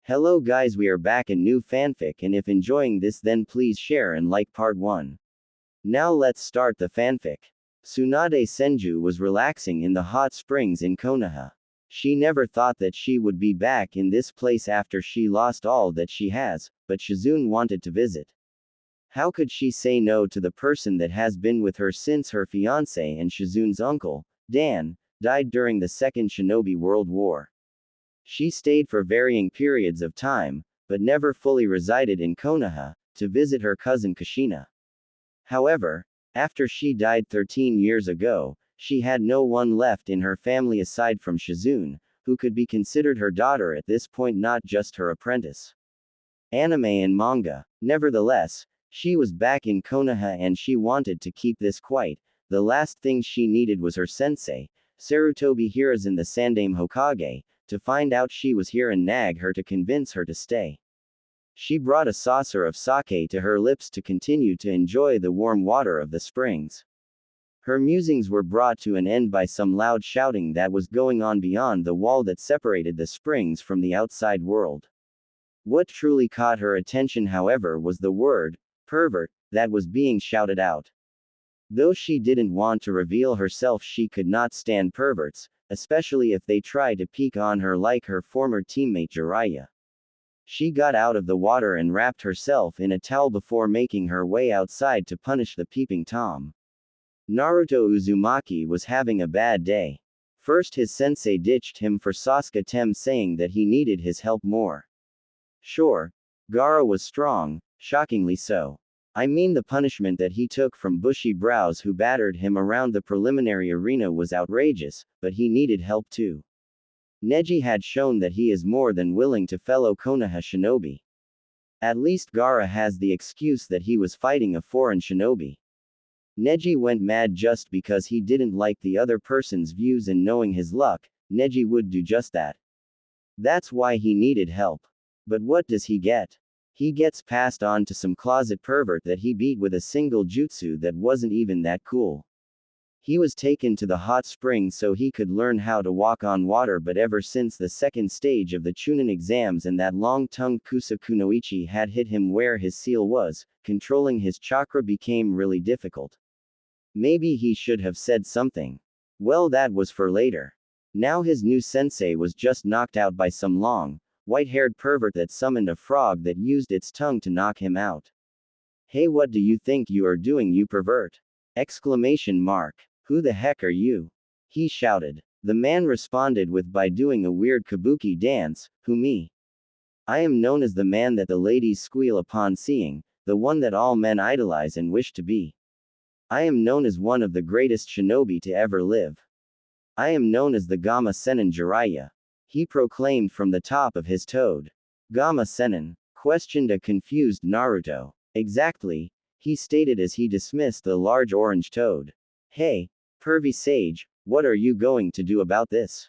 Hello guys, we are back in new fanfic, and if enjoying this then please share and like part 1. Now let's start the fanfic. Tsunade Senju was relaxing in the hot springs in Konoha. She never thought that she would be back in this place after she lost all that she has, but Shizune wanted to visit. How could she say no to the person that has been with her since her fiancé and Shizune's uncle, Dan, died during the Second Shinobi World War? She stayed for varying periods of time, but never fully resided in Konoha, to visit her cousin Kushina. However, after she died 13 years ago, she had no one left in her family aside from Shizune, who could be considered her daughter at this point, not just her apprentice. Anime and manga. Nevertheless, she was back in Konoha and she wanted to keep this quiet. The last thing she needed was her sensei, Sarutobi Hiruzen the Sandaime Hokage, to find out she was here and nag her to convince her to stay. She brought a saucer of sake to her lips to continue to enjoy the warm water of the springs. Her musings were brought to an end by some loud shouting that was going on beyond the wall that separated the springs from the outside world. What truly caught her attention, however, was the word, pervert, that was being shouted out. Though she didn't want to reveal herself, she could not stand perverts, especially if they tried to peek on her like her former teammate Jiraiya. She got out of the water and wrapped herself in a towel before making her way outside to punish the peeping Tom. Naruto Uzumaki was having a bad day. First, his sensei ditched him for Sasuke Tem, saying that he needed his help more. Sure, Gaara was strong, shockingly so. I mean, the punishment that he took from Bushy Brows, who battered him around the preliminary arena, was outrageous, but he needed help too. Neji had shown that he is more than willing to fellow Konoha shinobi. At least Gaara has the excuse that he was fighting a foreign shinobi. Neji went mad just because he didn't like the other person's views, and knowing his luck, Neji would do just that. That's why he needed help. But what does he get? He gets passed on to some closet pervert that he beat with a single jutsu that wasn't even that cool. He was taken to the hot spring so he could learn how to walk on water, but ever since the second stage of the Chunin exams and that long-tongued Kunoichi had hit him where his seal was, controlling his chakra became really difficult. Maybe he should have said something. Well, that was for later. Now his new sensei was just knocked out by some long, white-haired pervert that summoned a frog that used its tongue to knock him out. Hey, what do you think you are doing, you pervert? Exclamation mark. Who the heck are you? He shouted. The man responded with by doing a weird kabuki dance. Who, me? I am known as the man that the ladies squeal upon seeing, the one that all men idolize and wish to be. I am known as one of the greatest shinobi to ever live. I am known as the Gamma Sennin Jiraiya. He proclaimed from the top of his toad. Gamma Sennin? Questioned a confused Naruto. Exactly, he stated as he dismissed the large orange toad. Hey, pervy sage, what are you going to do about this?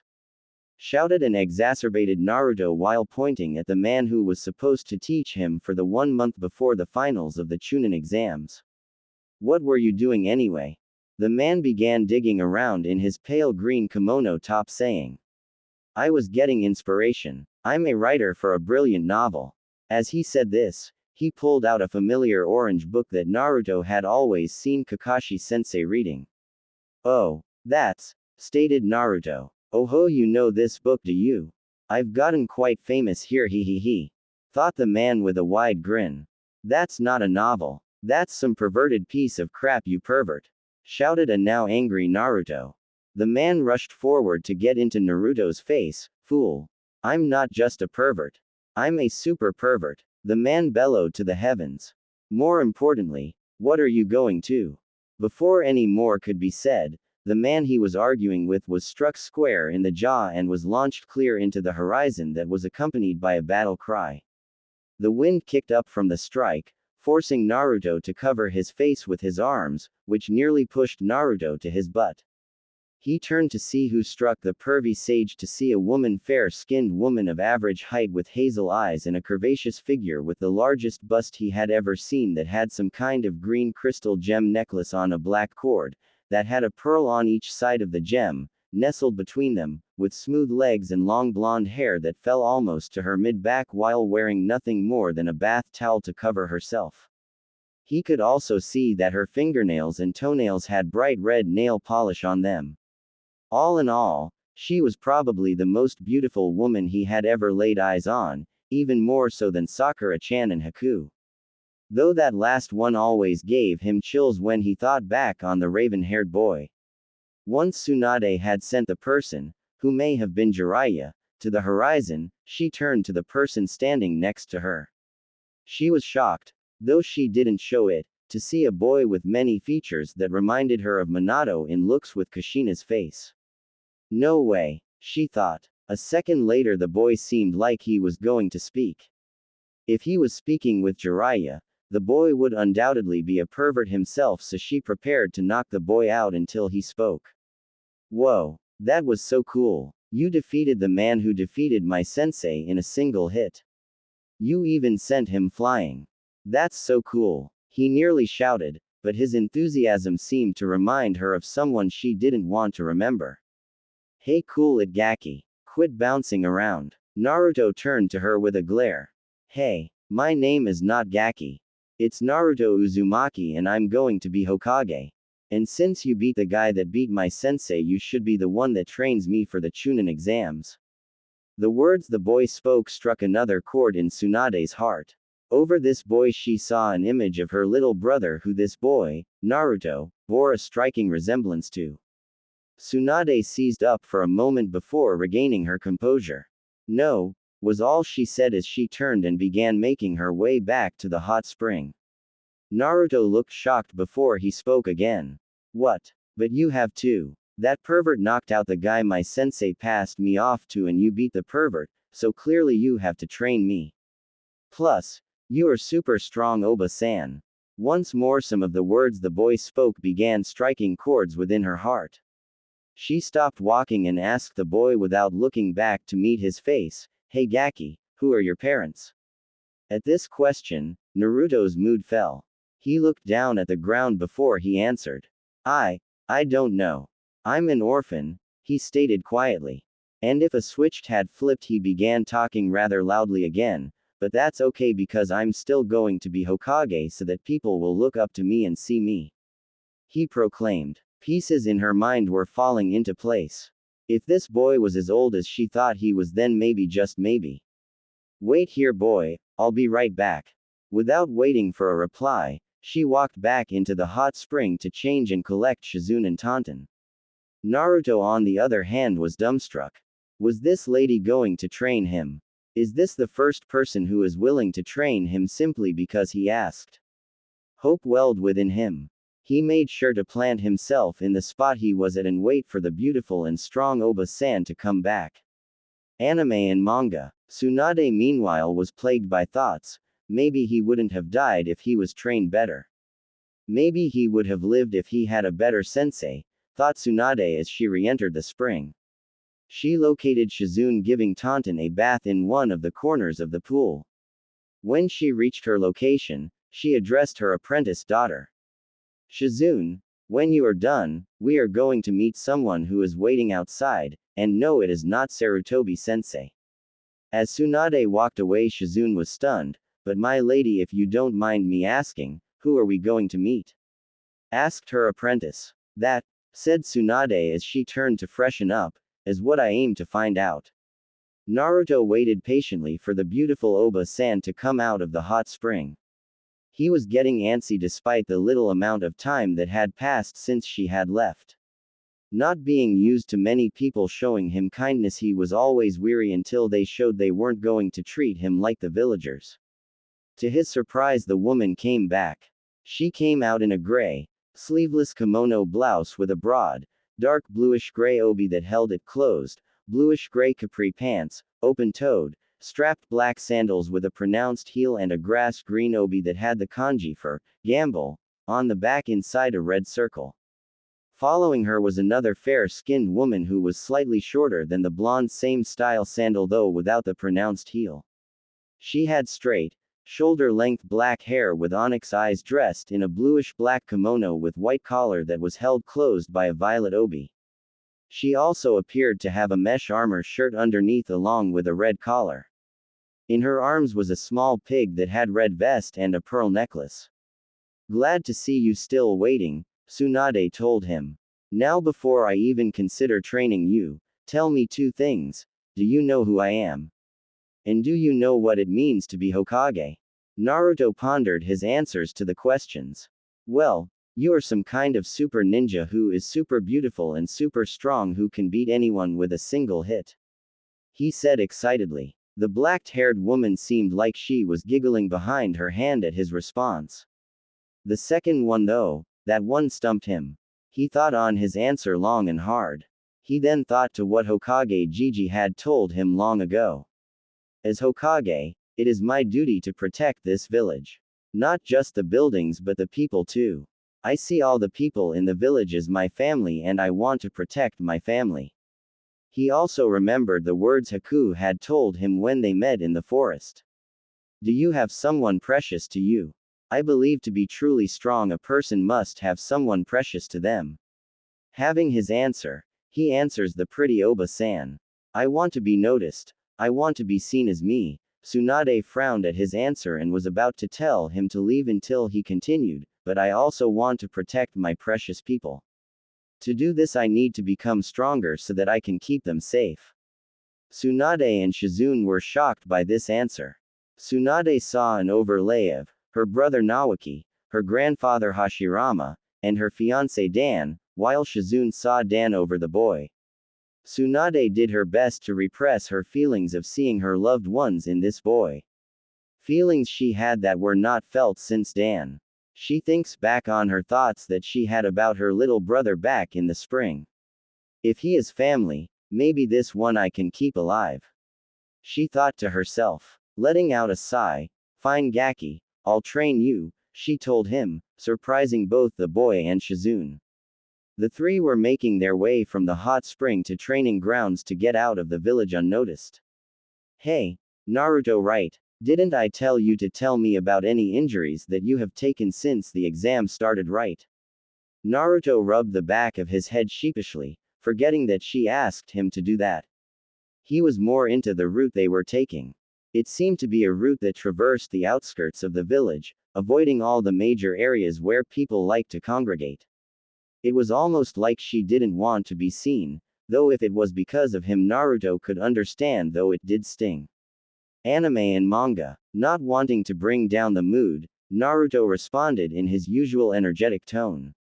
Shouted an exacerbated Naruto while pointing at the man who was supposed to teach him for the 1 month before the finals of the Chunin exams. What were you doing anyway? The man began digging around in his pale green kimono top, saying, I was getting inspiration. I'm a writer for a brilliant novel. As he said this, he pulled out a familiar orange book that Naruto had always seen Kakashi-sensei reading. Oh, that's, stated Naruto. Oh ho, you know this book, do you? I've gotten quite famous here, he, thought the man with a wide grin. That's not a novel. That's some perverted piece of crap, you pervert, shouted a now angry Naruto. The man rushed forward to get into Naruto's face. Fool. I'm not just a pervert. I'm a super pervert, the man bellowed to the heavens. More importantly, what are you going to? Before any more could be said, the man he was arguing with was struck square in the jaw and was launched clear into the horizon that was accompanied by a battle cry. The wind kicked up from the strike, forcing Naruto to cover his face with his arms, which nearly pushed Naruto to his butt. He turned to see who struck the pervy sage, to see a woman, fair-skinned woman of average height with hazel eyes and a curvaceous figure with the largest bust he had ever seen, that had some kind of green crystal gem necklace on a black cord, that had a pearl on each side of the gem, nestled between them, with smooth legs and long blonde hair that fell almost to her mid-back while wearing nothing more than a bath towel to cover herself. He could also see that her fingernails and toenails had bright red nail polish on them. All in all, she was probably the most beautiful woman he had ever laid eyes on, even more so than Sakura-chan and Haku. Though that last one always gave him chills when he thought back on the raven-haired boy. Once Tsunade had sent the person, who may have been Jiraiya, to the horizon, she turned to the person standing next to her. She was shocked, though she didn't show it, to see a boy with many features that reminded her of Minato in looks with Kushina's face. No way, she thought. A second later the boy seemed like he was going to speak. If he was speaking with Jiraiya, the boy would undoubtedly be a pervert himself, so she prepared to knock the boy out until he spoke. Whoa, that was so cool. You defeated the man who defeated my sensei in a single hit. You even sent him flying. That's so cool. He nearly shouted, but his enthusiasm seemed to remind her of someone she didn't want to remember. Hey, cool it, Gaki. Quit bouncing around. Naruto turned to her with a glare. Hey, my name is not Gaki. It's Naruto Uzumaki and I'm going to be Hokage. And since you beat the guy that beat my sensei, you should be the one that trains me for the Chunin exams. The words the boy spoke struck another chord in Tsunade's heart. Over this boy she saw an image of her little brother who this boy, Naruto, bore a striking resemblance to. Tsunade seized up for a moment before regaining her composure. No, was all she said as she turned and began making her way back to the hot spring. Naruto looked shocked before he spoke again. What? But you have too. That pervert knocked out the guy my sensei passed me off to and you beat the pervert, so clearly you have to train me. Plus, you are super strong, Oba-san. Once more some of the words the boy spoke began striking chords within her heart. She stopped walking and asked the boy without looking back to meet his face, Hey Gaki, who are your parents? At this question, Naruto's mood fell. He looked down at the ground before he answered. I don't know. I'm an orphan, he stated quietly. And if a switch had flipped, he began talking rather loudly again, but that's okay because I'm still going to be Hokage so that people will look up to me and see me. He proclaimed. Pieces in her mind were falling into place. If this boy was as old as she thought he was, then maybe, just maybe. Wait here, boy, I'll be right back. Without waiting for a reply, she walked back into the hot spring to change and collect Shizune and Taunton. Naruto, on the other hand, was dumbstruck. Was this lady going to train him? Is this the first person who is willing to train him simply because he asked? Hope welled within him. He made sure to plant himself in the spot he was at and wait for the beautiful and strong Oba-san to come back. Anime and manga. Tsunade meanwhile was plagued by thoughts. Maybe he wouldn't have died if he was trained better. Maybe he would have lived if he had a better sensei, thought Tsunade as she re-entered the spring. She located Shizune giving Taunton a bath in one of the corners of the pool. When she reached her location, she addressed her apprentice daughter. Shizune, when you are done, we are going to meet someone who is waiting outside, and no, it is not Sarutobi-sensei. As Tsunade walked away, Shizune was stunned. But my lady, if you don't mind me asking, who are we going to meet? Asked her apprentice. That, said Tsunade as she turned to freshen up, is what I aim to find out. Naruto waited patiently for the beautiful Oba-san to come out of the hot spring. He was getting antsy despite the little amount of time that had passed since she had left. Not being used to many people showing him kindness, he was always weary until they showed they weren't going to treat him like the villagers. To his surprise, the woman came back. She came out in a gray, sleeveless kimono blouse with a broad, dark bluish-gray obi that held it closed, bluish-gray capri pants, open-toed, strapped black sandals with a pronounced heel and a grass-green obi that had the kanji for gamble on the back inside a red circle. Following her was another fair-skinned woman who was slightly shorter than the blonde, same-style sandal though without the pronounced heel. She had straight, shoulder-length black hair with onyx eyes, dressed in a bluish-black kimono with white collar that was held closed by a violet obi. She also appeared to have a mesh armor shirt underneath along with a red collar. In her arms was a small pig that had red vest and a pearl necklace. Glad to see you still waiting, Tsunade told him. Now before I even consider training you, tell me two things. Do you know who I am? And do you know what it means to be Hokage? Naruto pondered his answers to the questions. Well, you are some kind of super ninja who is super beautiful and super strong who can beat anyone with a single hit. He said excitedly. The black-haired woman seemed like she was giggling behind her hand at his response. The second one though, that one stumped him. He thought on his answer long and hard. He then thought to what Hokage Gigi had told him long ago. As Hokage, it is my duty to protect this village. Not just the buildings but the people too. I see all the people in the village as my family and I want to protect my family. He also remembered the words Haku had told him when they met in the forest. Do you have someone precious to you? I believe to be truly strong a person must have someone precious to them. Having his answer, he answers the pretty Oba-san. I want to be noticed. I want to be seen as me. Tsunade frowned at his answer and was about to tell him to leave until he continued, but I also want to protect my precious people. To do this I need to become stronger so that I can keep them safe. Tsunade and Shizune were shocked by this answer. Tsunade saw an overlay of her brother Nawaki, her grandfather Hashirama, and her fiancé Dan, while Shizune saw Dan over the boy. Tsunade did her best to repress her feelings of seeing her loved ones in this boy. Feelings she had that were not felt since Dan. She thinks back on her thoughts that she had about her little brother back in the spring. If he is family, maybe this one I can keep alive. She thought to herself. Letting out a sigh, fine Gaki, I'll train you, she told him, surprising both the boy and Shizune. The three were making their way from the hot spring to training grounds to get out of the village unnoticed. Hey, Naruto, right? Didn't I tell you to tell me about any injuries that you have taken since the exam started, right? Naruto rubbed the back of his head sheepishly, forgetting that she asked him to do that. He was more into the route they were taking. It seemed to be a route that traversed the outskirts of the village, avoiding all the major areas where people like to congregate. It was almost like she didn't want to be seen, though if it was because of him Naruto could understand, though it did sting. Anime and manga. Not wanting to bring down the mood, Naruto responded in his usual energetic tone.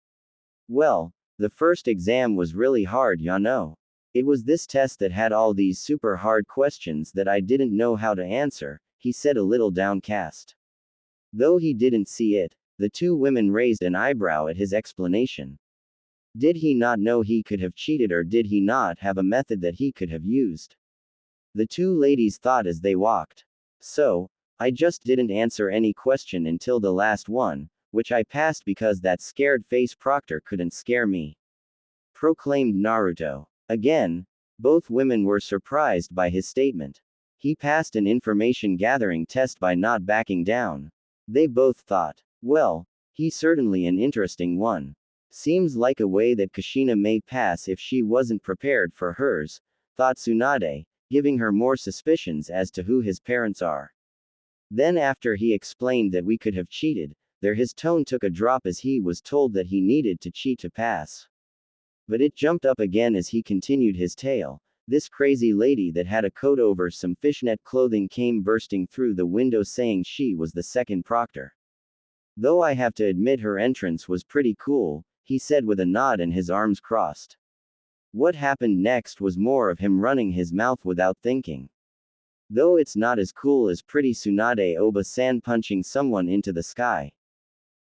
Well, the first exam was really hard, ya know. It was this test that had all these super hard questions that I didn't know how to answer, he said a little downcast. Though he didn't see it, the two women raised an eyebrow at his explanation. Did he not know he could have cheated, or did he not have a method that he could have used? The two ladies thought as they walked. So, I just didn't answer any question until the last one, which I passed because that scared face proctor couldn't scare me. Proclaimed Naruto. Again, both women were surprised by his statement. He passed an information gathering test by not backing down. They both thought, well, he's certainly an interesting one. Seems like a way that Kushina may pass if she wasn't prepared for hers, thought Tsunade, giving her more suspicions as to who his parents are. Then after he explained that we could have cheated, his tone took a drop as he was told that he needed to cheat to pass. But it jumped up again as he continued his tale. This crazy lady that had a coat over some fishnet clothing came bursting through the window saying she was the second proctor. Though I have to admit her entrance was pretty cool, he said with a nod and his arms crossed. What happened next was more of him running his mouth without thinking. Though it's not as cool as pretty Tsunade Oba-san punching someone into the sky.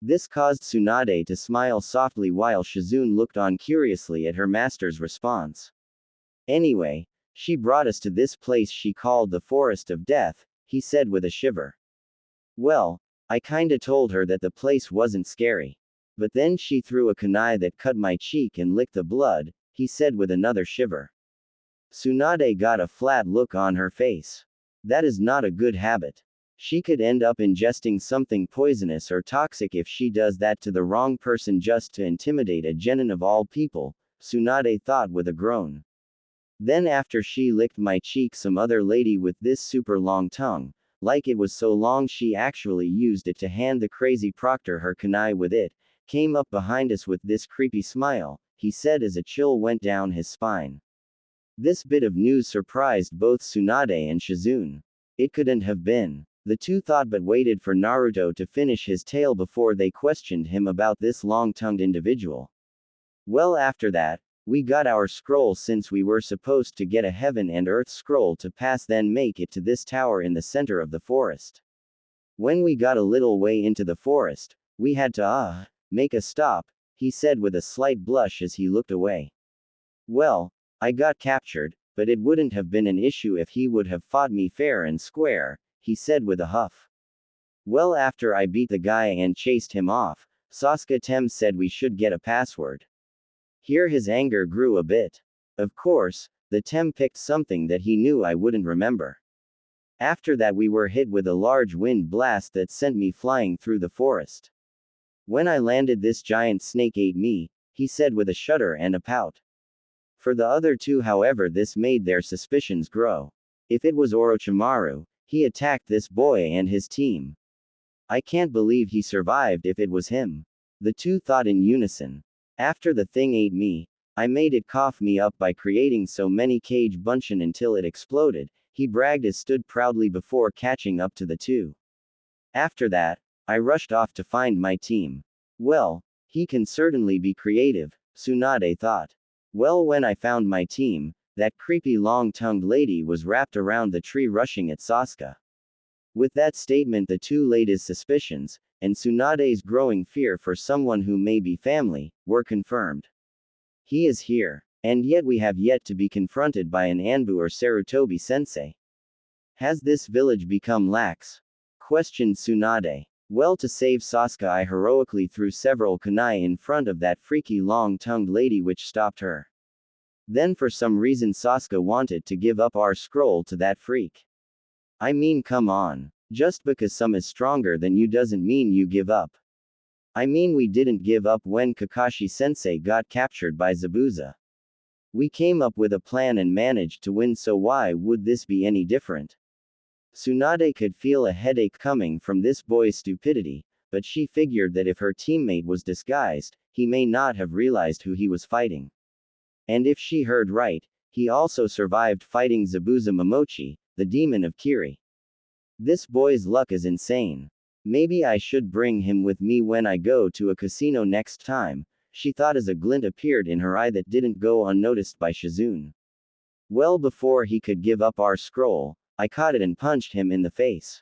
This caused Tsunade to smile softly while Shizune looked on curiously at her master's response. Anyway, she brought us to this place she called the Forest of Death, he said with a shiver. Well, I kinda told her that the place wasn't scary. But then she threw a kunai that cut my cheek and licked the blood, he said with another shiver. Tsunade got a flat look on her face. That is not a good habit. She could end up ingesting something poisonous or toxic if she does that to the wrong person just to intimidate a genin of all people, Tsunade thought with a groan. Then after she licked my cheek, some other lady with this super long tongue, like it was so long she actually used it to hand the crazy proctor her kunai with it, came up behind us with this creepy smile, he said as a chill went down his spine. This bit of news surprised both Tsunade and Shizune. It couldn't have been. The two thought but waited for Naruto to finish his tale before they questioned him about this long-tongued individual. Well, after that, we got our scroll since we were supposed to get a heaven and earth scroll to pass then make it to this tower in the center of the forest. When we got a little way into the forest, we had to make a stop, he said with a slight blush as he looked away. Well, I got captured, but it wouldn't have been an issue if he would have fought me fair and square, he said with a huff. Well, after I beat the guy and chased him off, Sasuke Tem said we should get a password. Here his anger grew a bit. Of course, the Tem picked something that he knew I wouldn't remember. After that we were hit with a large wind blast that sent me flying through the forest. When I landed this giant snake ate me, he said with a shudder and a pout. For the other two, however, this made their suspicions grow. If it was Orochimaru, he attacked this boy and his team. I can't believe he survived if it was him. The two thought in unison. After the thing ate me, I made it cough me up by creating so many cage bunshin until it exploded, he bragged as stood proudly before catching up to the two. After that, I rushed off to find my team. Well, he can certainly be creative, Tsunade thought. Well, when I found my team, that creepy long-tongued lady was wrapped around the tree rushing at Sasuke. With that statement the two laid his suspicions, and Tsunade's growing fear for someone who may be family, were confirmed. He is here. And yet we have yet to be confronted by an Anbu or Sarutobi sensei. Has this village become lax? Questioned Tsunade. Well, to save Sasuke I heroically threw several kunai in front of that freaky long-tongued lady which stopped her. Then for some reason Sasuke wanted to give up our scroll to that freak. I mean, come on. Just because some is stronger than you doesn't mean you give up. I mean, we didn't give up when Kakashi-sensei got captured by Zabuza. We came up with a plan and managed to win, so why would this be any different? Tsunade could feel a headache coming from this boy's stupidity, but she figured that if her teammate was disguised, he may not have realized who he was fighting. And if she heard right, he also survived fighting Zabuza Momochi, the demon of Kiri. This boy's luck is insane. Maybe I should bring him with me when I go to a casino next time, she thought as a glint appeared in her eye that didn't go unnoticed by Shizune. Well, before he could give up our scroll, I caught it and punched him in the face.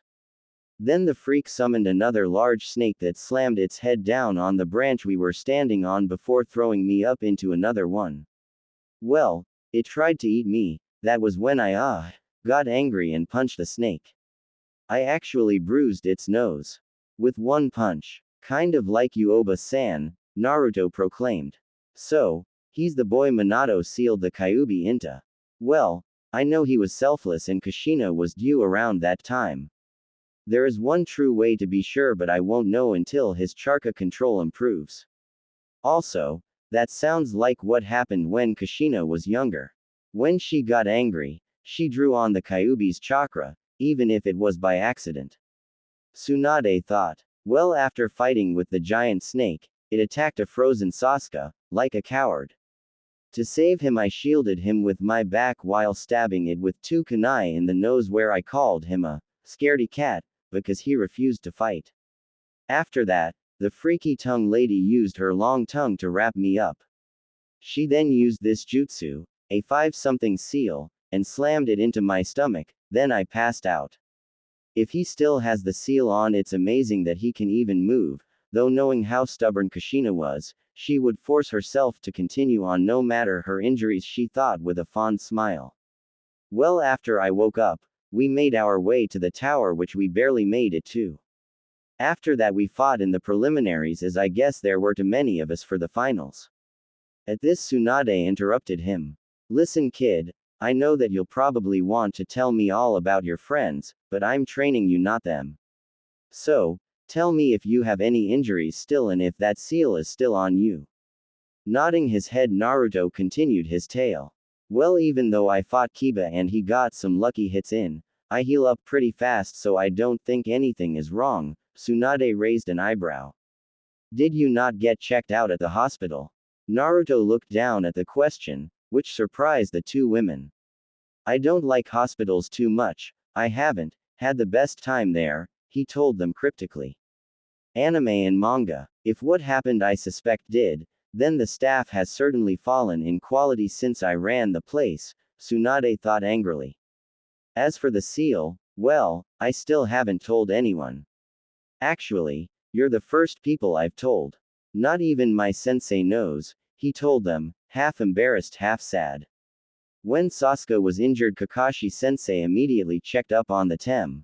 Then the freak summoned another large snake that slammed its head down on the branch we were standing on before throwing me up into another one. Well, it tried to eat me. That was when I got angry and punched the snake. I actually bruised its nose. With one punch. Kind of like you, Oba-san, Naruto proclaimed. So, he's the boy Minato sealed the Kyuubi into. Well, I know he was selfless and Kushina was due around that time. There is one true way to be sure, but I won't know until his chakra control improves. Also, that sounds like what happened when Kushina was younger. When she got angry, she drew on the Kyuubi's chakra, even if it was by accident. Tsunade thought. Well, after fighting with the giant snake, it attacked a frozen Sasuke, like a coward. To save him I shielded him with my back while stabbing it with 2 kunai in the nose where I called him a scaredy cat, because he refused to fight. After that, the freaky tongue lady used her long tongue to wrap me up. She then used this jutsu, a 5-something seal, and slammed it into my stomach, then I passed out. If he still has the seal on, it's amazing that he can even move, though knowing how stubborn Kushina was, she would force herself to continue on no matter her injuries, she thought with a fond smile. Well, after I woke up, we made our way to the tower which we barely made it to. After that we fought in the preliminaries, as I guess there were too many of us for the finals. At this Tsunade interrupted him. Listen kid, I know that you'll probably want to tell me all about your friends, but I'm training you, not them. So, tell me if you have any injuries still and if that seal is still on you. Nodding his head, Naruto continued his tale. Well, even though I fought Kiba and he got some lucky hits in, I heal up pretty fast, so I don't think anything is wrong. Tsunade raised an eyebrow. Did you not get checked out at the hospital? Naruto looked down at the question, which surprised the two women. I don't like hospitals too much. I haven't had the best time there, he told them cryptically. Anime and manga. If what happened I suspect did, then the staff has certainly fallen in quality since I ran the place, Tsunade thought angrily. As for the seal, well, I still haven't told anyone. Actually, you're the first people I've told. Not even my sensei knows, he told them, half embarrassed, half sad. When Sasuke was injured, Kakashi sensei immediately checked up on the Tem.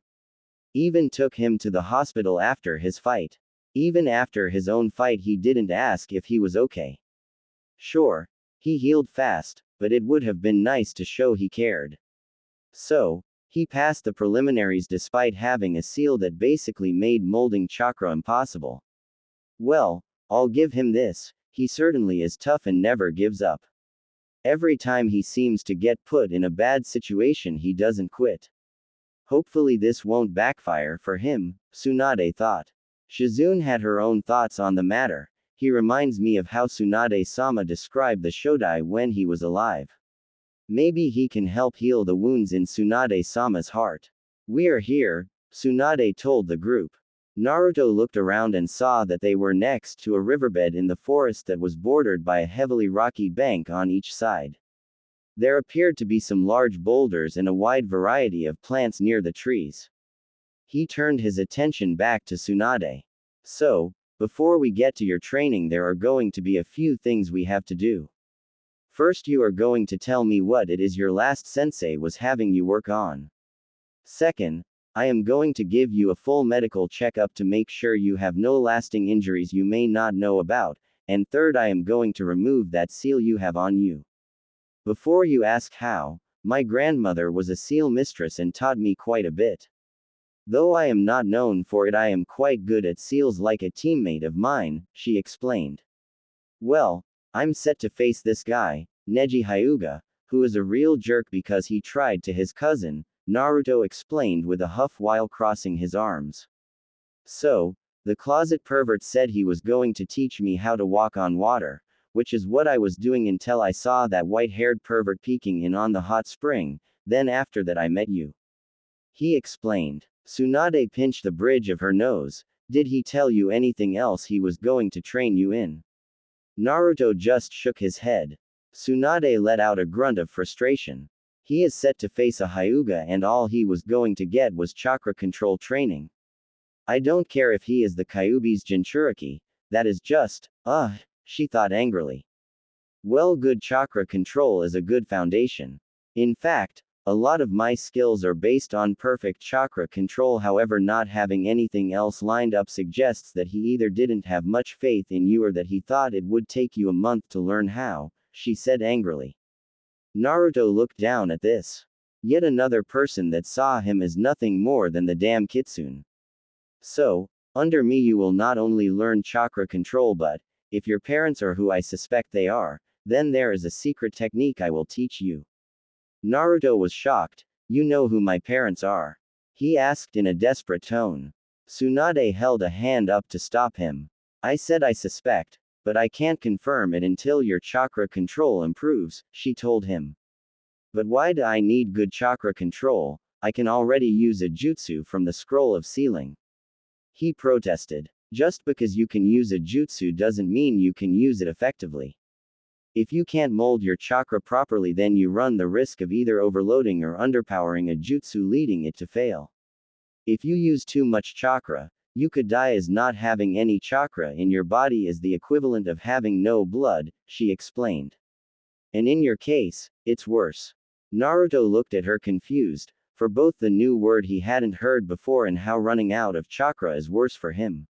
Even took him to the hospital after his fight. Even after his own fight, he didn't ask if he was okay. Sure, he healed fast, but it would have been nice to show he cared. So, he passed the preliminaries despite having a seal that basically made molding chakra impossible. Well, I'll give him this, he certainly is tough and never gives up. Every time he seems to get put in a bad situation, he doesn't quit. Hopefully this won't backfire for him, Tsunade thought. Shizune had her own thoughts on the matter. He reminds me of how Tsunade-sama described the Shodai when he was alive. Maybe he can help heal the wounds in Tsunade-sama's heart. We are here, Tsunade told the group. Naruto looked around and saw that they were next to a riverbed in the forest that was bordered by a heavily rocky bank on each side. There appeared to be some large boulders and a wide variety of plants near the trees. He turned his attention back to Tsunade. So, before we get to your training, there are going to be a few things we have to do. First, you are going to tell me what it is your last sensei was having you work on. Second, I am going to give you a full medical checkup to make sure you have no lasting injuries you may not know about, and third, I am going to remove that seal you have on you. Before you ask how, my grandmother was a seal mistress and taught me quite a bit. Though I am not known for it, I am quite good at seals like a teammate of mine, she explained. Well, I'm set to face this guy, Neji Hyuga, who is a real jerk because he tried to his cousin, Naruto explained with a huff while crossing his arms. So, the closet pervert said he was going to teach me how to walk on water, which is what I was doing until I saw that white-haired pervert peeking in on the hot spring, then after that I met you. He explained. Tsunade pinched the bridge of her nose. Did he tell you anything else he was going to train you in? Naruto just shook his head. Tsunade let out a grunt of frustration. He is set to face a Hyuga and all he was going to get was chakra control training. I don't care if he is the Kyuubi's Jinchuriki, that is just, she thought angrily. Well, good chakra control is a good foundation. In fact, a lot of my skills are based on perfect chakra control. However, not having anything else lined up suggests that he either didn't have much faith in you or that he thought it would take you a month to learn how, she said angrily. Naruto looked down at this. Yet another person that saw him as nothing more than the damn kitsune. So, under me you will not only learn chakra control, but, if your parents are who I suspect they are, then there is a secret technique I will teach you. Naruto was shocked. You know who my parents are? He asked in a desperate tone. Tsunade held a hand up to stop him. I said I suspect, but I can't confirm it until your chakra control improves, she told him. But why do I need good chakra control? I can already use a jutsu from the scroll of sealing. He protested. Just because you can use a jutsu doesn't mean you can use it effectively. If you can't mold your chakra properly, then you run the risk of either overloading or underpowering a jutsu, leading it to fail. If you use too much chakra, you could die, as not having any chakra in your body is the equivalent of having no blood, she explained. And in your case, it's worse. Naruto looked at her confused, for both the new word he hadn't heard before and how running out of chakra is worse for him.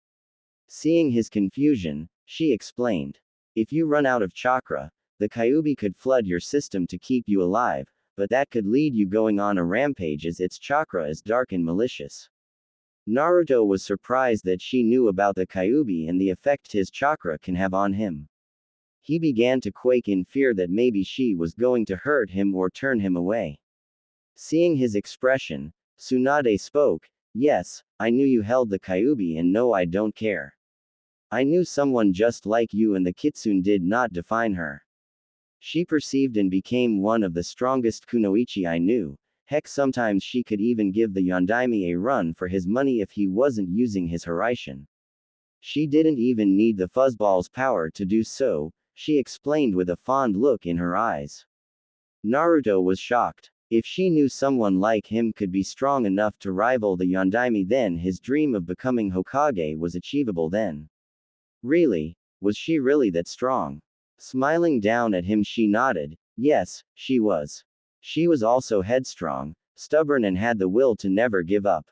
Seeing his confusion, she explained. If you run out of chakra, the Kyuubi could flood your system to keep you alive, but that could lead you going on a rampage as its chakra is dark and malicious. Naruto was surprised that she knew about the Kyuubi and the effect his chakra can have on him. He began to quake in fear that maybe she was going to hurt him or turn him away. Seeing his expression, Tsunade spoke, "Yes, I knew you held the Kyubi and no, I don't care. I knew someone just like you and the kitsune did not define her. She perceived and became one of the strongest kunoichi I knew. Heck, sometimes she could even give the Yondaime a run for his money if he wasn't using his Horaishin. She didn't even need the fuzzball's power to do so," she explained with a fond look in her eyes. Naruto was shocked. If she knew someone like him could be strong enough to rival the Yondaime, then his dream of becoming Hokage was achievable then. Really? Was she really that strong? Smiling down at him, she nodded. Yes, she was. She was also headstrong, stubborn, and had the will to never give up.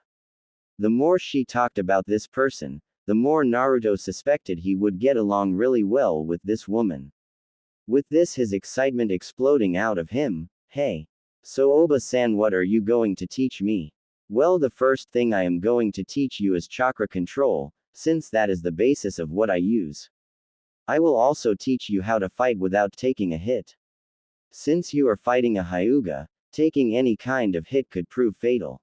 The more she talked about this person, the more Naruto suspected he would get along really well with this woman. With this, his excitement exploding out of him. "Hey. So Oba-san, what are you going to teach me?" "Well, the first thing I am going to teach you is chakra control, since that is the basis of what I use. I will also teach you how to fight without taking a hit. Since you are fighting a Hyuga, taking any kind of hit could prove fatal.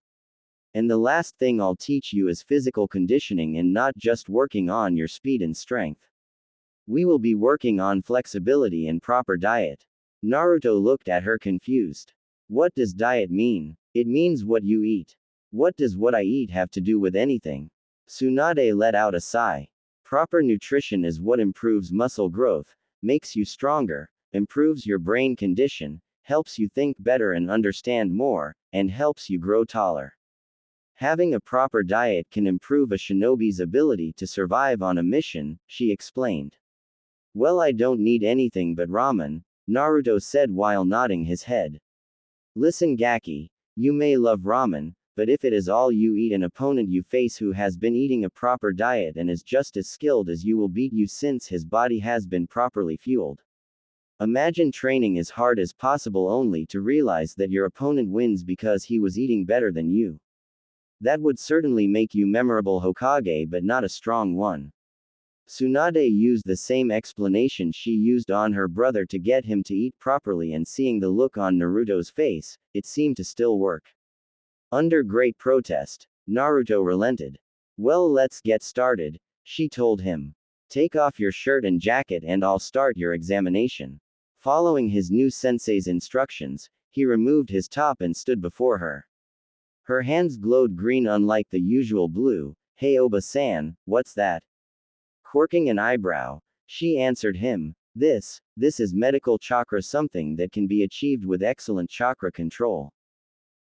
And the last thing I'll teach you is physical conditioning, and not just working on your speed and strength. We will be working on flexibility and proper diet." Naruto looked at her confused. "What does diet mean?" "It means what you eat." "What does what I eat have to do with anything?" Tsunade let out a sigh. "Proper nutrition is what improves muscle growth, makes you stronger, improves your brain condition, helps you think better and understand more, and helps you grow taller. Having a proper diet can improve a shinobi's ability to survive on a mission," she explained. "Well, I don't need anything but ramen," Naruto said while nodding his head. "Listen, Gaki, you may love ramen, but if it is all you eat, an opponent you face who has been eating a proper diet and is just as skilled as you will beat you, since his body has been properly fueled. Imagine training as hard as possible only to realize that your opponent wins because he was eating better than you. That would certainly make you memorable Hokage, but not a strong one." Tsunade used the same explanation she used on her brother to get him to eat properly, and seeing the look on Naruto's face, it seemed to still work. Under great protest, Naruto relented. "Well, let's get started," she told him. "Take off your shirt and jacket and I'll start your examination." Following his new sensei's instructions, he removed his top and stood before her. Her hands glowed green unlike the usual blue. "Hey Oba-san, what's that?" Quirking an eyebrow, she answered him, This is medical chakra, something that can be achieved with excellent chakra control.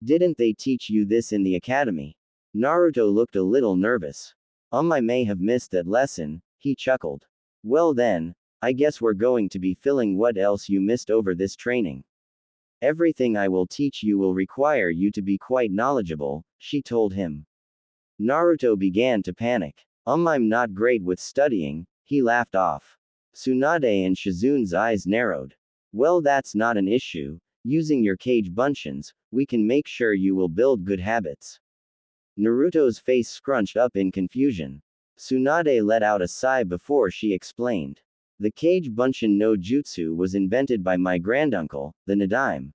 Didn't they teach you this in the academy?" Naruto looked a little nervous. I may have missed that lesson," he chuckled. "Well then, I guess we're going to be filling what else you missed over this training. Everything I will teach you will require you to be quite knowledgeable," she told him. Naruto began to panic. I'm not great with studying," he laughed off. Tsunade and Shizune's eyes narrowed. "Well, that's not an issue. Using your cage bunchins, we can make sure you will build good habits." Naruto's face scrunched up in confusion. Tsunade let out a sigh before she explained. "The cage bunshin no jutsu was invented by my granduncle, the Nadaime.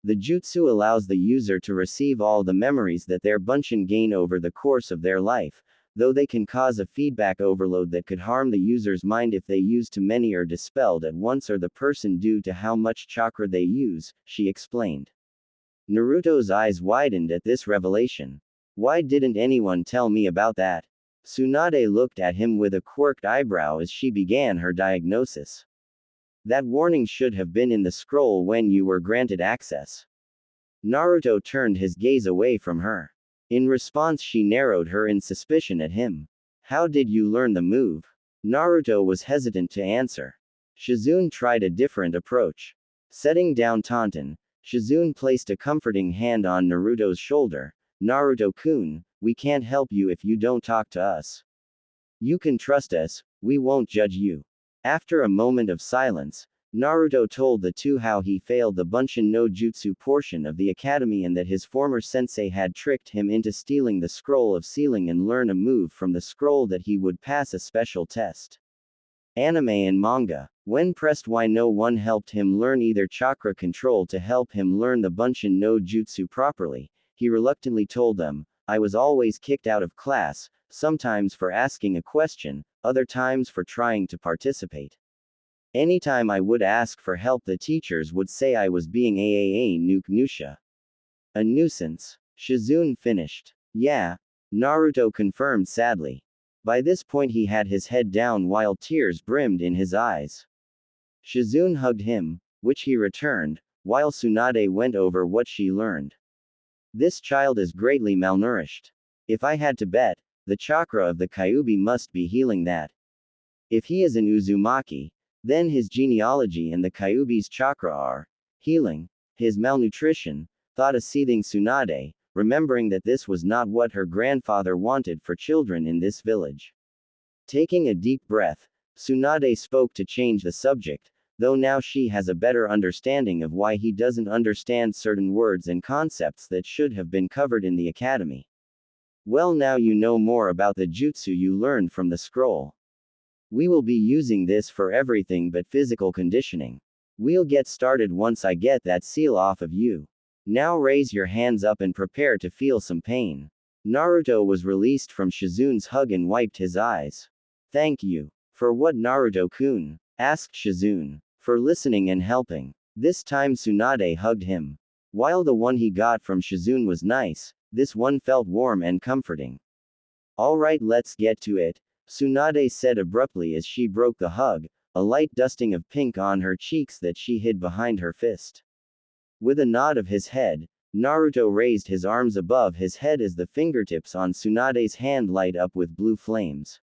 The jutsu allows the user to receive all the memories that their bunshin gain over the course of their life, though they can cause a feedback overload that could harm the user's mind if they use too many or dispelled at once or the person due to how much chakra they use," she explained. Naruto's eyes widened at this revelation. "Why didn't anyone tell me about that?" Tsunade looked at him with a quirked eyebrow as she began her diagnosis. "That warning should have been in the scroll when you were granted access." Naruto turned his gaze away from her. In response, she narrowed her in suspicion at him. "How did you learn the move?" Naruto was hesitant to answer. Shizune tried a different approach. Setting down Taunton, Shizune placed a comforting hand on Naruto's shoulder. "Naruto-kun, we can't help you if you don't talk to us. You can trust us, we won't judge you." After a moment of silence, Naruto told the two how he failed the Bunshin no Jutsu portion of the academy and that his former sensei had tricked him into stealing the scroll of sealing and learn a move from the scroll that he would pass a special test. Anime and manga. When pressed why no one helped him learn either chakra control to help him learn the Bunshin no Jutsu properly, he reluctantly told them, I was always kicked out of class, sometimes for asking a question, other times for trying to participate. Anytime I would ask for help, the teachers would say I was being a nusha. A nuisance. Shizune finished. Yeah, Naruto confirmed sadly. By this point he had his head down while tears brimmed in his eyes. Shizune hugged him, which he returned, while Tsunade went over what she learned. This child is greatly malnourished. If I had to bet, the chakra of the Kyuubi must be healing that. If he is an Uzumaki, then his genealogy and the Kyuubi's chakra are healing his malnutrition, thought a seething Tsunade, remembering that this was not what her grandfather wanted for children in this village. Taking a deep breath, Tsunade spoke to change the subject, though now she has a better understanding of why he doesn't understand certain words and concepts that should have been covered in the academy. Well, now you know more about the jutsu you learned from the scroll. We will be using this for everything but physical conditioning. We'll get started once I get that seal off of you. Now raise your hands up and prepare to feel some pain. Naruto was released from Shizune's hug and wiped his eyes. Thank you. For what, Naruto-kun? Asked Shizune. For listening and helping. This time Tsunade hugged him. While the one he got from Shizune was nice, this one felt warm and comforting. Alright, let's get to it, Tsunade said abruptly as she broke the hug, a light dusting of pink on her cheeks that she hid behind her fist. With a nod of his head, Naruto raised his arms above his head as the fingertips on Tsunade's hand light up with blue flames.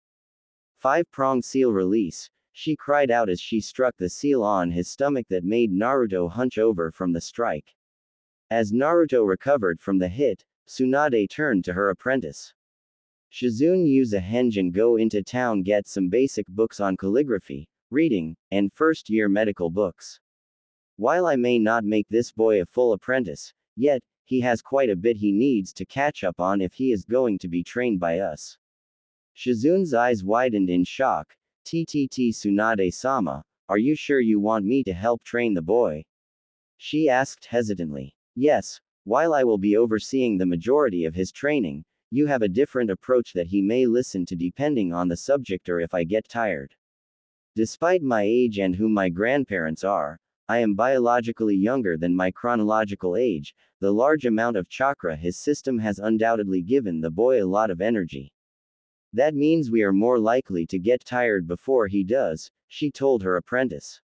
Five-prong seal release, she cried out as she struck the seal on his stomach that made Naruto hunch over from the strike. As Naruto recovered from the hit, Tsunade turned to her apprentice. Shizune, use a henge and go into town, get some basic books on calligraphy, reading, and first-year medical books. While I may not make this boy a full apprentice, yet, he has quite a bit he needs to catch up on if he is going to be trained by us. Shizune's eyes widened in shock. TTT Tsunade-sama, are you sure you want me to help train the boy? She asked hesitantly. Yes, while I will be overseeing the majority of his training, you have a different approach that he may listen to depending on the subject or if I get tired. Despite my age and who my grandparents are, I am biologically younger than my chronological age. The large amount of chakra his system has undoubtedly given the boy a lot of energy. That means we are more likely to get tired before he does, she told her apprentice.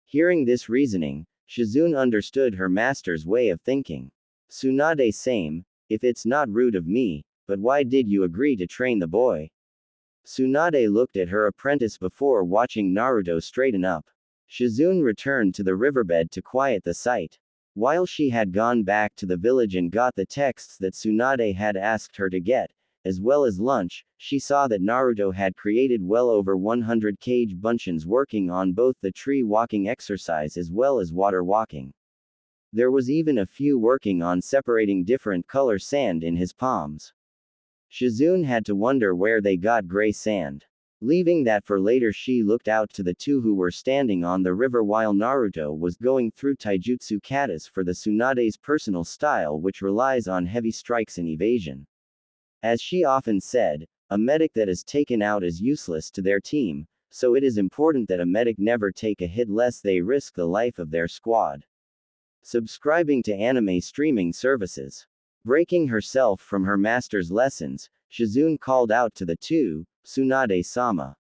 Hearing this reasoning, Shizune understood her master's way of thinking. Tsunade, same, if it's not rude of me, but why did you agree to train the boy? Tsunade looked at her apprentice before watching Naruto straighten up. Shizune returned to the riverbed to quiet the sight. While she had gone back to the village and got the texts that Tsunade had asked her to get, as well as lunch, she saw that Naruto had created well over 100 cage bunchins working on both the tree walking exercise as well as water walking. There was even a few working on separating different color sand in his palms. Shizune had to wonder where they got gray sand. Leaving that for later, she looked out to the two who were standing on the river while Naruto was going through taijutsu katas for the Tsunade's personal style, which relies on heavy strikes and evasion. As she often said, a medic that is taken out is useless to their team, so it is important that a medic never take a hit lest they risk the life of their squad. Subscribing to anime streaming services. Breaking herself from her master's lessons, Shizune called out to the two, Tsunade-sama.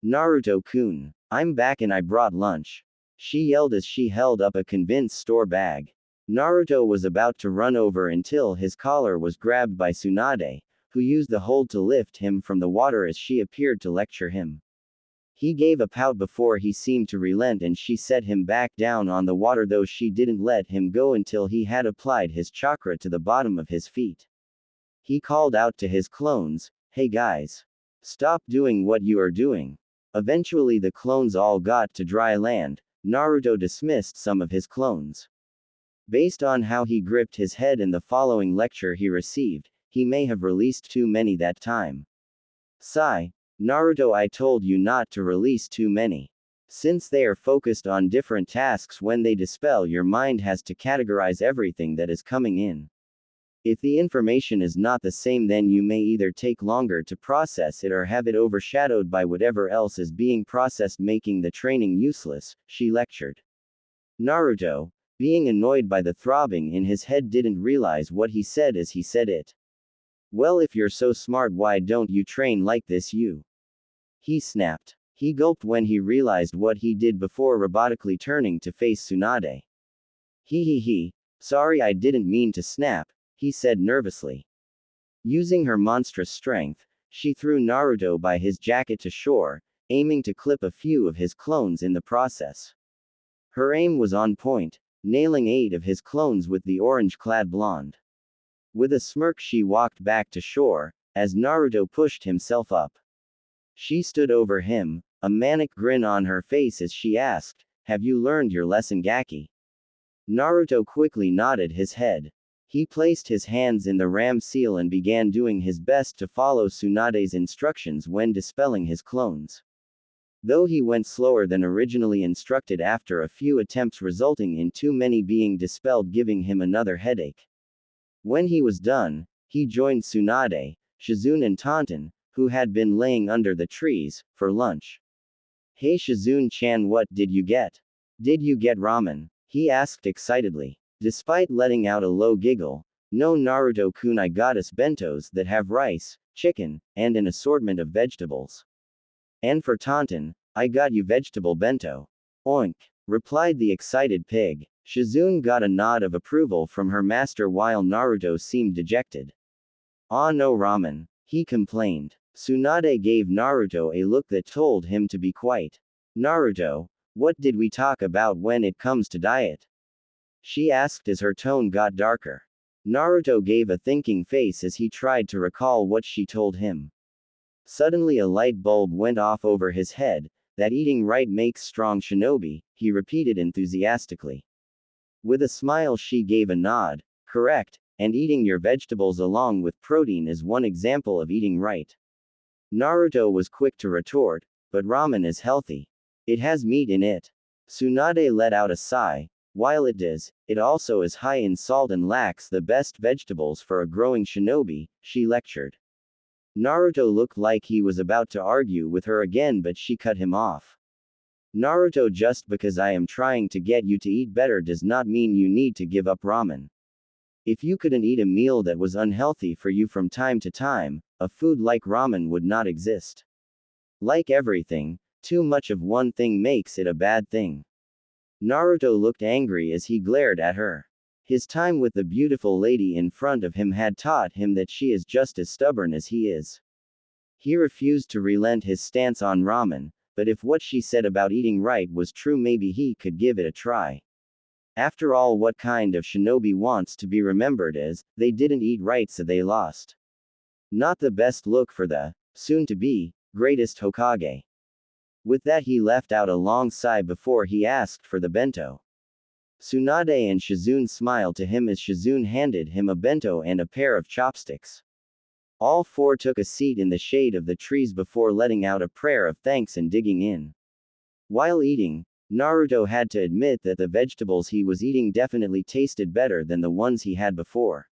Naruto-kun, I'm back and I brought lunch. She yelled as she held up a convince store bag. Naruto was about to run over until his collar was grabbed by Tsunade, who used the hold to lift him from the water as she appeared to lecture him. He gave a pout before he seemed to relent and she set him back down on the water, though she didn't let him go until he had applied his chakra to the bottom of his feet. He called out to his clones, hey guys. Stop doing what you are doing. Eventually the clones all got to dry land. Naruto dismissed some of his clones. Based on how he gripped his head in the following lecture he received, he may have released too many that time. Sigh. Naruto, I told you not to release too many. Since they are focused on different tasks, when they dispel, your mind has to categorize everything that is coming in. If the information is not the same, then you may either take longer to process it or have it overshadowed by whatever else is being processed, making the training useless, she lectured. Naruto, being annoyed by the throbbing in his head, didn't realize what he said as he said it. Well, if you're so smart, why don't you train like this, you? He snapped. He gulped when he realized what he did before robotically turning to face Tsunade. He. Sorry, I didn't mean to snap, he said nervously. Using her monstrous strength, she threw Naruto by his jacket to shore, aiming to clip a few of his clones in the process. Her aim was on point, nailing 8 of his clones with the orange-clad blonde. With a smirk, she walked back to shore, as Naruto pushed himself up. She stood over him, a manic grin on her face as she asked, "Have you learned your lesson, Gaki?" Naruto quickly nodded his head. He placed his hands in the ram seal and began doing his best to follow Tsunade's instructions when dispelling his clones. Though he went slower than originally instructed after a few attempts, resulting in too many being dispelled, giving him another headache. When he was done, he joined Tsunade, Shizune and Taunton, who had been laying under the trees, for lunch. "Hey Shizune-chan, what did you get? Did you get ramen?" he asked excitedly. Despite letting out a low giggle, "No Naruto-kun, I got us bentos that have rice, chicken, and an assortment of vegetables. And for Taunton, I got you vegetable bento." "Oink," replied the excited pig. Shizune got a nod of approval from her master while Naruto seemed dejected. "Ah, no ramen," he complained. Tsunade gave Naruto a look that told him to be quiet. "Naruto, what did we talk about when it comes to diet?" she asked as her tone got darker. Naruto gave a thinking face as he tried to recall what she told him. Suddenly a light bulb went off over his head. "That eating right makes strong, Shinobi," he repeated enthusiastically. With a smile she gave a nod. "Correct, and eating your vegetables along with protein is one example of eating right." Naruto was quick to retort, "But ramen is healthy. It has meat in it." Tsunade let out a sigh. "While it does, it also is high in salt and lacks the best vegetables for a growing shinobi," she lectured. Naruto looked like he was about to argue with her again, but she cut him off. "Naruto, just because I am trying to get you to eat better does not mean you need to give up ramen. If you couldn't eat a meal that was unhealthy for you from time to time, a food like ramen would not exist. Like everything, too much of one thing makes it a bad thing." Naruto looked angry as he glared at her. His time with the beautiful lady in front of him had taught him that she is just as stubborn as he is. He refused to relent his stance on ramen, but if what she said about eating right was true, maybe he could give it a try. After all, what kind of shinobi wants to be remembered as, "They didn't eat right so they lost"? Not the best look for the soon-to-be greatest Hokage. With that, he left out a long sigh before he asked for the bento. Tsunade and Shizune smiled to him as Shizune handed him a bento and a pair of chopsticks. All four took a seat in the shade of the trees before letting out a prayer of thanks and digging in. While eating, Naruto had to admit that the vegetables he was eating definitely tasted better than the ones he had before.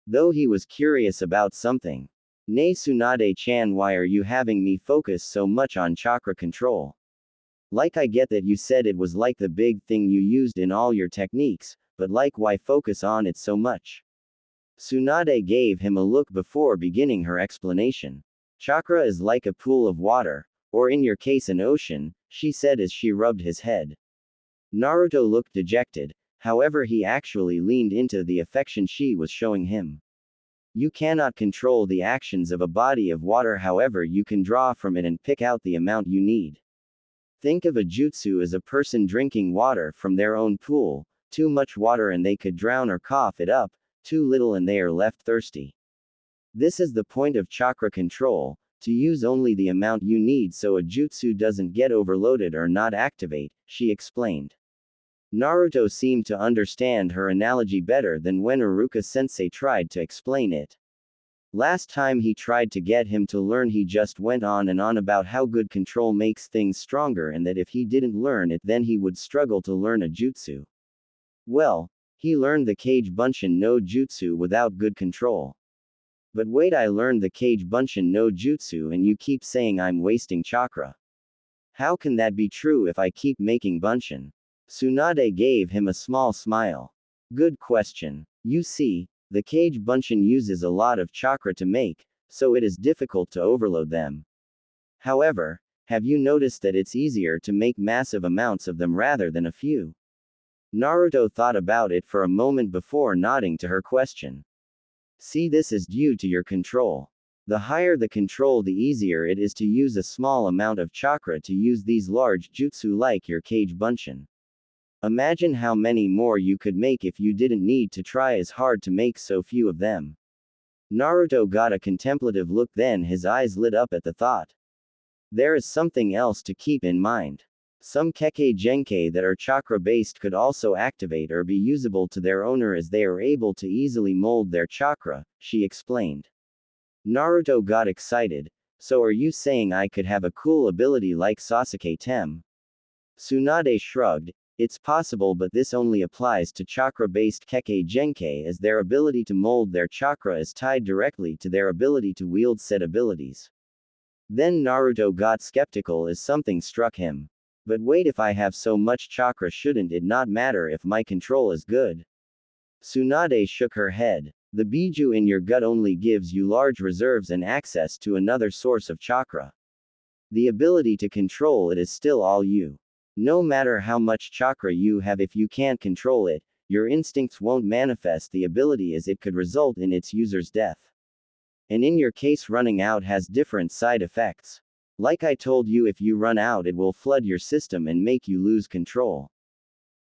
Though he was curious about something. "Nay Tsunade-chan, why are you having me focus so much on chakra control? Like, I get that you said it was like the big thing you used in all your techniques, but like, why focus on it so much?" Tsunade gave him a look before beginning her explanation. "Chakra is like a pool of water, or in your case an ocean," she said as she rubbed his head. Naruto looked dejected, however he actually leaned into the affection she was showing him. "You cannot control the actions of a body of water, however you can draw from it and pick out the amount you need. Think of a jutsu as a person drinking water from their own pool, too much water and they could drown or cough it up, too little and they are left thirsty. This is the point of chakra control, to use only the amount you need so a jutsu doesn't get overloaded or not activate," she explained. Naruto seemed to understand her analogy better than when Iruka-sensei tried to explain it. Last time he tried to get him to learn, he just went on and on about how good control makes things stronger and that if he didn't learn it then he would struggle to learn a jutsu. Well, he learned the Kage Bunshin no Jutsu without good control. But wait, I learned the Kage Bunshin no Jutsu and you keep saying I'm wasting chakra. How can that be true if I keep making Bunshin? Tsunade gave him a small smile. Good question. You see, the Kage Bunshin uses a lot of chakra to make, so it is difficult to overload them. However, have you noticed that it's easier to make massive amounts of them rather than a few? Naruto thought about it for a moment before nodding to her question. See, this is due to your control. The higher the control, the easier it is to use a small amount of chakra to use these large jutsu like your Kage Bunshin. Imagine how many more you could make if you didn't need to try as hard to make so few of them. Naruto got a contemplative look, then his eyes lit up at the thought. There is something else to keep in mind. Some Kekkei Genkai that are chakra-based could also activate or be usable to their owner as they are able to easily mold their chakra, she explained. Naruto got excited. So are you saying I could have a cool ability like Sasuke Tem? Tsunade shrugged. It's possible, but this only applies to chakra-based Kekkei Genkai as their ability to mold their chakra is tied directly to their ability to wield said abilities. Then Naruto got skeptical as something struck him. But wait, if I have so much chakra, shouldn't it not matter if my control is good? Tsunade shook her head. The biju in your gut only gives you large reserves and access to another source of chakra. The ability to control it is still all you. No matter how much chakra you have, if you can't control it, your instincts won't manifest the ability as it could result in its user's death. And in your case, running out has different side effects. Like I told you, if you run out, it will flood your system and make you lose control.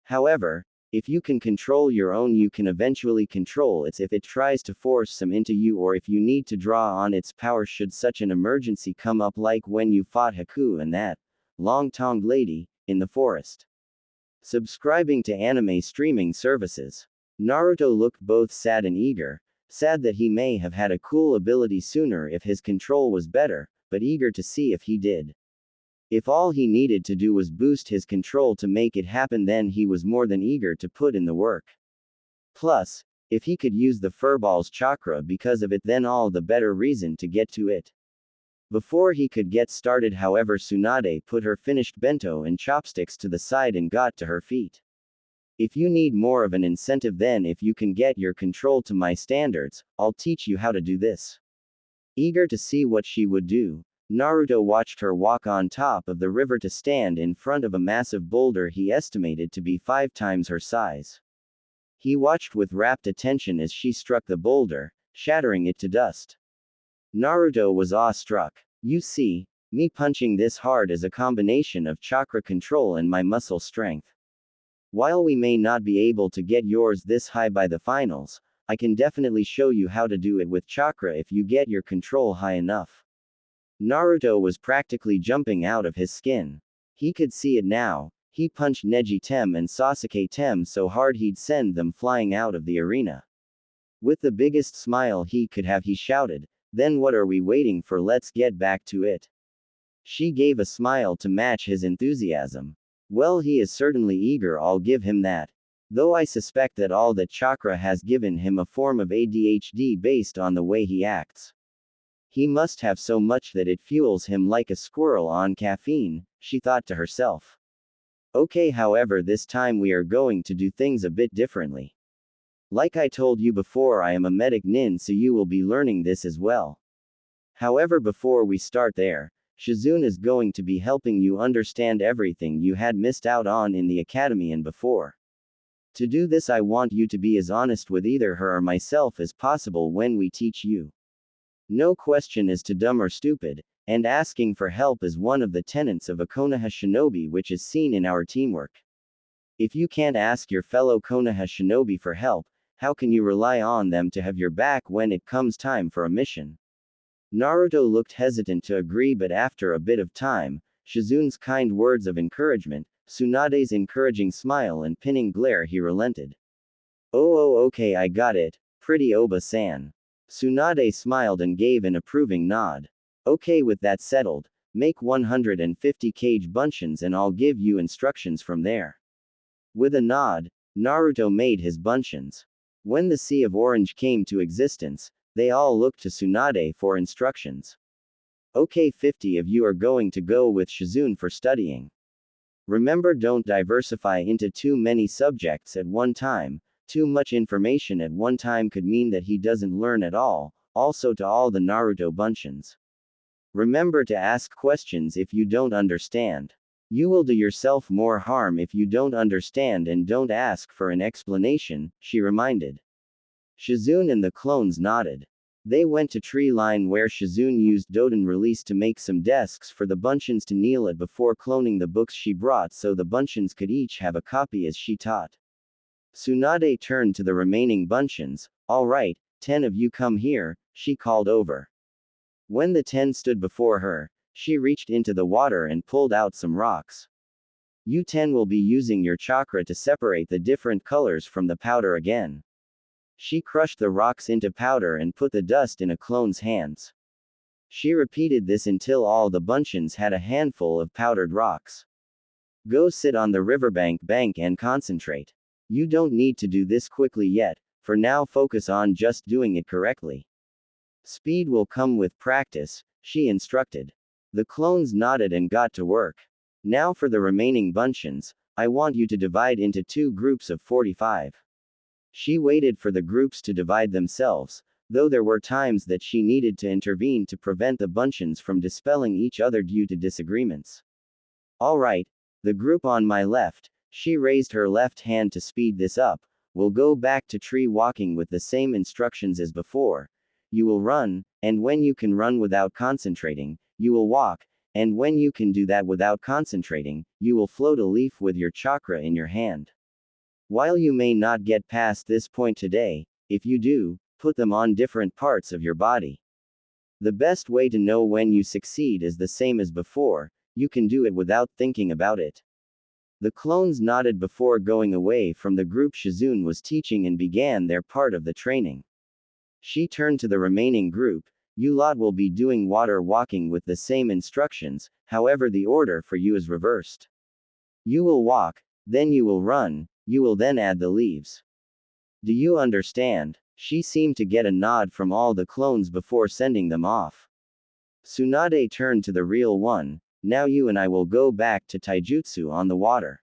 However, if you can control your own, you can eventually control its if it tries to force some into you, or if you need to draw on its power should such an emergency come up, like when you fought Haku and that long-tongued lady in the forest. Subscribing to anime streaming services. Naruto looked both sad and eager, sad that he may have had a cool ability sooner if his control was better, but eager to see if he did. If all he needed to do was boost his control to make it happen, then he was more than eager to put in the work. Plus, if he could use the furball's chakra because of it, then all the better reason to get to it. Before he could get started, however, Tsunade put her finished bento and chopsticks to the side and got to her feet. If you need more of an incentive, then if you can get your control to my standards, I'll teach you how to do this. Eager to see what she would do, Naruto watched her walk on top of the river to stand in front of a massive boulder he estimated to be 5 times her size. He watched with rapt attention as she struck the boulder, shattering it to dust. Naruto was awestruck. You see, me punching this hard is a combination of chakra control and my muscle strength. While we may not be able to get yours this high by the finals, I can definitely show you how to do it with chakra if you get your control high enough. Naruto was practically jumping out of his skin. He could see it now. He punched Neji Tem and Sasuke Tem so hard he'd send them flying out of the arena. With the biggest smile he could have, he shouted, "Then what are we waiting for? Let's get back to it." She gave a smile to match his enthusiasm. Well, he is certainly eager, I'll give him that. Though I suspect that all that chakra has given him a form of ADHD based on the way he acts. He must have so much that it fuels him like a squirrel on caffeine, she thought to herself. Okay, however, this time we are going to do things a bit differently. Like I told you before, I am a medic nin, so you will be learning this as well. However, before we start there, Shizune is going to be helping you understand everything you had missed out on in the academy and before. To do this, I want you to be as honest with either her or myself as possible when we teach you. No question is too dumb or stupid, and asking for help is one of the tenets of a Konoha Shinobi, which is seen in our teamwork. If you can't ask your fellow Konoha Shinobi for help, how can you rely on them to have your back when it comes time for a mission? Naruto looked hesitant to agree, but after a bit of time, Shizune's kind words of encouragement, Tsunade's encouraging smile and pinning glare, he relented. Oh, okay, I got it, pretty Oba-san. Tsunade smiled and gave an approving nod. Okay, with that settled, make 150 kg buncheons and I'll give you instructions from there. With a nod, Naruto made his buncheons. When the Sea of Orange came to existence, they all looked to Tsunade for instructions. Okay, 50 of you are going to go with Shizune for studying. Remember, don't diversify into too many subjects at one time. Too much information at one time could mean that he doesn't learn at all. Also to all the Naruto buncheons. Remember to ask questions if you don't understand. You will do yourself more harm if you don't understand and don't ask for an explanation, she reminded. Shizune and the clones nodded. They went to tree line where Shizune used Doden release to make some desks for the buncheons to kneel at before cloning the books she brought so the buncheons could each have a copy as she taught. Tsunade turned to the remaining buncheons. All right, 10 of you come here, she called over. When the 10 stood before her, she reached into the water and pulled out some rocks. You 10 will be using your chakra to separate the different colors from the powder again. She crushed the rocks into powder and put the dust in a clone's hands. She repeated this until all the buncheons had a handful of powdered rocks. Go sit on the riverbank and concentrate. You don't need to do this quickly yet, for now focus on just doing it correctly. Speed will come with practice, she instructed. The clones nodded and got to work. Now for the remaining buncheons, I want you to divide into 2 groups of 45. She waited for the groups to divide themselves, though there were times that she needed to intervene to prevent the buncheons from dispelling each other due to disagreements. All right, the group on my left, she raised her left hand to speed this up, will go back to tree walking with the same instructions as before. You will run, and when you can run without concentrating, you will walk, and when you can do that without concentrating, you will float a leaf with your chakra in your hand. While you may not get past this point today, if you do, put them on different parts of your body. The best way to know when you succeed is the same as before, you can do it without thinking about it. The clones nodded before going away from the group Shizune was teaching and began their part of the training. She turned to the remaining group. You lot will be doing water walking with the same instructions, however the order for you is reversed. You will walk, then you will run, you will then add the leaves. Do you understand? She seemed to get a nod from all the clones before sending them off. Tsunade turned to the real one. Now you and I will go back to taijutsu on the water.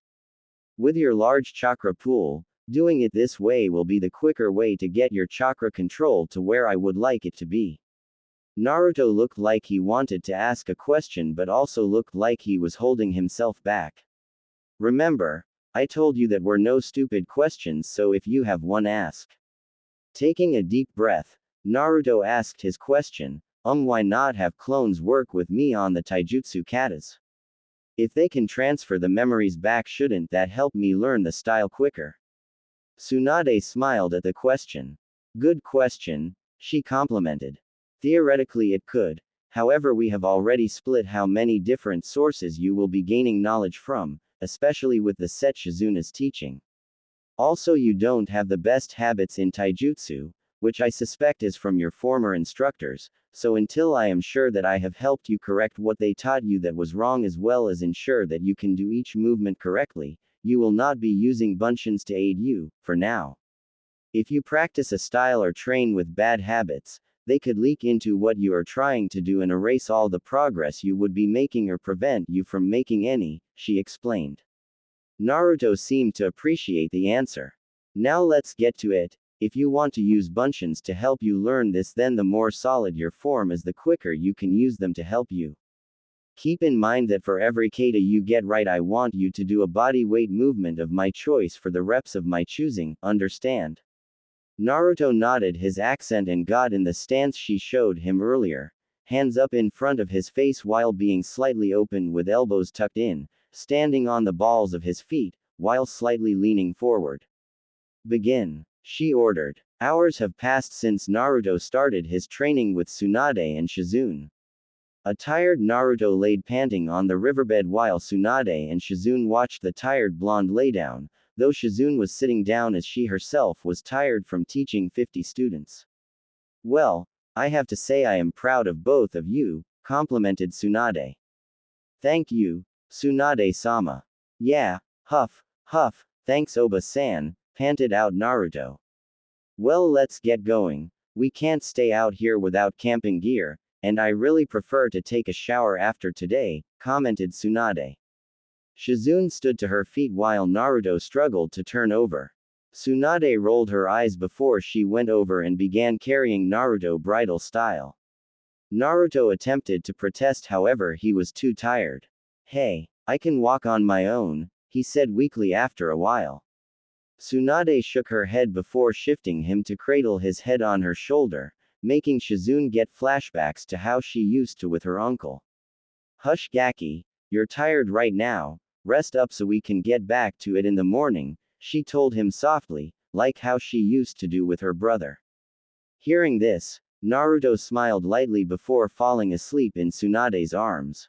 With your large chakra pool, doing it this way will be the quicker way to get your chakra control to where I would like it to be. Naruto looked like he wanted to ask a question but also looked like he was holding himself back. Remember, I told you that were no stupid questions, so if you have one, ask. Taking a deep breath, Naruto asked his question. Why not have clones work with me on the taijutsu katas? If they can transfer the memories back, shouldn't that help me learn the style quicker? Tsunade smiled at the question. Good question, she complimented. Theoretically it could, however we have already split how many different sources you will be gaining knowledge from, especially with the set Shizune is teaching. Also you don't have the best habits in taijutsu, which I suspect is from your former instructors, so until I am sure that I have helped you correct what they taught you that was wrong as well as ensure that you can do each movement correctly, you will not be using buncheons to aid you, for now. If you practice a style or train with bad habits, they could leak into what you are trying to do and erase all the progress you would be making or prevent you from making any, she explained. Naruto seemed to appreciate the answer. Now let's get to it. If you want to use buncheons to help you learn this, then the more solid your form is, the quicker you can use them to help you. Keep in mind that for every kata you get right, I want you to do a body weight movement of my choice for the reps of my choosing, understand? Naruto nodded his accent and got in the stance she showed him earlier, hands up in front of his face while being slightly open with elbows tucked in, standing on the balls of his feet, while slightly leaning forward. Begin, she ordered. Hours have passed since Naruto started his training with Tsunade and Shizune. A tired Naruto laid panting on the riverbed while Tsunade and Shizune watched the tired blonde lay down, though Shizune was sitting down as she herself was tired from teaching 50 students. Well, I have to say I am proud of both of you, complimented Tsunade. Thank you, Tsunade-sama. Yeah, huff, huff, thanks Oba-san, panted out Naruto. Well, let's get going. We can't stay out here without camping gear, and I really prefer to take a shower after today, commented Tsunade. Shizune stood to her feet while Naruto struggled to turn over. Tsunade rolled her eyes before she went over and began carrying Naruto bridal style. Naruto attempted to protest, however he was too tired. Hey, I can walk on my own, he said weakly after a while. Tsunade shook her head before shifting him to cradle his head on her shoulder, making Shizune get flashbacks to how she used to with her uncle. Hush Gaki, you're tired right now, rest up so we can get back to it in the morning, she told him softly, like how she used to do with her brother. Hearing this, Naruto smiled lightly before falling asleep in Tsunade's arms.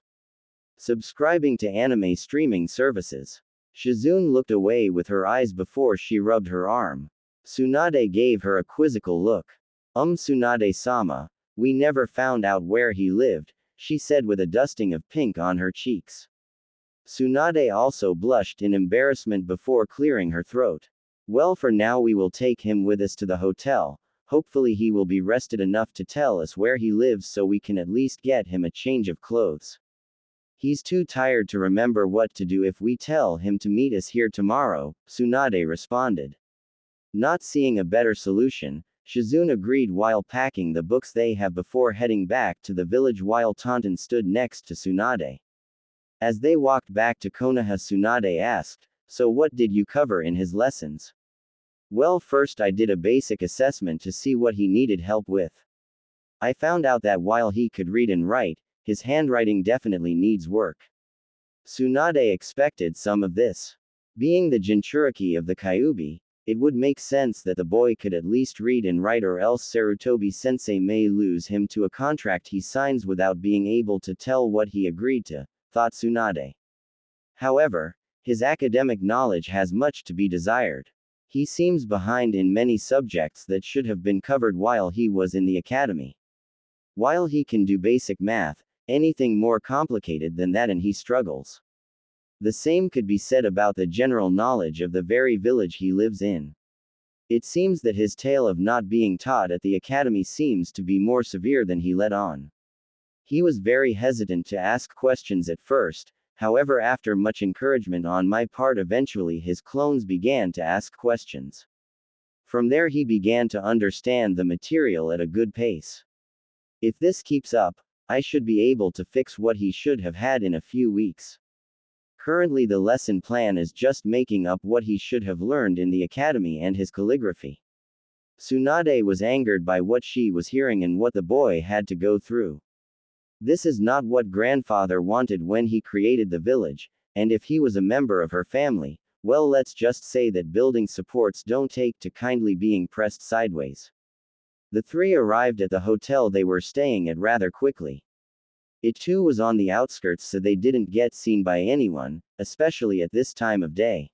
Subscribing to anime streaming services. Shizune looked away with her eyes before she rubbed her arm. Tsunade gave her a quizzical look. Tsunade-sama, we never found out where he lived, she said with a dusting of pink on her cheeks. Tsunade also blushed in embarrassment before clearing her throat. Well, for now we will take him with us to the hotel. Hopefully he will be rested enough to tell us where he lives so we can at least get him a change of clothes. He's too tired to remember what to do if we tell him to meet us here tomorrow, Tsunade responded. Not seeing a better solution, Shizune agreed while packing the books they have before heading back to the village while Taunton stood next to Tsunade. As they walked back to Konoha, Tsunade asked, so what did you cover in his lessons? Well, first I did a basic assessment to see what he needed help with. I found out that while he could read and write, his handwriting definitely needs work. Tsunade expected some of this. Being the Jinchuriki of the Kyuubi, it would make sense that the boy could at least read and write, or else Sarutobi-sensei may lose him to a contract he signs without being able to tell what he agreed to, thought Tsunade. However, his academic knowledge has much to be desired. He seems behind in many subjects that should have been covered while he was in the academy. While he can do basic math, anything more complicated than that and he struggles. The same could be said about the general knowledge of the very village he lives in. It seems that his tale of not being taught at the academy seems to be more severe than he let on. He was very hesitant to ask questions at first, however after much encouragement on my part eventually his clones began to ask questions. From there he began to understand the material at a good pace. If this keeps up, I should be able to fix what he should have had in a few weeks. Currently the lesson plan is just making up what he should have learned in the academy and his calligraphy. Tsunade was angered by what she was hearing and what the boy had to go through. This is not what grandfather wanted when he created the village, and if he was a member of her family, well, let's just say that building supports don't take to kindly being pressed sideways. The three arrived at the hotel they were staying at rather quickly. It too was on the outskirts so they didn't get seen by anyone, especially at this time of day.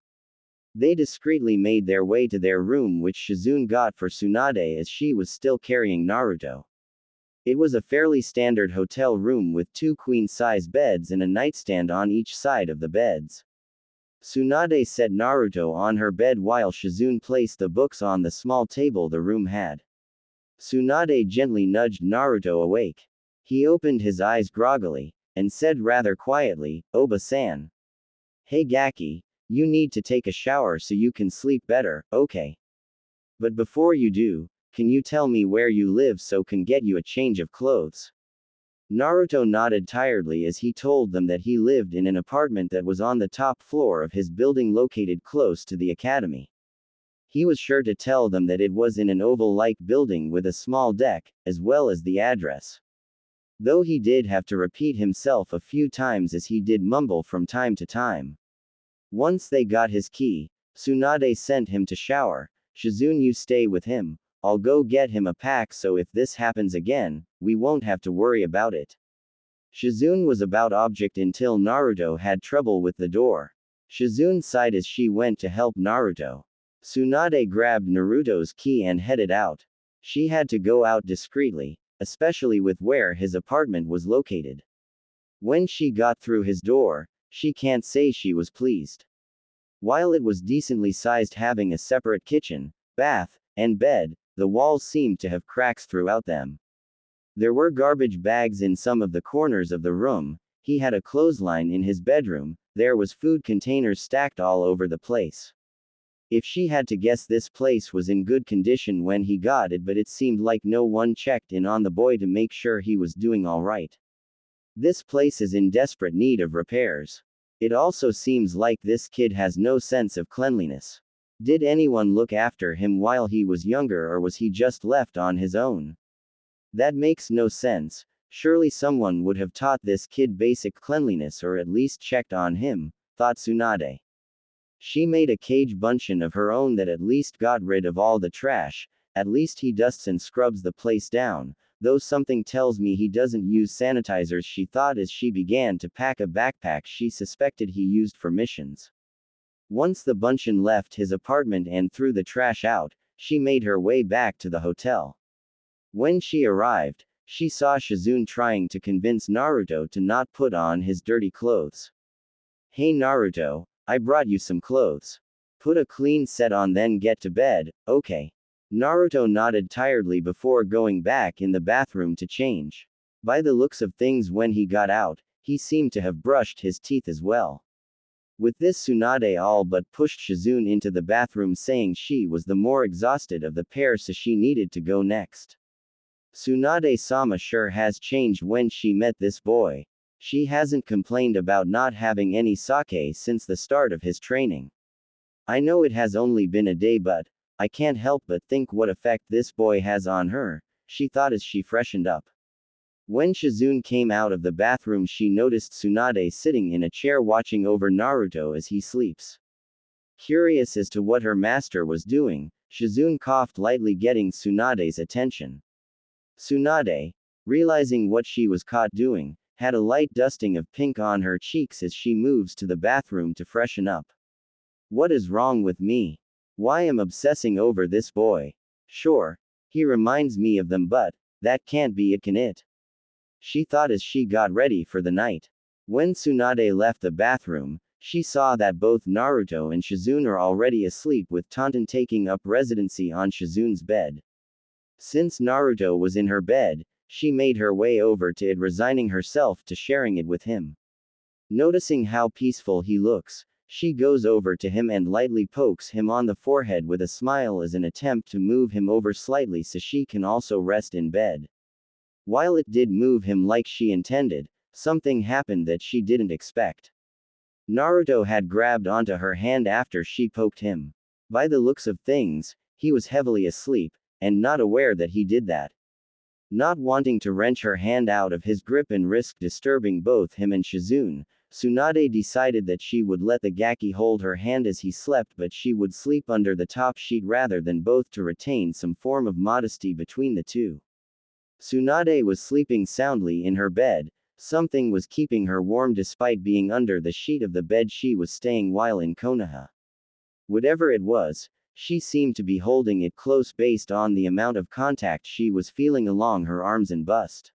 They discreetly made their way to their room, which Shizune got for Tsunade as she was still carrying Naruto. It was a fairly standard hotel room with 2 queen-size beds and a nightstand on each side of the beds. Tsunade set Naruto on her bed while Shizune placed the books on the small table the room had. Tsunade gently nudged Naruto awake. He opened his eyes groggily, and said rather quietly, Oba-san. Hey Gaki, you need to take a shower so you can sleep better, okay? But before you do, can you tell me where you live so can get you a change of clothes? Naruto nodded tiredly as he told them that he lived in an apartment that was on the top floor of his building located close to the academy. He was sure to tell them that it was in an oval-like building with a small deck, as well as the address. Though he did have to repeat himself a few times as he did mumble from time to time. Once they got his key, Tsunade sent him to shower. Shizune, you stay with him. I'll go get him a pack so if this happens again, we won't have to worry about it. Shizune was about object until Naruto had trouble with the door. Shizune sighed as she went to help Naruto. Tsunade grabbed Naruto's key and headed out. She had to go out discreetly, especially with where his apartment was located. When she got through his door, she can't say she was pleased. While it was decently sized, having a separate kitchen, bath, and bed, the walls seemed to have cracks throughout them. There were garbage bags in some of the corners of the room. He had a clothesline in his bedroom. There was food containers stacked all over the place. If she had to guess, this place was in good condition when he got it, but it seemed like no one checked in on the boy to make sure he was doing all right. This place is in desperate need of repairs. It also seems like this kid has no sense of cleanliness. Did anyone look after him while he was younger, or was he just left on his own? That makes no sense. Surely someone would have taught this kid basic cleanliness, or at least checked on him, thought Tsunade. She made a cage bunchen of her own that at least got rid of all the trash. At least he dusts and scrubs the place down, though something tells me he doesn't use sanitizers, she thought as she began to pack a backpack she suspected he used for missions. Once the bunchen left his apartment and threw the trash out, she made her way back to the hotel. When she arrived, she saw Shizune trying to convince Naruto to not put on his dirty clothes. Hey Naruto, I brought you some clothes. Put a clean set on, then get to bed, okay? Naruto nodded tiredly before going back in the bathroom to change. By the looks of things, when he got out, he seemed to have brushed his teeth as well. With this, Tsunade all but pushed Shizune into the bathroom, saying she was the more exhausted of the pair, so she needed to go next. Tsunade-sama sure has changed when she met this boy. She hasn't complained about not having any sake since the start of his training. I know it has only been a day, but I can't help but think what effect this boy has on her, she thought as she freshened up. When Shizune came out of the bathroom, she noticed Tsunade sitting in a chair watching over Naruto as he sleeps. Curious as to what her master was doing, Shizune coughed lightly, getting Tsunade's attention. Tsunade, realizing what she was caught doing, had a light dusting of pink on her cheeks as she moves to the bathroom to freshen up. What is wrong with me? Why am obsessing over this boy? Sure, he reminds me of them, but that can't be it, can it? She thought as she got ready for the night. When Tsunade left the bathroom, she saw that both Naruto and Shizune are already asleep, with Tonton taking up residency on Shizune's bed. Since Naruto was in her bed, she made her way over to it, resigning herself to sharing it with him. Noticing how peaceful he looks, she goes over to him and lightly pokes him on the forehead with a smile as an attempt to move him over slightly so she can also rest in bed. While it did move him like she intended, something happened that she didn't expect. Naruto had grabbed onto her hand after she poked him. By the looks of things, he was heavily asleep, and not aware that he did that. Not wanting to wrench her hand out of his grip and risk disturbing both him and Shizune, Tsunade decided that she would let the Gaki hold her hand as he slept, but she would sleep under the top sheet rather than both, to retain some form of modesty between the two. Tsunade was sleeping soundly in her bed. Something was keeping her warm despite being under the sheet of the bed she was staying while in Konoha. Whatever it was, she seemed to be holding it close based on the amount of contact she was feeling along her arms and bust.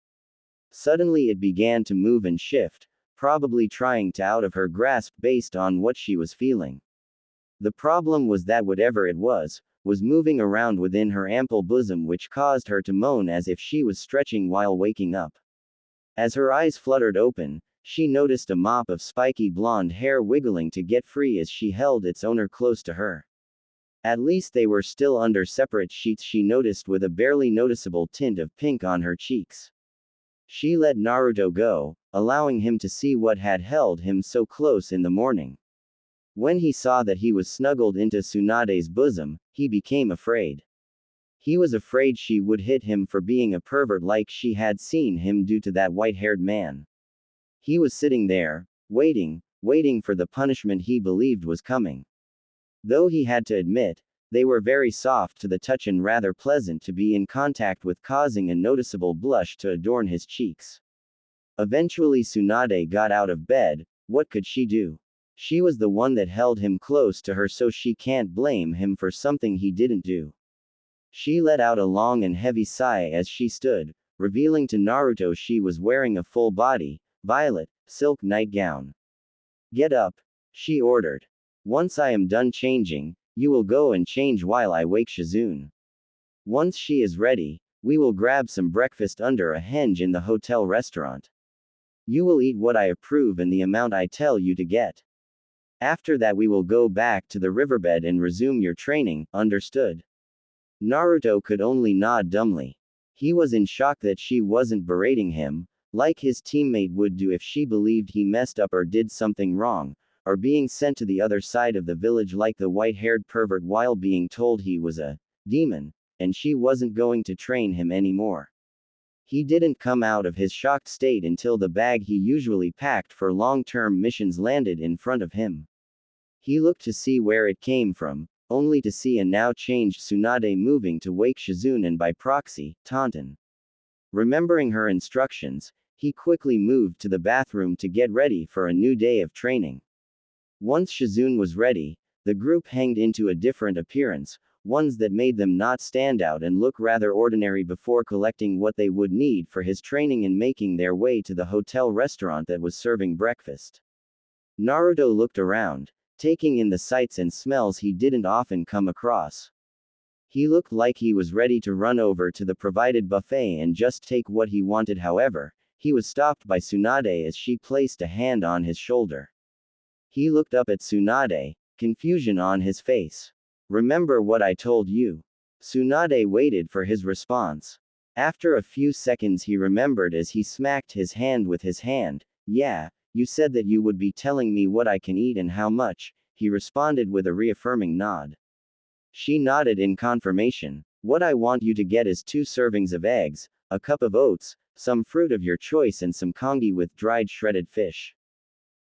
Suddenly it began to move and shift, probably trying to out of her grasp based on what she was feeling. The problem was that whatever it was moving around within her ample bosom, which caused her to moan as if she was stretching while waking up. As her eyes fluttered open, she noticed a mop of spiky blonde hair wiggling to get free as she held its owner close to her. At least they were still under separate sheets, she noticed, with a barely noticeable tint of pink on her cheeks. She let Naruto go, allowing him to see what had held him so close in the morning. When he saw that he was snuggled into Tsunade's bosom, he became afraid. He was afraid she would hit him for being a pervert like she had seen him do to that white-haired man. He was sitting there, waiting for the punishment he believed was coming. Though he had to admit, they were very soft to the touch and rather pleasant to be in contact with, causing a noticeable blush to adorn his cheeks. Eventually Tsunade got out of bed. What could she do? She was the one that held him close to her, so she can't blame him for something he didn't do. She let out a long and heavy sigh as she stood, revealing to Naruto she was wearing a full body, violet, silk nightgown. Get up, she ordered. Once I am done changing, you will go and change while I wake Shizune. Once she is ready, we will grab some breakfast under a henge in the hotel restaurant. You will eat what I approve and the amount I tell you to get. After that we will go back to the riverbed and resume your training, understood? Naruto could only nod dumbly. He was in shock that she wasn't berating him, like his teammate would do if she believed he messed up or did something wrong, or being sent to the other side of the village like the white-haired pervert while being told he was a demon, and she wasn't going to train him anymore. He didn't come out of his shocked state until the bag he usually packed for long-term missions landed in front of him. He looked to see where it came from, only to see a now changed Tsunade moving to wake Shizune and by proxy, Taunton. Remembering her instructions, he quickly moved to the bathroom to get ready for a new day of training. Once Shizune was ready, the group hanged into a different appearance, ones that made them not stand out and look rather ordinary before collecting what they would need for his training and making their way to the hotel restaurant that was serving breakfast. Naruto looked around, taking in the sights and smells he didn't often come across. He looked like he was ready to run over to the provided buffet and just take what he wanted. However, he was stopped by Tsunade as she placed a hand on his shoulder. He looked up at Tsunade, confusion on his face. Remember what I told you? Tsunade waited for his response. After a few seconds he remembered as he smacked his hand with his hand. Yeah, you said that you would be telling me what I can eat and how much, he responded with a reaffirming nod. She nodded in confirmation. What I want you to get is 2 servings of eggs, a cup of oats, some fruit of your choice and some congee with dried shredded fish.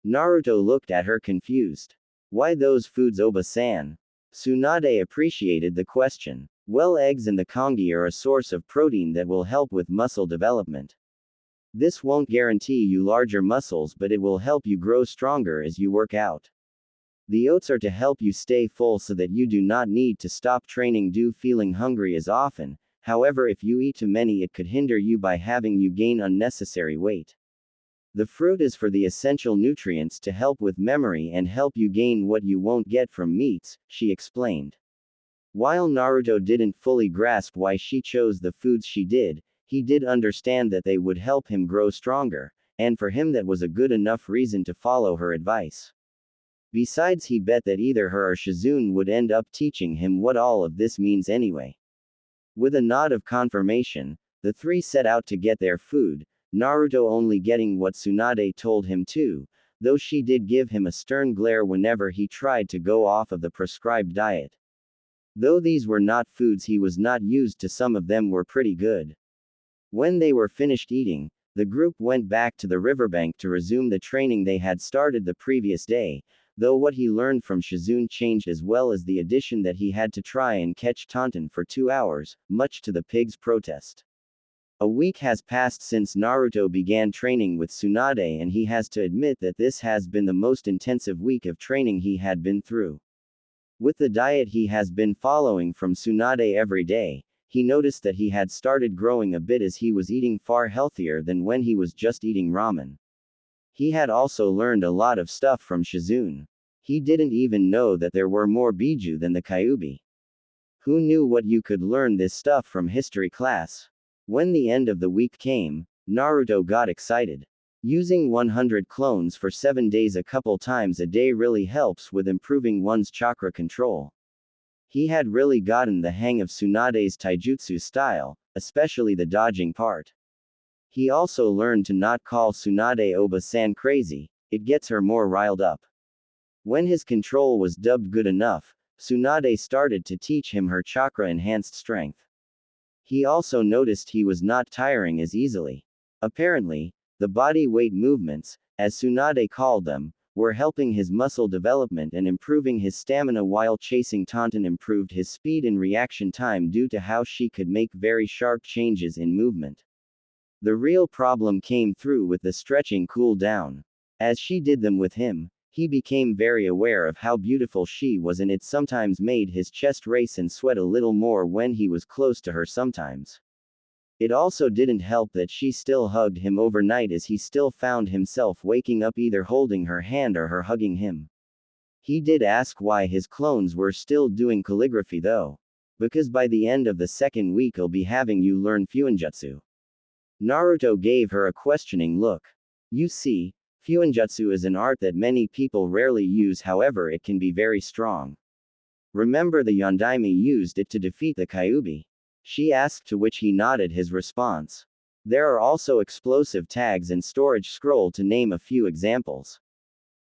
Naruto looked at her confused. Why those foods, Oba-san? Tsunade appreciated the question. Well, eggs and the congee are a source of protein that will help with muscle development. This won't guarantee you larger muscles, but it will help you grow stronger as you work out. The oats are to help you stay full so that you do not need to stop training due feeling hungry as often. However, if you eat too many, it could hinder you by having you gain unnecessary weight. The fruit is for the essential nutrients to help with memory and help you gain what you won't get from meats, she explained. While Naruto didn't fully grasp why she chose the foods she did, he did understand that they would help him grow stronger, and for him that was a good enough reason to follow her advice. Besides, he bet that either her or Shizune would end up teaching him what all of this means anyway. With a nod of confirmation, the three set out to get their food, Naruto only getting what Tsunade told him to, though she did give him a stern glare whenever he tried to go off of the prescribed diet. Though these were not foods he was not used to, some of them were pretty good. When they were finished eating, the group went back to the riverbank to resume the training they had started the previous day, though what he learned from Shizune changed as well as the addition that he had to try and catch Taunton for 2 hours, much to the pig's protest. A week has passed since Naruto began training with Tsunade, and he has to admit that this has been the most intensive week of training he had been through. With the diet he has been following from Tsunade every day, he noticed that he had started growing a bit as he was eating far healthier than when he was just eating ramen. He had also learned a lot of stuff from Shizune. He didn't even know that there were more Biju than the Kyuubi. Who knew what you could learn this stuff from history class? When the end of the week came, Naruto got excited. Using 100 clones for 7 days a couple times a day really helps with improving one's chakra control. He had really gotten the hang of Tsunade's taijutsu style, especially the dodging part. He also learned to not call Tsunade Oba-san crazy, it gets her more riled up. When his control was dubbed good enough, Tsunade started to teach him her chakra-enhanced strength. He also noticed he was not tiring as easily. Apparently, the body weight movements, as Tsunade called them, were helping his muscle development and improving his stamina while chasing Taunton improved his speed and reaction time due to how she could make very sharp changes in movement. The real problem came through with the stretching cool down. As she did them with him, He became very aware of how beautiful she was, and it sometimes made his chest race and sweat a little more when he was close to her sometimes. It also didn't help that she still hugged him overnight, as he still found himself waking up either holding her hand or her hugging him. He did ask why his clones were still doing calligraphy though. Because by the end of the second week I'll be having you learn Fuinjutsu. Naruto gave her a questioning look. You see, Fuinjutsu is an art that many people rarely use, however it can be very strong. Remember the Yondaime used it to defeat the Kyuubi? She asked, to which he nodded his response. There are also explosive tags and storage scroll, to name a few examples.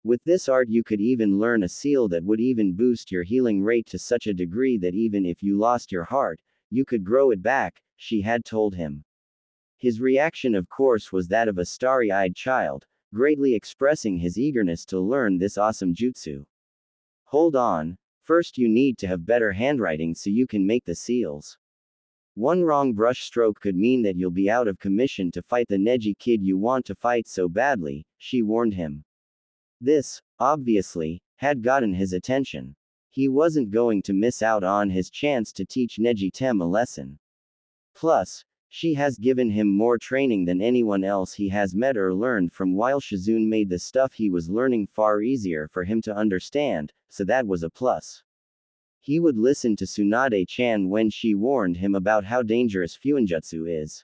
With this art you could even learn a seal that would even boost your healing rate to such a degree that even if you lost your heart, you could grow it back, she had told him. His reaction of course was that of a starry-eyed child, greatly expressing his eagerness to learn this awesome jutsu. Hold on, first you need to have better handwriting so you can make the seals. One wrong brush stroke could mean that you'll be out of commission to fight the Neji kid you want to fight so badly, she warned him. This, obviously, had gotten his attention. He wasn't going to miss out on his chance to teach Neji Tem a lesson. Plus, she has given him more training than anyone else he has met or learned from, while Shizune made the stuff he was learning far easier for him to understand, so that was a plus. He would listen to Tsunade-chan when she warned him about how dangerous Fuinjutsu is.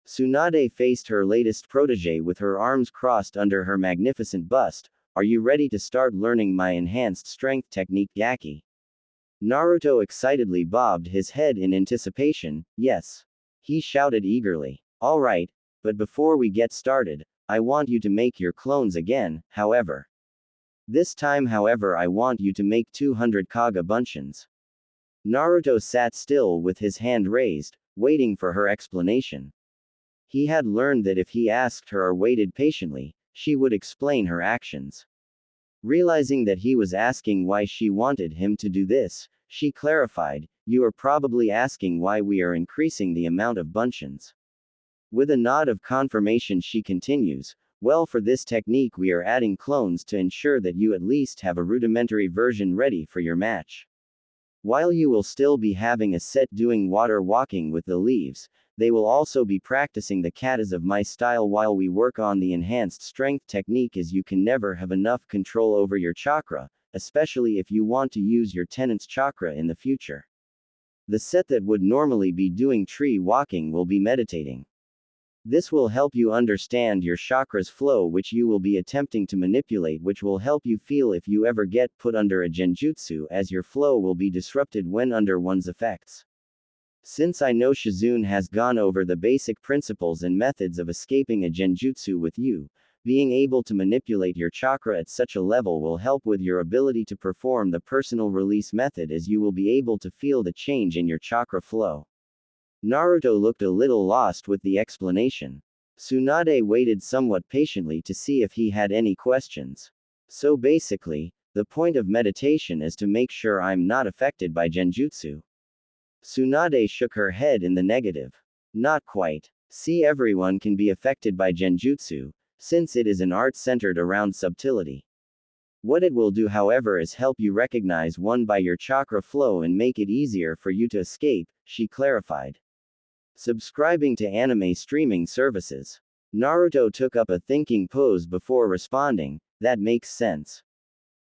Tsunade faced her latest protege with her arms crossed under her magnificent bust. Are you ready to start learning my enhanced strength technique, Gaki? Naruto excitedly bobbed his head in anticipation. Yes. He shouted eagerly. Alright, but before we get started, I want you to make your clones again, however. This time, however, I want you to make 200 Kaga Bunshins. Naruto sat still with his hand raised, waiting for her explanation. He had learned that if he asked her or waited patiently, she would explain her actions. Realizing that he was asking why she wanted him to do this, she clarified, you are probably asking why we are increasing the amount of Bunshins. With a nod of confirmation she continues, well, for this technique we are adding clones to ensure that you at least have a rudimentary version ready for your match. While you will still be having a set doing water walking with the leaves, they will also be practicing the katas of my style while we work on the enhanced strength technique, as you can never have enough control over your chakra, especially if you want to use your tenant's chakra in the future. The set that would normally be doing tree walking will be meditating. This will help you understand your chakra's flow, which you will be attempting to manipulate, which will help you feel if you ever get put under a genjutsu, as your flow will be disrupted when under one's effects. Since I know Shizune has gone over the basic principles and methods of escaping a genjutsu with you, being able to manipulate your chakra at such a level will help with your ability to perform the personal release method, as you will be able to feel the change in your chakra flow. Naruto looked a little lost with the explanation. Tsunade waited somewhat patiently to see if he had any questions. So basically, the point of meditation is to make sure I'm not affected by genjutsu. Tsunade shook her head in the negative. Not quite. See, everyone can be affected by genjutsu, since it is an art centered around subtlety. What it will do, however, is help you recognize one by your chakra flow and make it easier for you to escape, she clarified. Subscribing to anime streaming services. Naruto took up a thinking pose before responding, that makes sense.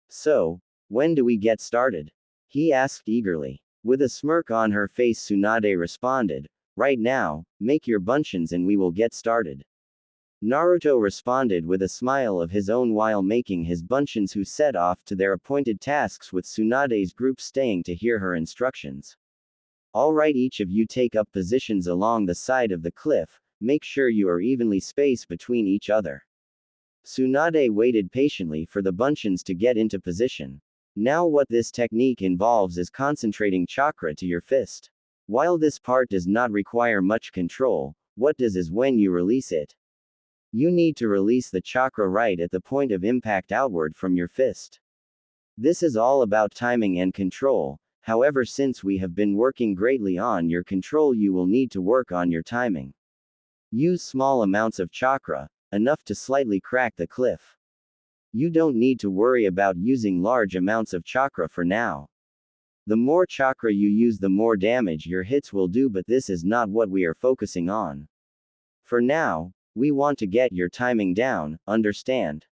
So, when do we get started? He asked eagerly. With a smirk on her face, Tsunade responded, right now, make your bunshins and we will get started. Naruto responded with a smile of his own while making his bunshins, who set off to their appointed tasks, with Tsunade's group staying to hear her instructions. Alright, each of you take up positions along the side of the cliff, make sure you are evenly spaced between each other. Tsunade waited patiently for the bunshins to get into position. Now what this technique involves is concentrating chakra to your fist. While this part does not require much control, what does is when you release it. You need to release the chakra right at the point of impact outward from your fist. This is all about timing and control. However, since we have been working greatly on your control, you will need to work on your timing. Use small amounts of chakra, enough to slightly crack the cliff. You don't need to worry about using large amounts of chakra for now. The more chakra you use, the more damage your hits will do, but this is not what we are focusing on. For now, we want to get your timing down, understand?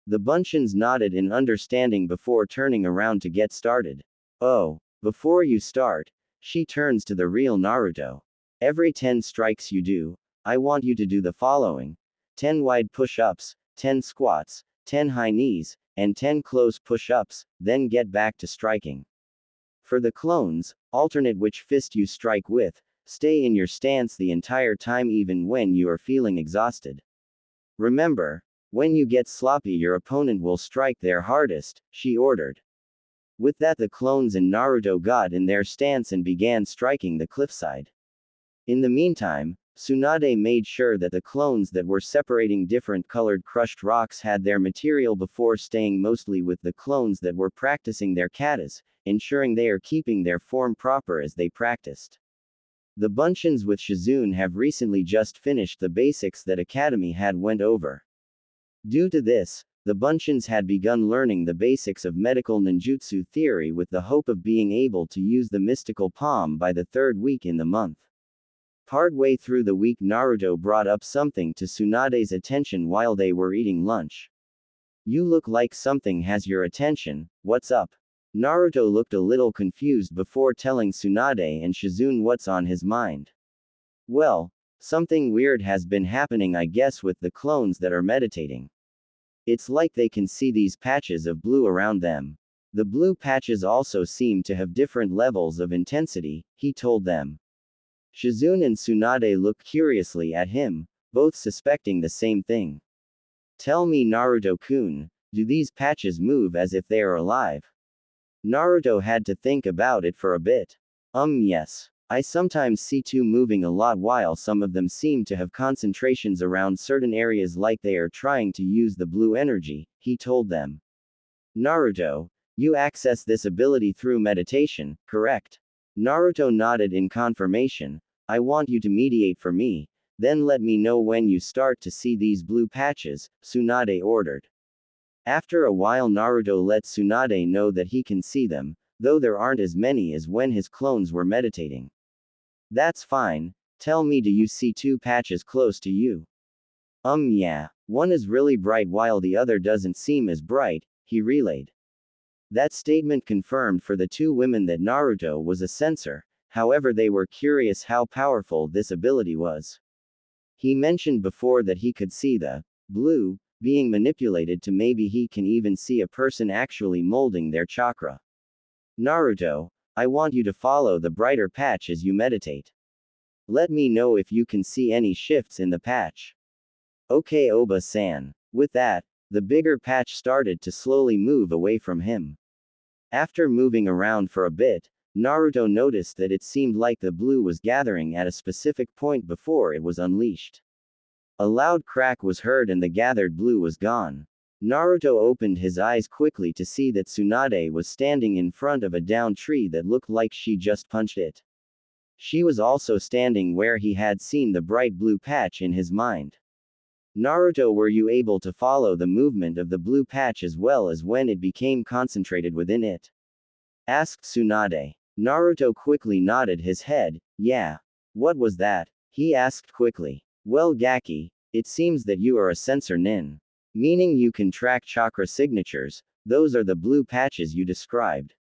The Bunchins nodded in understanding before turning around to get started. Oh, before you start, she turns to the real Naruto. Every 10 strikes you do, I want you to do the following: 10 wide push-ups, 10 squats, 10 high knees, and 10 close push-ups, then get back to striking. For the clones, alternate which fist you strike with, stay in your stance the entire time even when you are feeling exhausted. Remember, when you get sloppy your opponent will strike their hardest, she ordered. With that the clones and Naruto got in their stance and began striking the cliffside. In the meantime, Tsunade made sure that the clones that were separating different colored crushed rocks had their material before staying mostly with the clones that were practicing their katas, ensuring they are keeping their form proper as they practiced. The Bunchins with Shizune have recently just finished the basics that Academy had went over. Due to this, the Bunchins had begun learning the basics of medical ninjutsu theory with the hope of being able to use the mystical palm by the third week in the month. Partway through the week Naruto brought up something to Tsunade's attention while they were eating lunch. You look like something has your attention, what's up? Naruto looked a little confused before telling Tsunade and Shizune what's on his mind. Well, something weird has been happening I guess with the clones that are meditating. It's like they can see these patches of blue around them. The blue patches also seem to have different levels of intensity, he told them. Shizune and Tsunade looked curiously at him, both suspecting the same thing. Tell me Naruto-kun, do these patches move as if they are alive? Naruto had to think about it for a bit. Yes. I sometimes see two moving a lot while some of them seem to have concentrations around certain areas like they are trying to use the blue energy, he told them. Naruto, you access this ability through meditation, correct? Naruto nodded in confirmation. I want you to mediate for me, then let me know when you start to see these blue patches, Tsunade ordered. After a while Naruto let Tsunade know that he can see them, though there aren't as many as when his clones were meditating. That's fine, tell me, do you see two patches close to you? Yeah, one is really bright while the other doesn't seem as bright, he relayed. That statement confirmed for the two women that Naruto was a censor, however they were curious how powerful this ability was. He mentioned before that he could see the blue being manipulated to maybe he can even see a person actually molding their chakra. Naruto, I want you to follow the brighter patch as you meditate. Let me know if you can see any shifts in the patch. Okay Oba-san. With that, the bigger patch started to slowly move away from him. After moving around for a bit, Naruto noticed that it seemed like the blue was gathering at a specific point before it was unleashed. A loud crack was heard and the gathered blue was gone. Naruto opened his eyes quickly to see that Tsunade was standing in front of a downed tree that looked like she just punched it. She was also standing where he had seen the bright blue patch in his mind. Naruto, were you able to follow the movement of the blue patch as well as when it became concentrated within it? Asked Tsunade. Naruto quickly nodded his head. Yeah. What was that? He asked quickly. Well Gaki, it seems that you are a sensor nin. Meaning you can track chakra signatures, those are the blue patches you described.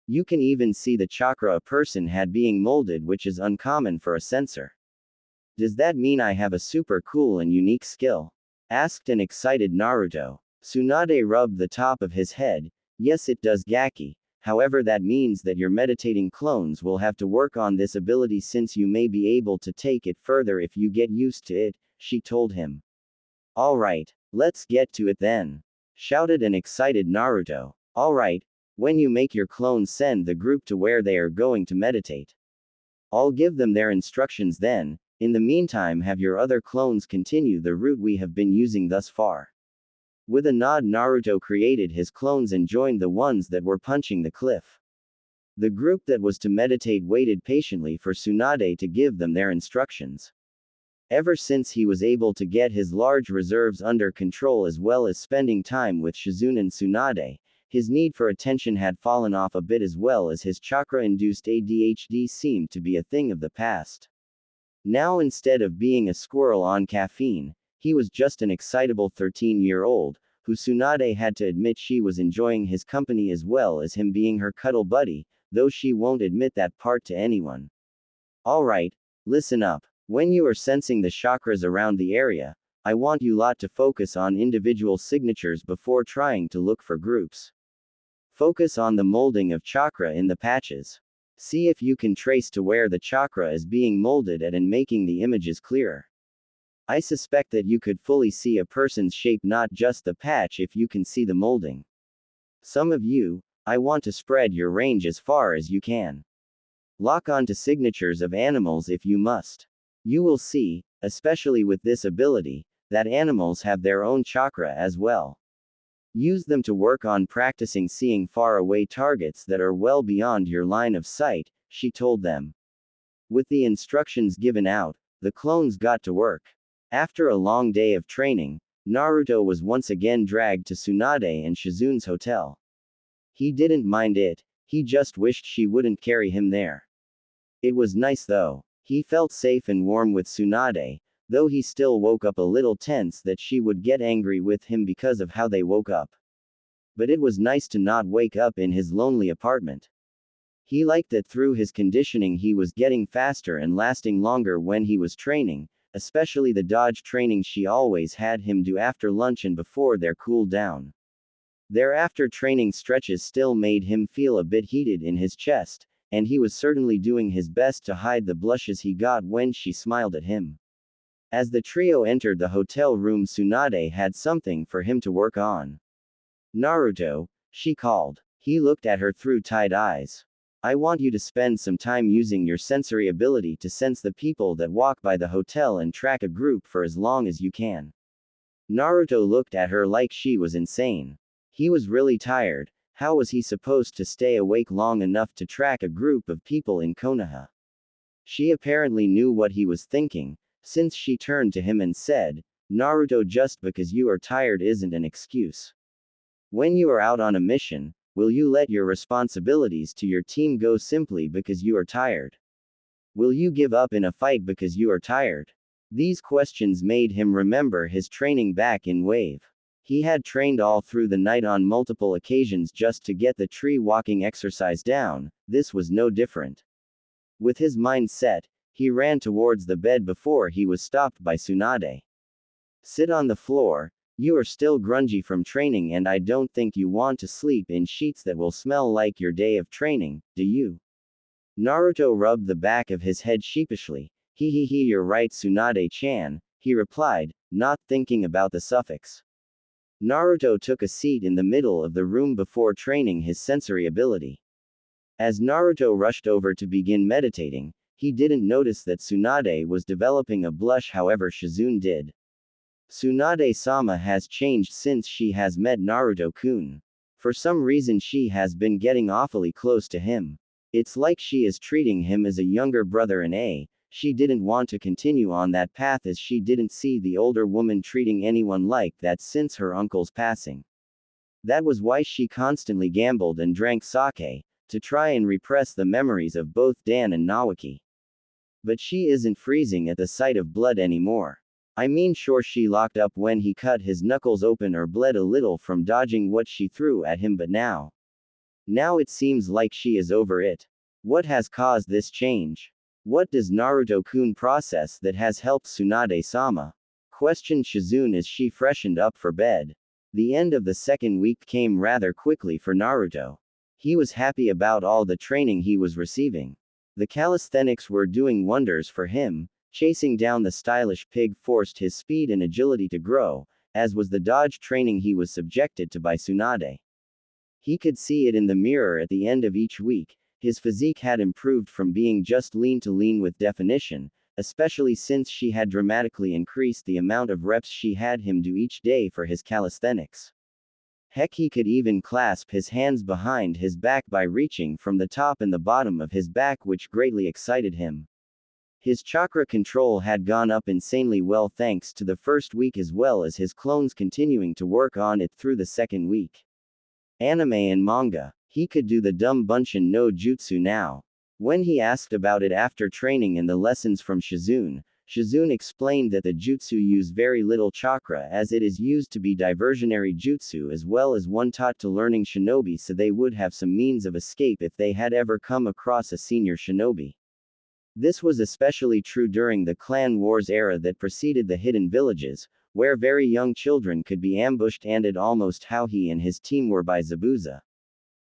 You can even see the chakra a person had being molded, which is uncommon for a sensor. Does that mean I have a super cool and unique skill? Asked an excited Naruto. Tsunade rubbed the top of his head. Yes it does Gaki, however that means that your meditating clones will have to work on this ability since you may be able to take it further if you get used to it, she told him. Alright, let's get to it then. Shouted an excited Naruto. Alright, when you make your clones send the group to where they are going to meditate. I'll give them their instructions then, in the meantime have your other clones continue the route we have been using thus far. With a nod Naruto created his clones and joined the ones that were punching the cliff. The group that was to meditate waited patiently for Tsunade to give them their instructions. Ever since he was able to get his large reserves under control as well as spending time with Shizune and Tsunade, his need for attention had fallen off a bit as well as his chakra-induced ADHD seemed to be a thing of the past. Now instead of being a squirrel on caffeine, he was just an excitable 13-year-old, who Tsunade had to admit she was enjoying his company as well as him being her cuddle buddy, though she won't admit that part to anyone. Alright, listen up. When you are sensing the chakras around the area, I want you lot to focus on individual signatures before trying to look for groups. Focus on the molding of chakra in the patches. See if you can trace to where the chakra is being molded at and making the images clearer. I suspect that you could fully see a person's shape, not just the patch, if you can see the molding. Some of you, I want to spread your range as far as you can. Lock onto signatures of animals if you must. You will see, especially with this ability, that animals have their own chakra as well. Use them to work on practicing seeing far away targets that are well beyond your line of sight, she told them. With the instructions given out, the clones got to work. After a long day of training, Naruto was once again dragged to Tsunade and Shizune's hotel. He didn't mind it, he just wished she wouldn't carry him there. It was nice though. He felt safe and warm with Tsunade, though he still woke up a little tense that she would get angry with him because of how they woke up. But it was nice to not wake up in his lonely apartment. He liked that through his conditioning he was getting faster and lasting longer when he was training, especially the dodge training she always had him do after lunch and before their cool down. Their after training stretches still made him feel a bit heated in his chest, and he was certainly doing his best to hide the blushes he got when she smiled at him. As the trio entered the hotel room, Tsunade had something for him to work on. Naruto, she called. He looked at her through tight eyes. I want you to spend some time using your sensory ability to sense the people that walk by the hotel and track a group for as long as you can. Naruto looked at her like she was insane. He was really tired. How was he supposed to stay awake long enough to track a group of people in Konoha? She apparently knew what he was thinking, since she turned to him and said, Naruto, just because you are tired isn't an excuse. When you are out on a mission, will you let your responsibilities to your team go simply because you are tired? Will you give up in a fight because you are tired? These questions made him remember his training back in Wave. He had trained all through the night on multiple occasions just to get the tree walking exercise down. This was no different. With his mind set, he ran towards the bed before he was stopped by Tsunade. Sit on the floor. You are still grungy from training and I don't think you want to sleep in sheets that will smell like your day of training, do you? Naruto rubbed the back of his head sheepishly. You're right, Tsunade-chan, he replied, not thinking about the suffix. Naruto took a seat in the middle of the room before training his sensory ability. As Naruto rushed over to begin meditating, he didn't notice that Tsunade was developing a blush, however Shizune did. Tsunade-sama has changed since she has met Naruto-kun. For some reason she has been getting awfully close to him. It's like she is treating him as a younger brother and she didn't want to continue on that path as she didn't see the older woman treating anyone like that since her uncle's passing. That was why she constantly gambled and drank sake, to try and repress the memories of both Dan and Nawaki. But she isn't freezing at the sight of blood anymore. I mean, sure, she locked up when he cut his knuckles open or bled a little from dodging what she threw at him, but now it seems like she is over it. What has caused this change? What does Naruto-kun process that has helped Tsunade-sama? Questioned Shizune as she freshened up for bed. The end of the second week came rather quickly for Naruto. He was happy about all the training he was receiving. The calisthenics were doing wonders for him. Chasing down the stylish pig forced his speed and agility to grow, as was the dodge training he was subjected to by Tsunade. He could see it in the mirror at the end of each week. His physique had improved from being just lean to lean with definition, especially since she had dramatically increased the amount of reps she had him do each day for his calisthenics. Heck, he could even clasp his hands behind his back by reaching from the top and the bottom of his back, which greatly excited him. His chakra control had gone up insanely well thanks to the first week as well as his clones continuing to work on it through the second week. Anime and manga. He could do the dumb Bunshin no Jutsu now. When he asked about it after training and the lessons from Shizune, Shizune explained that the jutsu use very little chakra as it is used to be diversionary jutsu as well as one taught to learning shinobi so they would have some means of escape if they had ever come across a senior shinobi. This was especially true during the clan wars era that preceded the hidden villages, where very young children could be ambushed and it almost how he and his team were by Zabuza.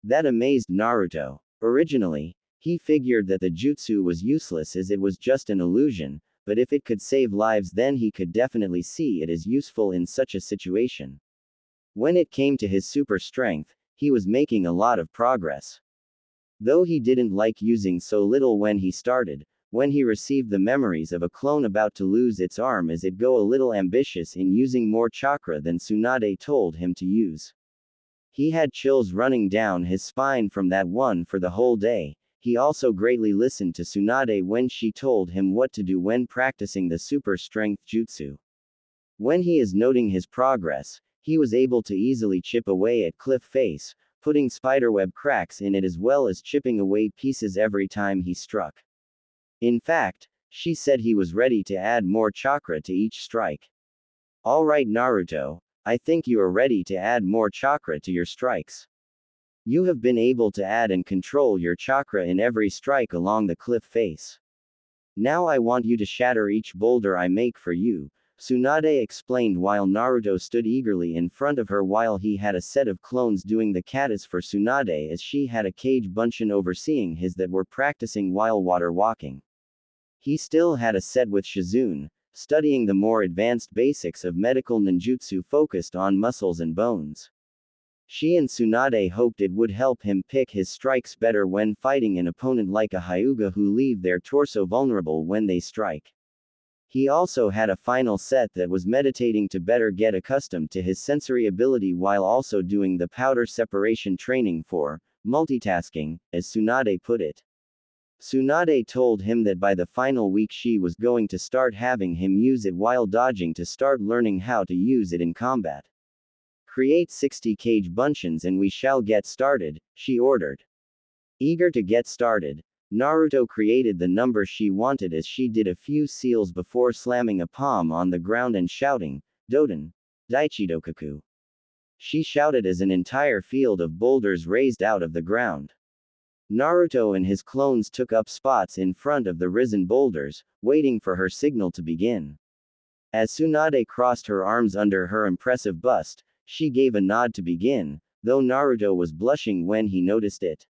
That amazed Naruto. Originally, he figured that the jutsu was useless as it was just an illusion, but if it could save lives then he could definitely see it as useful in such a situation. When it came to his super strength, he was making a lot of progress. Though he didn't like using so little when he started, when he received the memories of a clone about to lose its arm as it go a little ambitious in using more chakra than Tsunade told him to use. He had chills running down his spine from that one for the whole day. He also greatly listened to Tsunade when she told him what to do when practicing the super strength jutsu. When he is noting his progress, he was able to easily chip away at cliff face, putting spiderweb cracks in it as well as chipping away pieces every time he struck. In fact, she said he was ready to add more chakra to each strike. Alright Naruto, I think you are ready to add more chakra to your strikes. You have been able to add and control your chakra in every strike along the cliff face. Now I want you to shatter each boulder I make for you, Tsunade explained while Naruto stood eagerly in front of her while he had a set of clones doing the katas for Tsunade as she had a cage Bunshin overseeing his that were practicing while water walking. He still had a set with Shizune, studying the more advanced basics of medical ninjutsu focused on muscles and bones. She and Tsunade hoped it would help him pick his strikes better when fighting an opponent like a Hyuga who leave their torso vulnerable when they strike. He also had a final set that was meditating to better get accustomed to his sensory ability while also doing the powder separation training for multitasking, as Tsunade put it. Tsunade told him that by the final week she was going to start having him use it while dodging to start learning how to use it in combat. Create 60 cage Bunshins and we shall get started, she ordered. Eager to get started, Naruto created the number she wanted as she did a few seals before slamming a palm on the ground and shouting, Doden, Daichidokaku. She shouted as an entire field of boulders raised out of the ground. Naruto and his clones took up spots in front of the risen boulders, waiting for her signal to begin. As Tsunade crossed her arms under her impressive bust, she gave a nod to begin, though Naruto was blushing when he noticed it.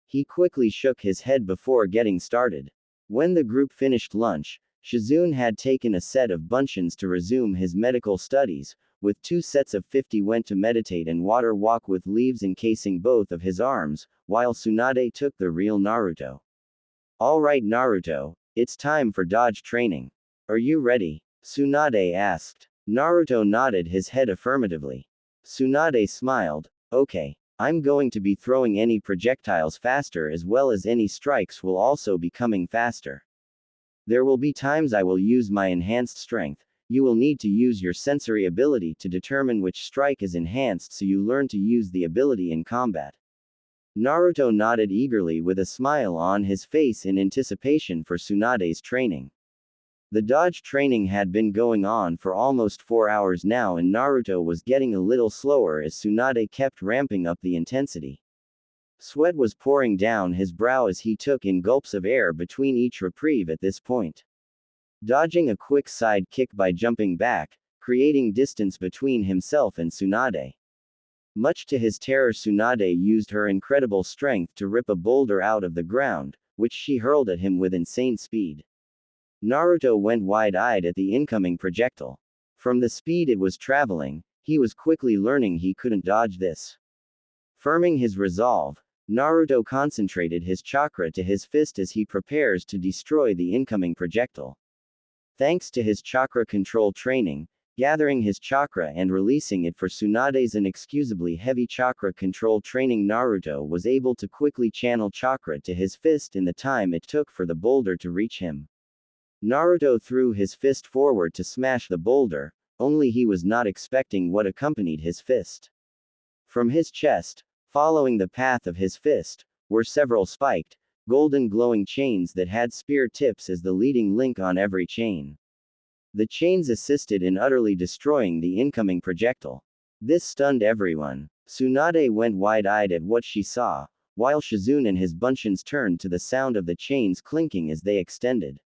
He quickly shook his head before getting started. When the group finished lunch, Shizune had taken a set of Bunshins to resume his medical studies, with 2 sets of 50 went to meditate and water walk with leaves encasing both of his arms, while Tsunade took the real Naruto. Alright Naruto, it's time for dodge training. Are you ready? Tsunade asked. Naruto nodded his head affirmatively. Tsunade smiled, okay, I'm going to be throwing any projectiles faster as well as any strikes will also be coming faster. There will be times I will use my enhanced strength, you will need to use your sensory ability to determine which strike is enhanced so you learn to use the ability in combat. Naruto nodded eagerly with a smile on his face in anticipation for Tsunade's training. The dodge training had been going on for almost 4 hours now and Naruto was getting a little slower as Tsunade kept ramping up the intensity. Sweat was pouring down his brow as he took in gulps of air between each reprieve at this point. Dodging a quick side kick by jumping back, creating distance between himself and Tsunade. Much to his terror Tsunade used her incredible strength to rip a boulder out of the ground, which she hurled at him with insane speed. Naruto went wide-eyed at the incoming projectile. From the speed it was traveling, he was quickly learning he couldn't dodge this. Firming his resolve, Naruto concentrated his chakra to his fist as he prepares to destroy the incoming projectile. Thanks to his chakra control training, gathering his chakra and releasing it for Tsunade's inexcusably heavy chakra control training, Naruto was able to quickly channel chakra to his fist in the time it took for the boulder to reach him. Naruto threw his fist forward to smash the boulder, only he was not expecting what accompanied his fist. From his chest, following the path of his fist, were several spiked, golden glowing chains that had spear tips as the leading link on every chain. The chains assisted in utterly destroying the incoming projectile. This stunned everyone. Tsunade went wide-eyed at what she saw, while Shizune and his bunchins turned to the sound of the chains clinking as they extended.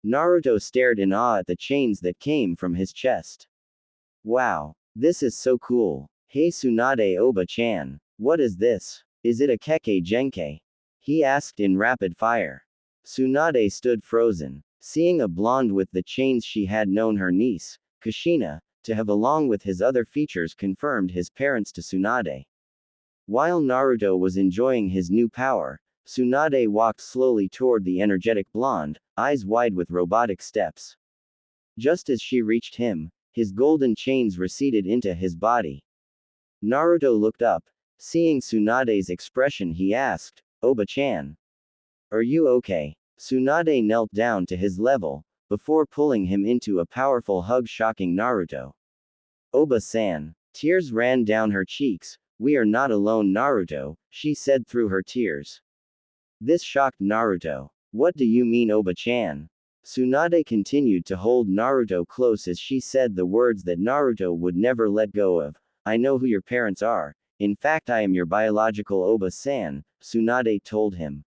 Naruto stared in awe at the chains that came from his chest. Wow, this is so cool. Hey Tsunade Oba-chan, what is this? Is it a Kekkei Genkei? He asked in rapid fire. Tsunade stood frozen. Seeing a blonde with the chains, she had known her niece, Kushina, to have, along with his other features, confirmed his parents to Tsunade. While Naruto was enjoying his new power, Tsunade walked slowly toward the energetic blonde, eyes wide with robotic steps. Just as she reached him, his golden chains receded into his body. Naruto looked up. Seeing Tsunade's expression, he asked, Oba-chan, are you okay? Tsunade knelt down to his level, before pulling him into a powerful hug, shocking Naruto. Oba-san. Tears ran down her cheeks. We are not alone, Naruto, she said through her tears. This shocked Naruto. What do you mean, Oba-chan? Tsunade continued to hold Naruto close as she said the words that Naruto would never let go of. I know who your parents are. In fact, I am your biological Oba-san, Tsunade told him.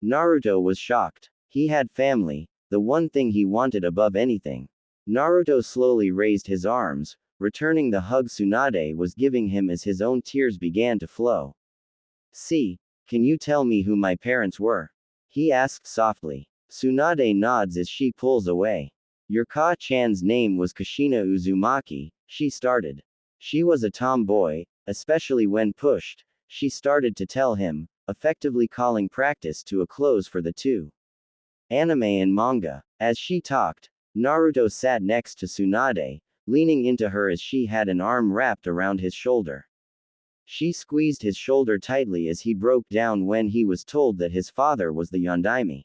Naruto was shocked. He had family, the one thing he wanted above anything. Naruto slowly raised his arms, returning the hug Tsunade was giving him as his own tears began to flow. See, can you tell me who my parents were? He asked softly. Tsunade nods as she pulls away. Your Ka-chan's name was Kushina Uzumaki, she started. She was a tomboy, especially when pushed, she started to tell him, effectively calling practice to a close for the two. Anime and manga. As she talked, Naruto sat next to Tsunade, leaning into her as she had an arm wrapped around his shoulder. She squeezed his shoulder tightly as he broke down when he was told that his father was the Yondaime.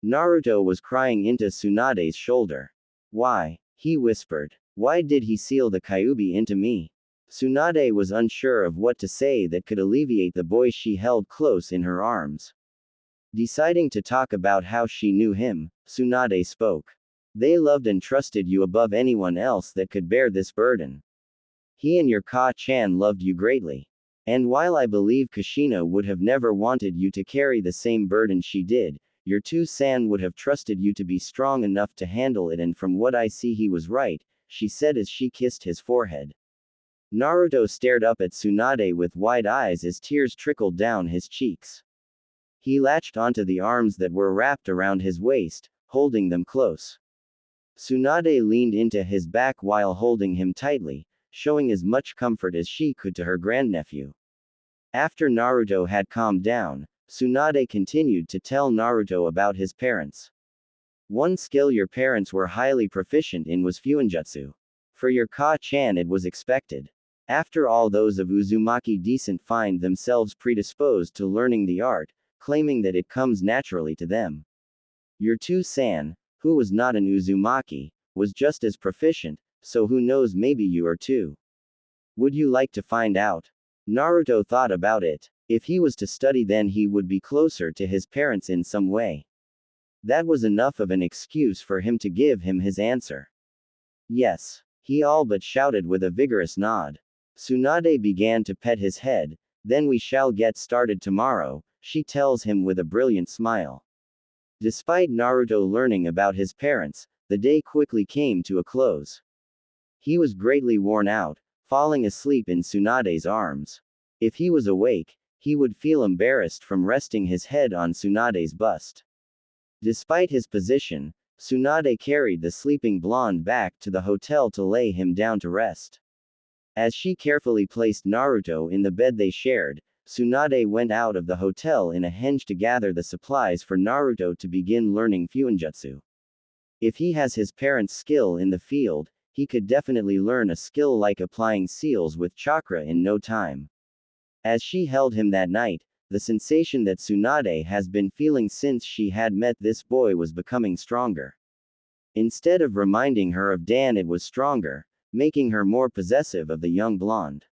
Naruto was crying into Tsunade's shoulder. Why? He whispered. Why did he seal the Kyuubi into me? Tsunade was unsure of what to say that could alleviate the boy she held close in her arms. Deciding to talk about how she knew him, Tsunade spoke. They loved and trusted you above anyone else that could bear this burden. He and your Ka-chan loved you greatly. And while I believe Kushina would have never wanted you to carry the same burden she did, your two-san would have trusted you to be strong enough to handle it, and from what I see he was right, she said as she kissed his forehead. Naruto stared up at Tsunade with wide eyes as tears trickled down his cheeks. He latched onto the arms that were wrapped around his waist, holding them close. Tsunade leaned into his back while holding him tightly, showing as much comfort as she could to her grandnephew. After Naruto had calmed down, Tsunade continued to tell Naruto about his parents. One skill your parents were highly proficient in was Fuinjutsu. For your Ka-chan it was expected. After all, those of Uzumaki descent find themselves predisposed to learning the art, claiming that it comes naturally to them. Your two-san, who was not an Uzumaki, was just as proficient, so who knows, maybe you are too. Would you like to find out? Naruto thought about it. If he was to study, then he would be closer to his parents in some way. That was enough of an excuse for him to give him his answer. Yes, he all but shouted with a vigorous nod. Tsunade began to pet his head. Then we shall get started tomorrow, she tells him with a brilliant smile. Despite Naruto learning about his parents, the day quickly came to a close. He was greatly worn out, falling asleep in Tsunade's arms. If he was awake, he would feel embarrassed from resting his head on Tsunade's bust. Despite his position, Tsunade carried the sleeping blonde back to the hotel to lay him down to rest. As she carefully placed Naruto in the bed they shared, Tsunade went out of the hotel in a henge to gather the supplies for Naruto to begin learning Fuinjutsu. If he has his parents' skill in the field, he could definitely learn a skill like applying seals with chakra in no time. As she held him that night, the sensation that Tsunade has been feeling since she had met this boy was becoming stronger. Instead of reminding her of Dan, it was stronger, making her more possessive of the young blonde.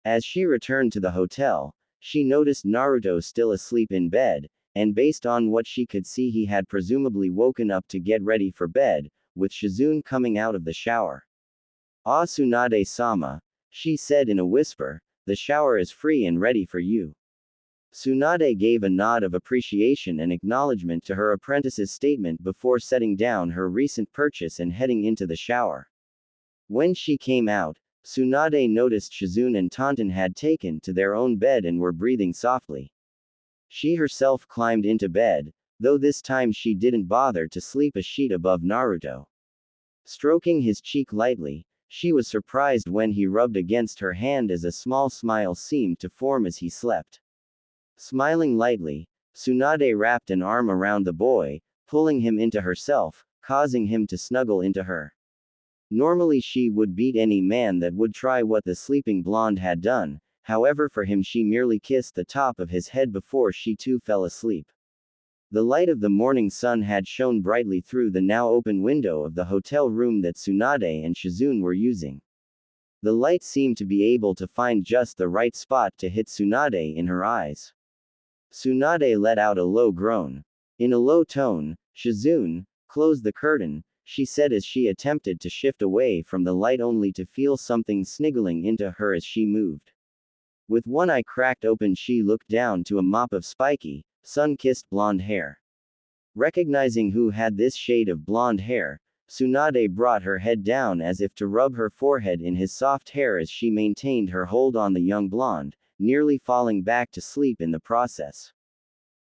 As she returned to the hotel, she noticed Naruto still asleep in bed, and based on what she could see, he had presumably woken up to get ready for bed, with Shizune coming out of the shower. "Ah, Tsunade-sama," she said in a whisper, "the shower is free and ready for you." Tsunade gave a nod of appreciation and acknowledgement to her apprentice's statement before setting down her recent purchase and heading into the shower. When she came out, Tsunade noticed Shizune and Tonton had taken to their own bed and were breathing softly. She herself climbed into bed, though this time she didn't bother to sleep a sheet above Naruto. Stroking his cheek lightly, she was surprised when he rubbed against her hand as a small smile seemed to form as he slept. Smiling lightly, Tsunade wrapped an arm around the boy, pulling him into herself, causing him to snuggle into her. Normally she would beat any man that would try what the sleeping blonde had done, however for him she merely kissed the top of his head before she too fell asleep. The light of the morning sun had shone brightly through the now open window of the hotel room that Tsunade and Shizune were using. The light seemed to be able to find just the right spot to hit Tsunade in her eyes. Tsunade let out a low groan. In a low tone, "Shizune, close the curtain," she said as she attempted to shift away from the light only to feel something sniggling into her as she moved. With one eye cracked open she looked down to a mop of spiky, sun-kissed blonde hair. Recognizing who had this shade of blonde hair, Tsunade brought her head down as if to rub her forehead in his soft hair as she maintained her hold on the young blonde, nearly falling back to sleep in the process.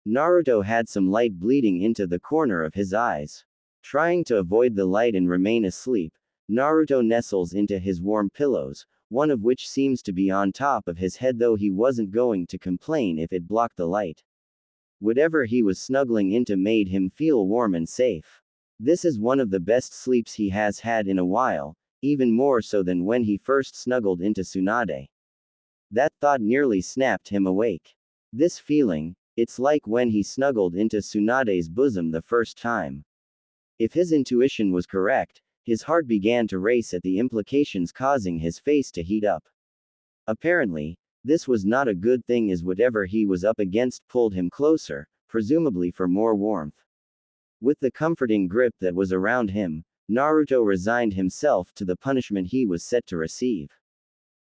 Naruto had some light bleeding into the corner of his eyes. Trying to avoid the light and remain asleep, Naruto nestles into his warm pillows, one of which seems to be on top of his head, though he wasn't going to complain if it blocked the light. Whatever he was snuggling into made him feel warm and safe. This is one of the best sleeps he has had in a while, even more so than when he first snuggled into Tsunade. That thought nearly snapped him awake. This feeling, it's like when he snuggled into Tsunade's bosom the first time. If his intuition was correct, his heart began to race at the implications, causing his face to heat up. Apparently, this was not a good thing, as whatever he was up against pulled him closer, presumably for more warmth. With the comforting grip that was around him, Naruto resigned himself to the punishment he was set to receive.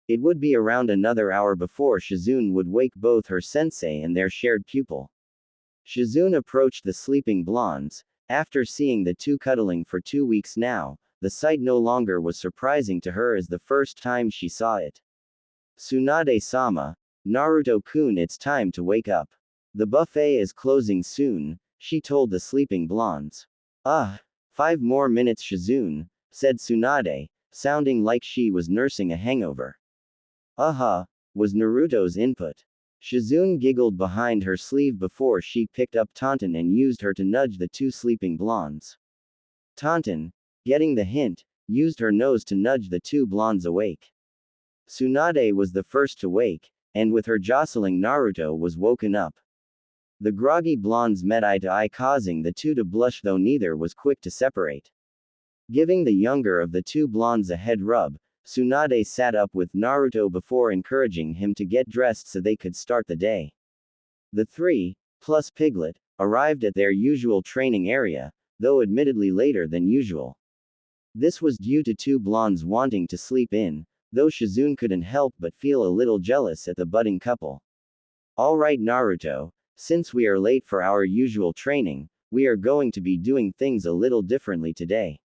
It would be around another hour before Shizune would wake both her sensei and their shared pupil. Shizune approached the sleeping blondes. After seeing the two cuddling for 2 weeks now, the sight no longer was surprising to her as the first time she saw it. "Tsunade-sama, Naruto-kun, it's time to wake up. The buffet is closing soon," she told the sleeping blondes. 5 more minutes, Shizune," said Tsunade, sounding like she was nursing a hangover. Was Naruto's input. Shizune giggled behind her sleeve before she picked up Tonton and used her to nudge the two sleeping blondes. Tonton, getting the hint, used her nose to nudge the two blondes awake. Tsunade was the first to wake, and with her jostling Naruto was woken up. The groggy blondes met eye to eye, causing the two to blush, though neither was quick to separate. Giving the younger of the two blondes a head rub, Tsunade sat up with Naruto before encouraging him to get dressed so they could start the day. The three, plus Piglet, arrived at their usual training area, though admittedly later than usual. This was due to two blondes wanting to sleep in, though Shizune couldn't help but feel a little jealous at the budding couple. "Alright Naruto, since we are late for our usual training, we are going to be doing things a little differently today.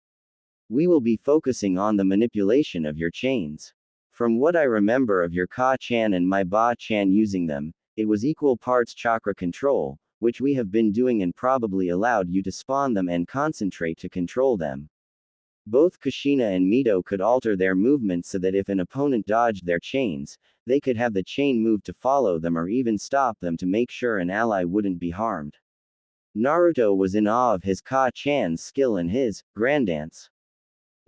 We will be focusing on the manipulation of your chains. From what I remember of your Ka-chan and my Ba-chan using them, it was equal parts chakra control, which we have been doing and probably allowed you to spawn them and concentrate to control them. Both Kushina and Mito could alter their movements so that if an opponent dodged their chains, they could have the chain move to follow them or even stop them to make sure an ally wouldn't be harmed." Naruto was in awe of his Ka-chan's skill and his grand dance.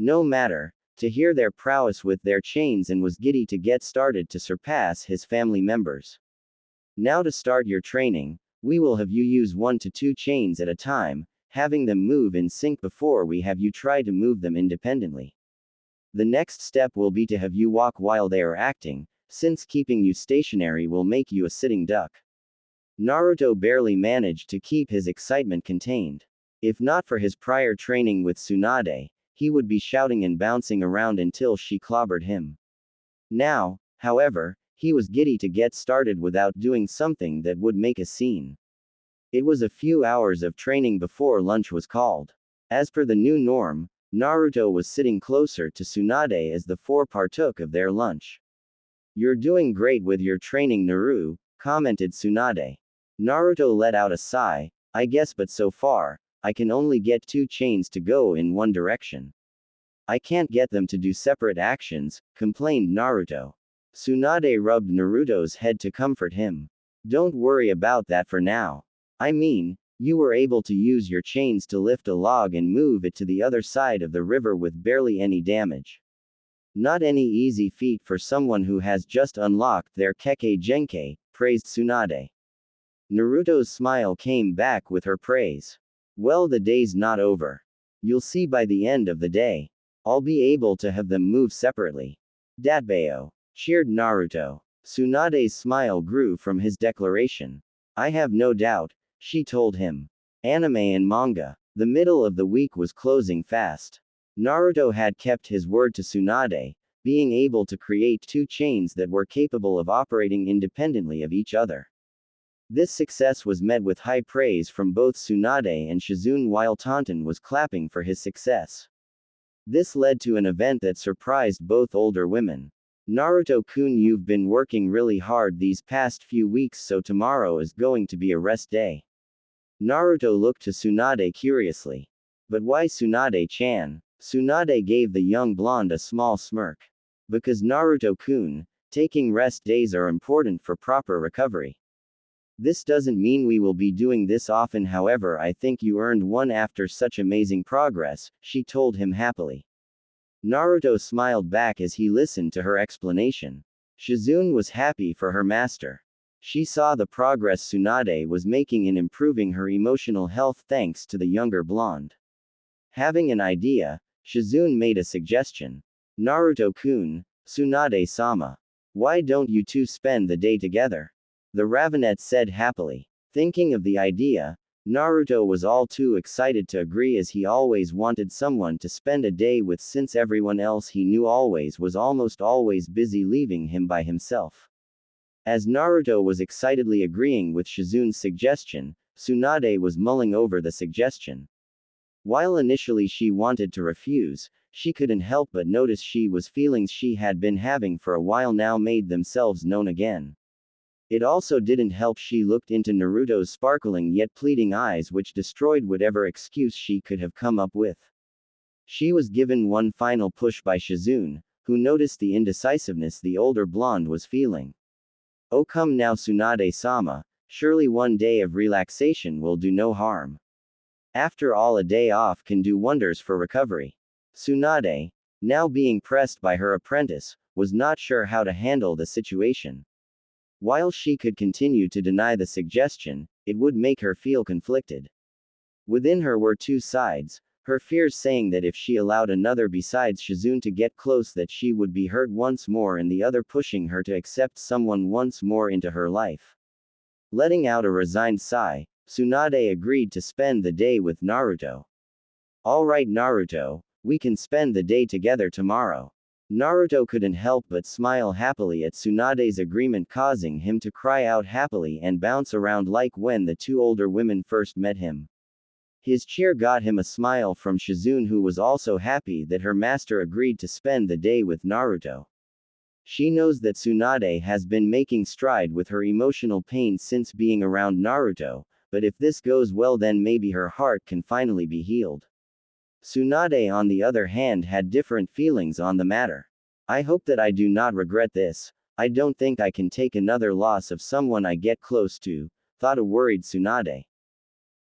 No matter, to hear their prowess with their chains, and was giddy to get started to surpass his family members. "Now to start your training, we will have you use 1 to 2 chains at a time, having them move in sync before we have you try to move them independently. The next step will be to have you walk while they are acting, since keeping you stationary will make you a sitting duck. Naruto barely managed to keep his excitement contained. If not for his prior training with Tsunade, he would be shouting and bouncing around until she clobbered him. Now, however, he was giddy to get started without doing something that would make a scene. It was a few hours of training before lunch was called. As per the new norm, Naruto was sitting closer to Tsunade as the four partook of their lunch. "You're doing great with your training, Naru," commented Tsunade. Naruto let out a sigh. "I guess, but so far, I can only get 2 chains to go in one direction. I can't get them to do separate actions," complained Naruto. Tsunade rubbed Naruto's head to comfort him. "Don't worry about that for now. I mean, you were able to use your chains to lift a log and move it to the other side of the river with barely any damage. Not any easy feat for someone who has just unlocked their Kekkei Genkai," praised Tsunade. Naruto's smile came back with her praise. "Well, the day's not over. You'll see by the end of the day. I'll be able to have them move separately." "Datbeo," cheered Naruto. Tsunade's smile grew from his declaration. "I have no doubt," she told him. Anime and manga. The middle of the week was closing fast. Naruto had kept his word to Tsunade, being able to create 2 chains that were capable of operating independently of each other. This success was met with high praise from both Tsunade and Shizune while Taunton was clapping for his success. This led to an event that surprised both older women. "Naruto-kun, you've been working really hard these past few weeks, so tomorrow is going to be a rest day." Naruto looked to Tsunade curiously. "But why, Tsunade-chan?" Tsunade gave the young blonde a small smirk. "Because Naruto-kun, taking rest days are important for proper recovery. This doesn't mean we will be doing this often, however I think you earned one after such amazing progress," she told him happily. Naruto smiled back as he listened to her explanation. Shizune was happy for her master. She saw the progress Tsunade was making in improving her emotional health thanks to the younger blonde. Having an idea, Shizune made a suggestion. "Naruto-kun, Tsunade-sama. Why don't you two spend the day together?" The Ravenet said happily. Thinking of the idea, Naruto was all too excited to agree as he always wanted someone to spend a day with since everyone else he knew was almost always busy leaving him by himself. As Naruto was excitedly agreeing with Shizune's suggestion, Tsunade was mulling over the suggestion. While initially she wanted to refuse, she couldn't help but notice feelings she had been having for a while now made themselves known again. It also didn't help she looked into Naruto's sparkling yet pleading eyes, which destroyed whatever excuse she could have come up with. She was given one final push by Shizune, who noticed the indecisiveness the older blonde was feeling. "Oh, come now, Tsunade-sama, surely one day of relaxation will do no harm. After all, a day off can do wonders for recovery." Tsunade, now being pressed by her apprentice, was not sure how to handle the situation. While she could continue to deny the suggestion, it would make her feel conflicted. Within her were 2 sides, her fears saying that if she allowed another besides Shizune to get close that she would be hurt once more, and the other pushing her to accept someone once more into her life. Letting out a resigned sigh, Tsunade agreed to spend the day with Naruto. "All right, Naruto, we can spend the day together tomorrow." Naruto couldn't help but smile happily at Tsunade's agreement, causing him to cry out happily and bounce around like when the 2 older women first met him. His cheer got him a smile from Shizune, who was also happy that her master agreed to spend the day with Naruto. She knows that Tsunade has been making stride with her emotional pain since being around Naruto, but if this goes well then maybe her heart can finally be healed. Tsunade on the other hand had different feelings on the matter. "I hope that I do not regret this. I don't think I can take another loss of someone I get close to," thought a worried Tsunade.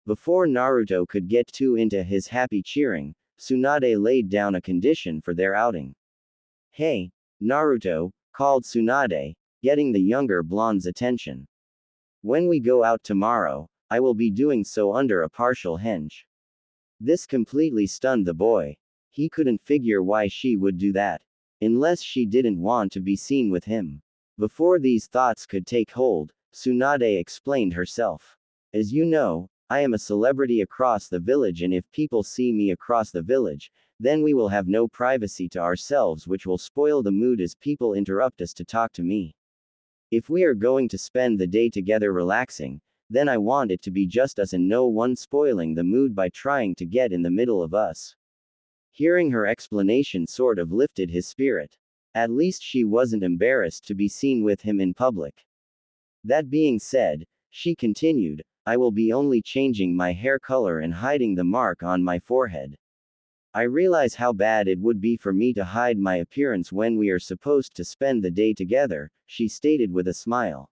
Before Naruto could get too into his happy cheering, Tsunade laid down a condition for their outing. "Hey, Naruto," called Tsunade, getting the younger blonde's attention. "When we go out tomorrow, I will be doing so under a partial henge. This completely stunned the boy. He couldn't figure why she would do that. Unless she didn't want to be seen with him. Before these thoughts could take hold, Tsunade explained herself. As you know, I am a celebrity across the village, and if people see me across the village, then we will have no privacy to ourselves, which will spoil the mood as people interrupt us to talk to me. If we are going to spend the day together relaxing, then I want it to be just us and no one spoiling the mood by trying to get in the middle of us. Hearing her explanation sort of lifted his spirit. At least she wasn't embarrassed to be seen with him in public. That being said, she continued, I will be only changing my hair color and hiding the mark on my forehead. I realize how bad it would be for me to hide my appearance when we are supposed to spend the day together, she stated with a smile.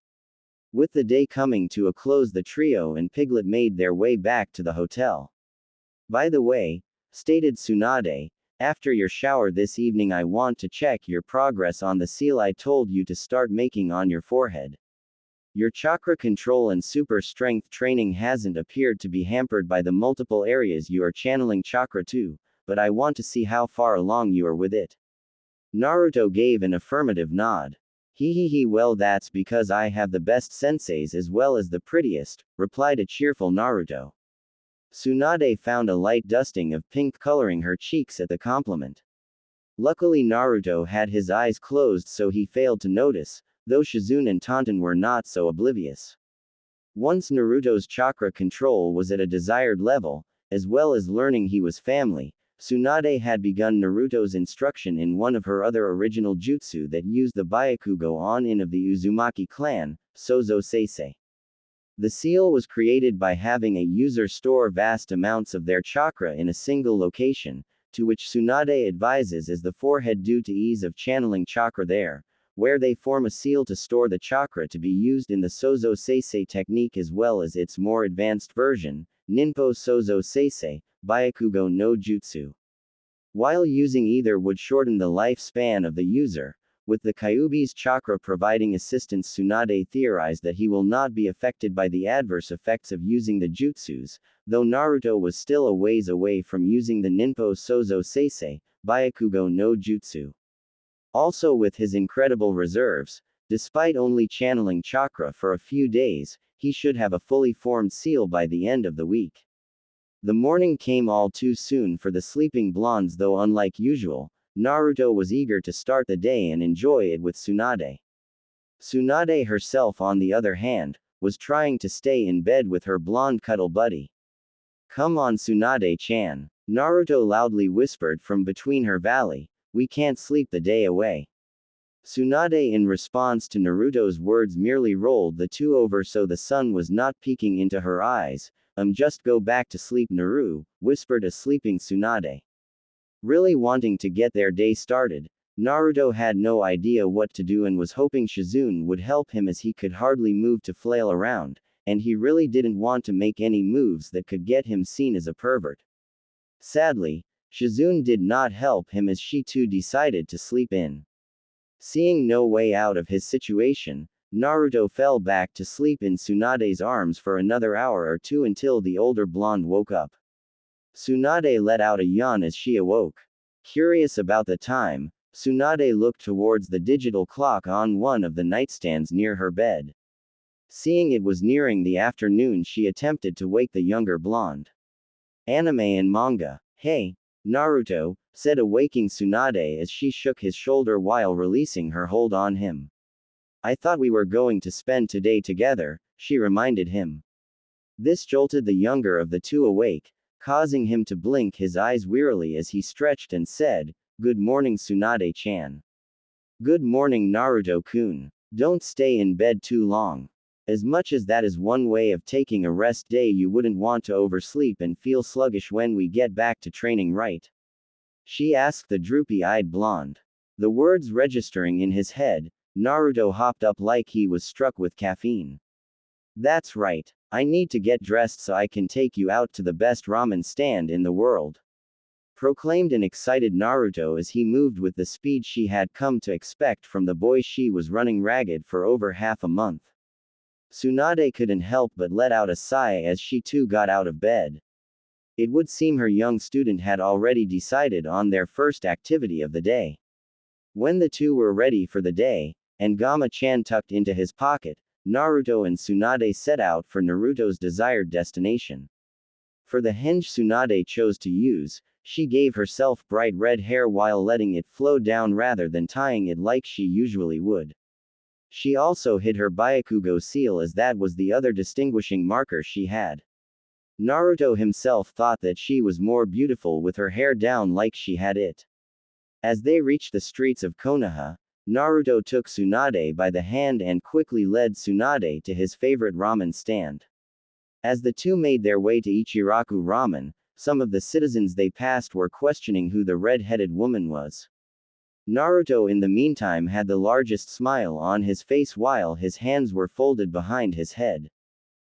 With the day coming to a close, the trio and Piglet made their way back to the hotel. By the way, stated Tsunade, after your shower this evening I want to check your progress on the seal I told you to start making on your forehead. Your chakra control and super strength training hasn't appeared to be hampered by the multiple areas you are channeling chakra to, but I want to see how far along you are with it. Naruto gave an affirmative nod. Well, that's because I have the best senseis as well as the prettiest, replied a cheerful Naruto. Tsunade found a light dusting of pink coloring her cheeks at the compliment. Luckily Naruto had his eyes closed, so he failed to notice, though Shizune and Tonton were not so oblivious. Once Naruto's chakra control was at a desired level, as well as learning he was family, Tsunade had begun Naruto's instruction in one of her other original jutsu that used the Byakugo on-in of the Uzumaki clan, Sozo Seisei. The seal was created by having a user store vast amounts of their chakra in a single location, to which Tsunade advises is the forehead due to ease of channeling chakra there, where they form a seal to store the chakra to be used in the Sozo Seisei technique as well as its more advanced version, Ninpo Sozo Seisei, Byakugo no Jutsu. While using either would shorten the lifespan of the user, with the Kyuubi's chakra providing assistance. Tsunade theorized that he will not be affected by the adverse effects of using the jutsus, though Naruto was still a ways away from using the Ninpo Sozo Seisei, Byakugo no Jutsu. Also, with his incredible reserves, despite only channeling chakra for a few days, he should have a fully formed seal by the end of the week. The morning came all too soon for the sleeping blondes, though unlike usual, Naruto was eager to start the day and enjoy it with Tsunade. Tsunade herself, on the other hand, was trying to stay in bed with her blonde cuddle buddy. Come on Tsunade-chan, Naruto loudly whispered from between her valley, we can't sleep the day away. Tsunade, in response to Naruto's words, merely rolled the two over so the sun was not peeking into her eyes. Just go back to sleep Naru, whispered a sleeping Tsunade. Really wanting to get their day started, Naruto had no idea what to do and was hoping Shizune would help him as he could hardly move to flail around, and he really didn't want to make any moves that could get him seen as a pervert. Sadly, Shizune did not help him as she too decided to sleep in. Seeing no way out of his situation, Naruto fell back to sleep in Tsunade's arms for another hour or two until the older blonde woke up. Tsunade let out a yawn as she awoke. Curious about the time, Tsunade looked towards the digital clock on one of the nightstands near her bed. Seeing it was nearing the afternoon, she attempted to wake the younger blonde. Anime and manga. Hey, Naruto, said awaking Tsunade as she shook his shoulder while releasing her hold on him. I thought we were going to spend today together, she reminded him. This jolted the younger of the two awake, causing him to blink his eyes wearily as he stretched and said, Good morning Tsunade-chan. Good morning Naruto-kun. Don't stay in bed too long. As much as that is one way of taking a rest day, you wouldn't want to oversleep and feel sluggish when we get back to training, right? She asked the droopy-eyed blonde. The words registering in his head, Naruto hopped up like he was struck with caffeine. That's right. I need to get dressed so I can take you out to the best ramen stand in the world, proclaimed an excited Naruto as he moved with the speed she had come to expect from the boy she was running ragged for over half a month. Tsunade couldn't help but let out a sigh as she too got out of bed. It would seem her young student had already decided on their first activity of the day. When the two were ready for the day, and Gama-chan tucked into his pocket, Naruto and Tsunade set out for Naruto's desired destination. For the henge Tsunade chose to use, she gave herself bright red hair while letting it flow down rather than tying it like she usually would. She also hid her Byakugo seal as that was the other distinguishing marker she had. Naruto himself thought that she was more beautiful with her hair down like she had it. As they reached the streets of Konoha, Naruto took Tsunade by the hand and quickly led Tsunade to his favorite ramen stand. As the two made their way to Ichiraku Ramen, some of the citizens they passed were questioning who the red-headed woman was. Naruto in the meantime had the largest smile on his face while his hands were folded behind his head.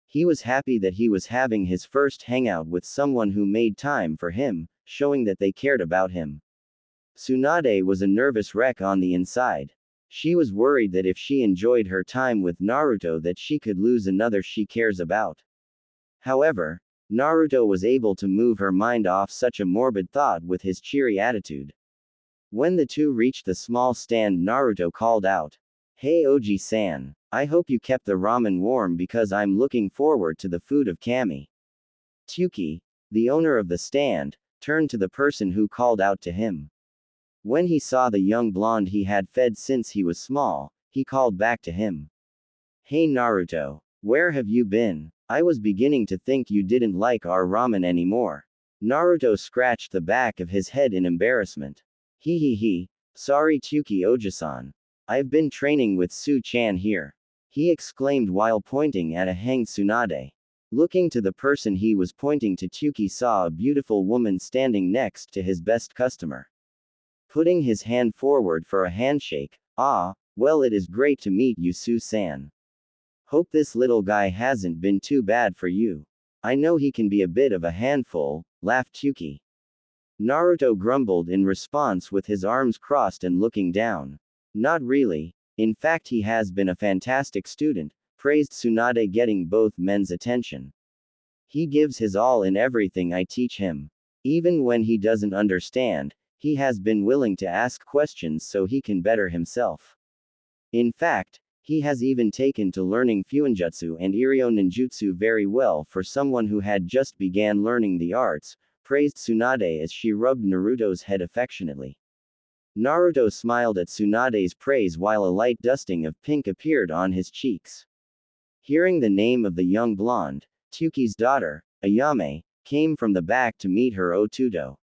He was happy that he was having his first hangout with someone who made time for him, showing that they cared about him. Tsunade was a nervous wreck on the inside. She was worried that if she enjoyed her time with Naruto that she could lose another she cares about. However, Naruto was able to move her mind off such a morbid thought with his cheery attitude. When the two reached the small stand, Naruto called out, "Hey Oji-san, I hope you kept the ramen warm because I'm looking forward to the food of Kami." Tsuki, the owner of the stand, turned to the person who called out to him. When he saw the young blonde he had fed since he was small, he called back to him. "Hey Naruto, where have you been? I was beginning to think you didn't like our ramen anymore." Naruto scratched the back of his head in embarrassment. He, sorry Tsuki Oji-san. I've been training with Su-chan here," he exclaimed while pointing at a hanged Tsunade. Looking to the person he was pointing to, Tsuki saw a beautiful woman standing next to his best customer. Putting his hand forward for a handshake, "Ah, well, it is great to meet you, Su-san. Hope this little guy hasn't been too bad for you. I know he can be a bit of a handful," laughed Tsuki. Naruto grumbled in response with his arms crossed and looking down. "Not really. In fact, he has been a fantastic student," praised Tsunade, getting both men's attention. "He gives his all in everything I teach him. Even when he doesn't understand, he has been willing to ask questions so he can better himself. In fact, he has even taken to learning Fuinjutsu and Iryo Ninjutsu very well for someone who had just began learning the arts," praised Tsunade as she rubbed Naruto's head affectionately. Naruto smiled at Tsunade's praise while a light dusting of pink appeared on his cheeks. Hearing the name of the young blonde, Tsuki's daughter, Ayame, came from the back to meet her Otuto.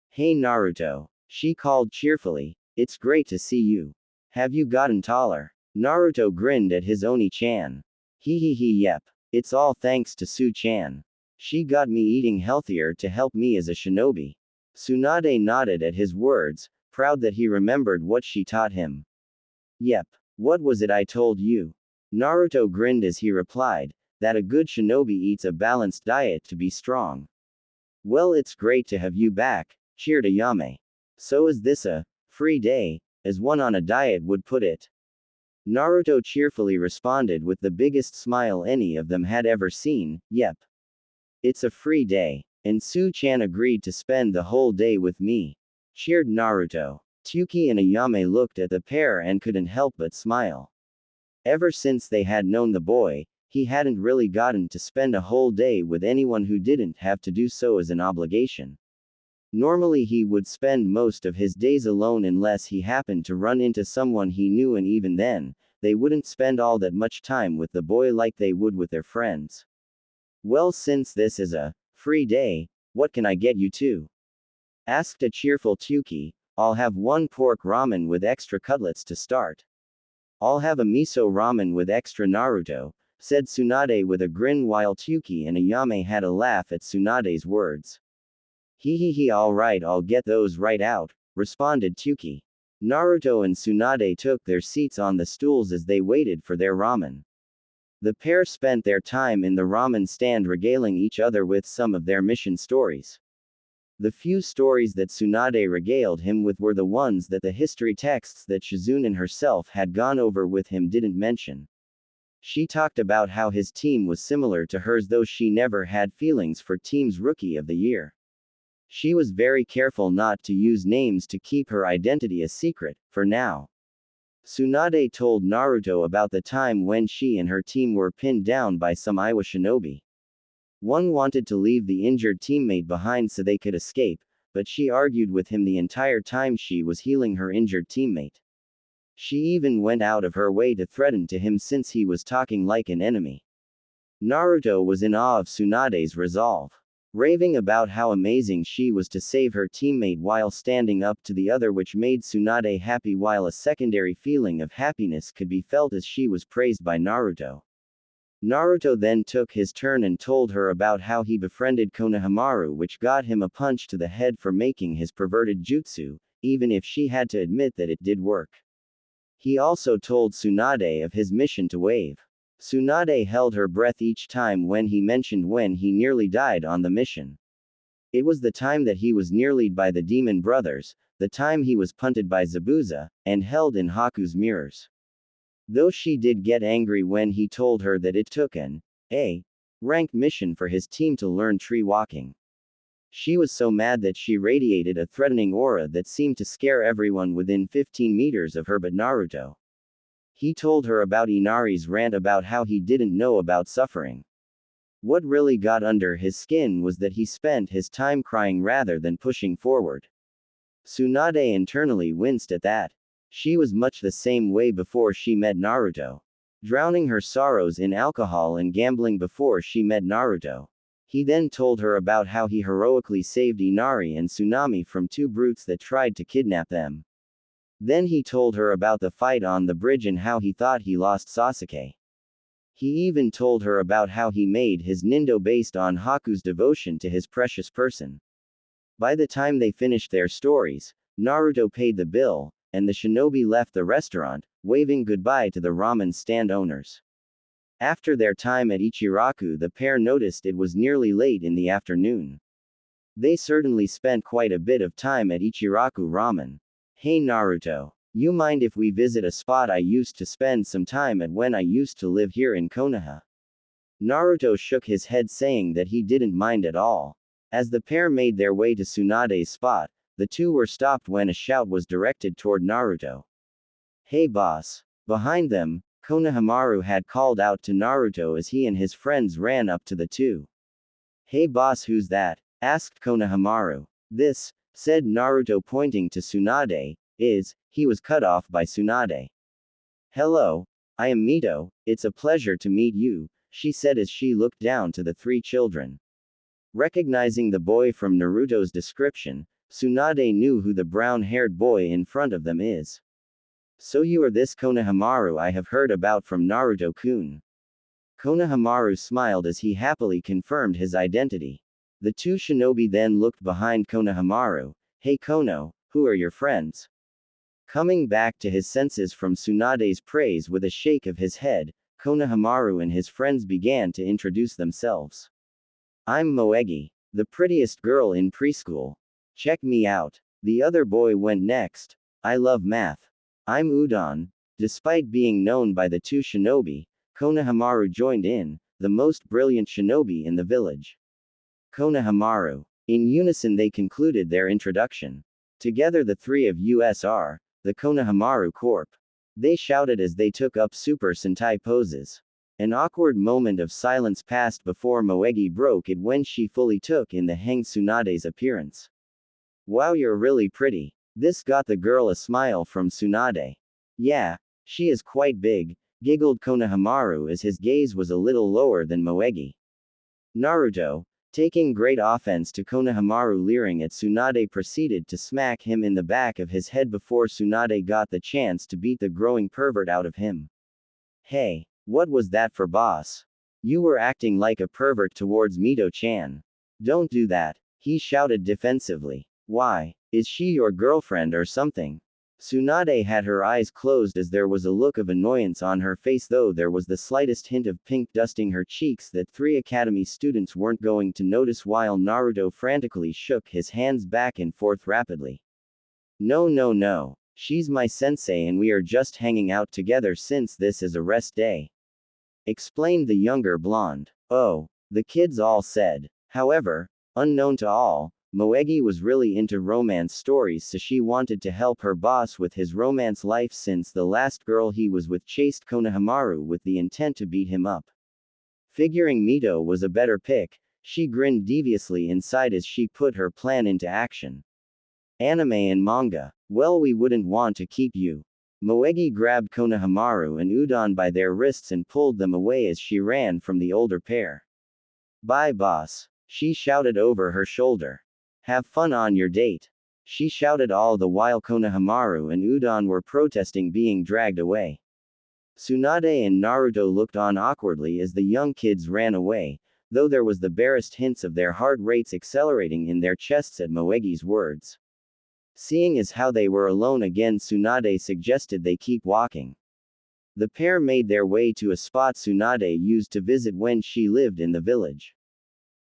"Hey Naruto," she called cheerfully, "it's great to see you. Have you gotten taller?" Naruto grinned at his Oni-chan. Yep. It's all thanks to Su-chan. She got me eating healthier to help me as a shinobi. Tsunade nodded at his words, proud that he remembered what she taught him. "Yep. What was it I told you?" Naruto grinned as he replied, "That a good shinobi eats a balanced diet to be strong." "Well, it's great to have you back," cheered Ayame. "So is this a free day, as one on a diet would put it?" Naruto cheerfully responded with the biggest smile any of them had ever seen, "Yep. It's a free day. And Su-chan agreed to spend the whole day with me," cheered Naruto. Tsuki and Ayame looked at the pair and couldn't help but smile. Ever since they had known the boy, he hadn't really gotten to spend a whole day with anyone who didn't have to do so as an obligation. Normally he would spend most of his days alone unless he happened to run into someone he knew, and even then, they wouldn't spend all that much time with the boy like they would with their friends. "Well, since this is a free day, what can I get you too?" asked a cheerful Tsuki. "I'll have one pork ramen with extra cutlets to start." "I'll have a miso ramen with extra," Naruto said Tsunade with a grin while Tsuki and Ayame had a laugh at Tsunade's words. Alright, I'll get those right out," responded Tsuki. Naruto and Tsunade took their seats on the stools as they waited for their ramen. The pair spent their time in the ramen stand regaling each other with some of their mission stories. The few stories that Tsunade regaled him with were the ones that the history texts that Shizunen herself had gone over with him didn't mention. She talked about how his team was similar to hers, though she never had feelings for team's Rookie of the Year. She was very careful not to use names to keep her identity a secret, for now. Tsunade told Naruto about the time when she and her team were pinned down by some Iwa shinobi. One wanted to leave the injured teammate behind so they could escape, but she argued with him the entire time she was healing her injured teammate. She even went out of her way to threaten to him since he was talking like an enemy. Naruto was in awe of Tsunade's resolve, raving about how amazing she was to save her teammate while standing up to the other, which made Tsunade happy, while a secondary feeling of happiness could be felt as she was praised by Naruto. Naruto then took his turn and told her about how he befriended Konohamaru, which got him a punch to the head for making his perverted jutsu, even if she had to admit that it did work. He also told Tsunade of his mission to Wave. Tsunade held her breath each time when he mentioned when he nearly died on the mission. It was the time that he was nearly by the demon brothers, the time he was punted by Zabuza, and held in Haku's mirrors. Though she did get angry when he told her that it took an A-rank mission for his team to learn tree walking. She was so mad that she radiated a threatening aura that seemed to scare everyone within 15 meters of her but Naruto. He told her about Inari's rant about how he didn't know about suffering. What really got under his skin was that he spent his time crying rather than pushing forward. Tsunade internally winced at that. She was much the same way before she met Naruto, drowning her sorrows in alcohol and gambling before she met Naruto. He then told her about how he heroically saved Inari and Tsunami from two brutes that tried to kidnap them. Then he told her about the fight on the bridge and how he thought he lost Sasuke. He even told her about how he made his Nindo based on Haku's devotion to his precious person. By the time they finished their stories, Naruto paid the bill, and the shinobi left the restaurant, waving goodbye to the ramen stand owners. After their time at Ichiraku, the pair noticed it was nearly late in the afternoon. They certainly spent quite a bit of time at Ichiraku Ramen. Hey Naruto, you mind if we visit a spot I used to spend some time at when I used to live here in Konoha? Naruto shook his head, saying that he didn't mind at all. As the pair made their way to Tsunade's spot, the two were stopped when a shout was directed toward Naruto. Hey boss! Behind them, Konohamaru had called out to Naruto as he and his friends ran up to the two. Hey boss, who's that? Asked Konohamaru. This, said Naruto pointing to Tsunade, he was cut off by Tsunade. Hello, I am Mito, it's a pleasure to meet you, she said as she looked down to the three children. Recognizing the boy from Naruto's description, Tsunade knew who the brown-haired boy in front of them is. So you are this Konohamaru I have heard about from Naruto-kun. Konohamaru smiled as he happily confirmed his identity. The two shinobi then looked behind Konohamaru. Hey Kono, who are your friends? Coming back to his senses from Tsunade's praise with a shake of his head, Konohamaru and his friends began to introduce themselves. I'm Moegi, the prettiest girl in preschool. Check me out. The other boy went next. I love math. I'm Udon. Despite being known by the two shinobi, Konohamaru joined in, the most brilliant shinobi in the village. Konohamaru. In unison they concluded their introduction. Together the three of USR, the Konohamaru Corp. They shouted as they took up Super Sentai poses. An awkward moment of silence passed before Moegi broke it when she fully took in the hang Tsunade's appearance. Wow, you're really pretty. This got the girl a smile from Tsunade. Yeah, she is quite big, giggled Konohamaru as his gaze was a little lower than Moegi. Naruto, taking great offense to Konohamaru leering at Tsunade, proceeded to smack him in the back of his head before Tsunade got the chance to beat the growing pervert out of him. Hey, what was that for, boss? You were acting like a pervert towards Mito-chan. Don't do that, he shouted defensively. Why, is she your girlfriend or something? Tsunade had her eyes closed as there was a look of annoyance on her face, though there was the slightest hint of pink dusting her cheeks that three academy students weren't going to notice, while Naruto frantically shook his hands back and forth rapidly. No. She's my sensei and we are just hanging out together since this is a rest day. explained the younger blonde. Oh, the kids all said. However, unknown to all, Moegi was really into romance stories, so she wanted to help her boss with his romance life since the last girl he was with chased Konohamaru with the intent to beat him up. Figuring Mito was a better pick, she grinned deviously inside as she put her plan into action. Anime and manga. Well, we wouldn't want to keep you. Moegi grabbed Konohamaru and Udon by their wrists and pulled them away as she ran from the older pair. Bye, boss, she shouted over her shoulder. Have fun on your date, she shouted, all the while Konohamaru and Udon were protesting being dragged away. Tsunade and Naruto looked on awkwardly as the young kids ran away, though there was the barest hints of their heart rates accelerating in their chests at Moegi's words. Seeing as how they were alone again, Tsunade suggested they keep walking. The pair made their way to a spot Tsunade used to visit when she lived in the village.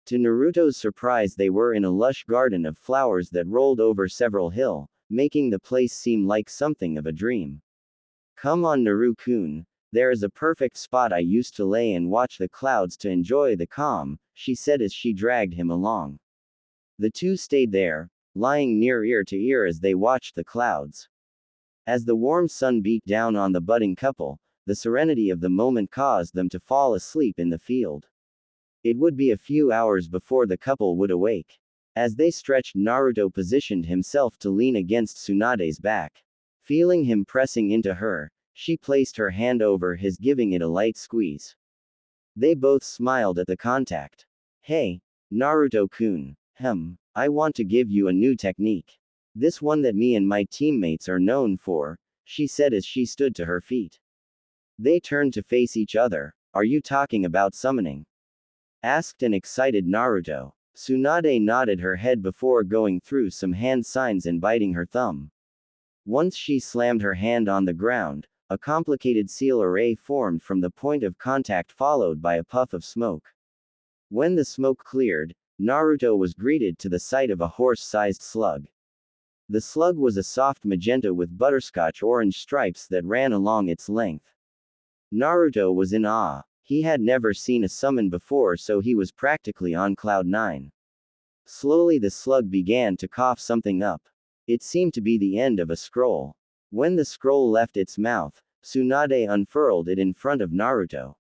To Naruto's surprise, they were in a lush garden of flowers that rolled over several hills, making the place seem like something of a dream. Come on, Naru-kun, there is a perfect spot I used to lay and watch the clouds to enjoy the calm, she said as she dragged him along. The two stayed there, lying near ear to ear as they watched the clouds. As the warm sun beat down on the budding couple, the serenity of the moment caused them to fall asleep in the field. It would be a few hours before the couple would awake. As they stretched, Naruto positioned himself to lean against Tsunade's back. Feeling him pressing into her, she placed her hand over his, giving it a light squeeze. They both smiled at the contact. Hey, Naruto-kun, I want to give you a new technique. This one that me and my teammates are known for, she said as she stood to her feet. They turned to face each other. Are you talking about summoning? Asked an excited Naruto. Tsunade nodded her head before going through some hand signs and biting her thumb. Once she slammed her hand on the ground, a complicated seal array formed from the point of contact, followed by a puff of smoke. When the smoke cleared, Naruto was greeted to the sight of a horse-sized slug. The slug was a soft magenta with butterscotch orange stripes that ran along its length. Naruto was in awe. He had never seen a summon before, so he was practically on cloud 9. Slowly the slug began to cough something up. It seemed to be the end of a scroll. When the scroll left its mouth, Tsunade unfurled it in front of Naruto.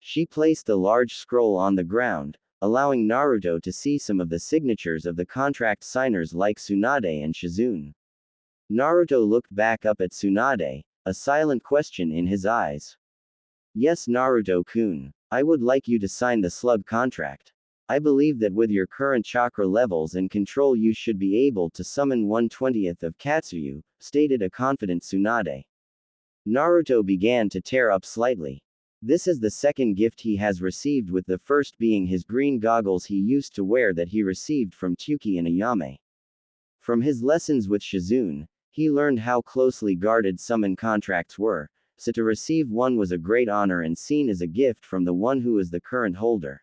She placed the large scroll on the ground, allowing Naruto to see some of the signatures of the contract signers like Tsunade and Shizune. Naruto looked back up at Tsunade, a silent question in his eyes. Yes, Naruto-kun, I would like you to sign the slug contract. I believe that with your current chakra levels and control you should be able to summon 1/20th of Katsuyu, stated a confident Tsunade. Naruto began to tear up slightly. This is the second gift he has received, with the first being his green goggles he used to wear that he received from Tsuki and Ayame. From his lessons with Shizune, he learned how closely guarded summon contracts were, so to receive one was a great honor and seen as a gift from the one who is the current holder.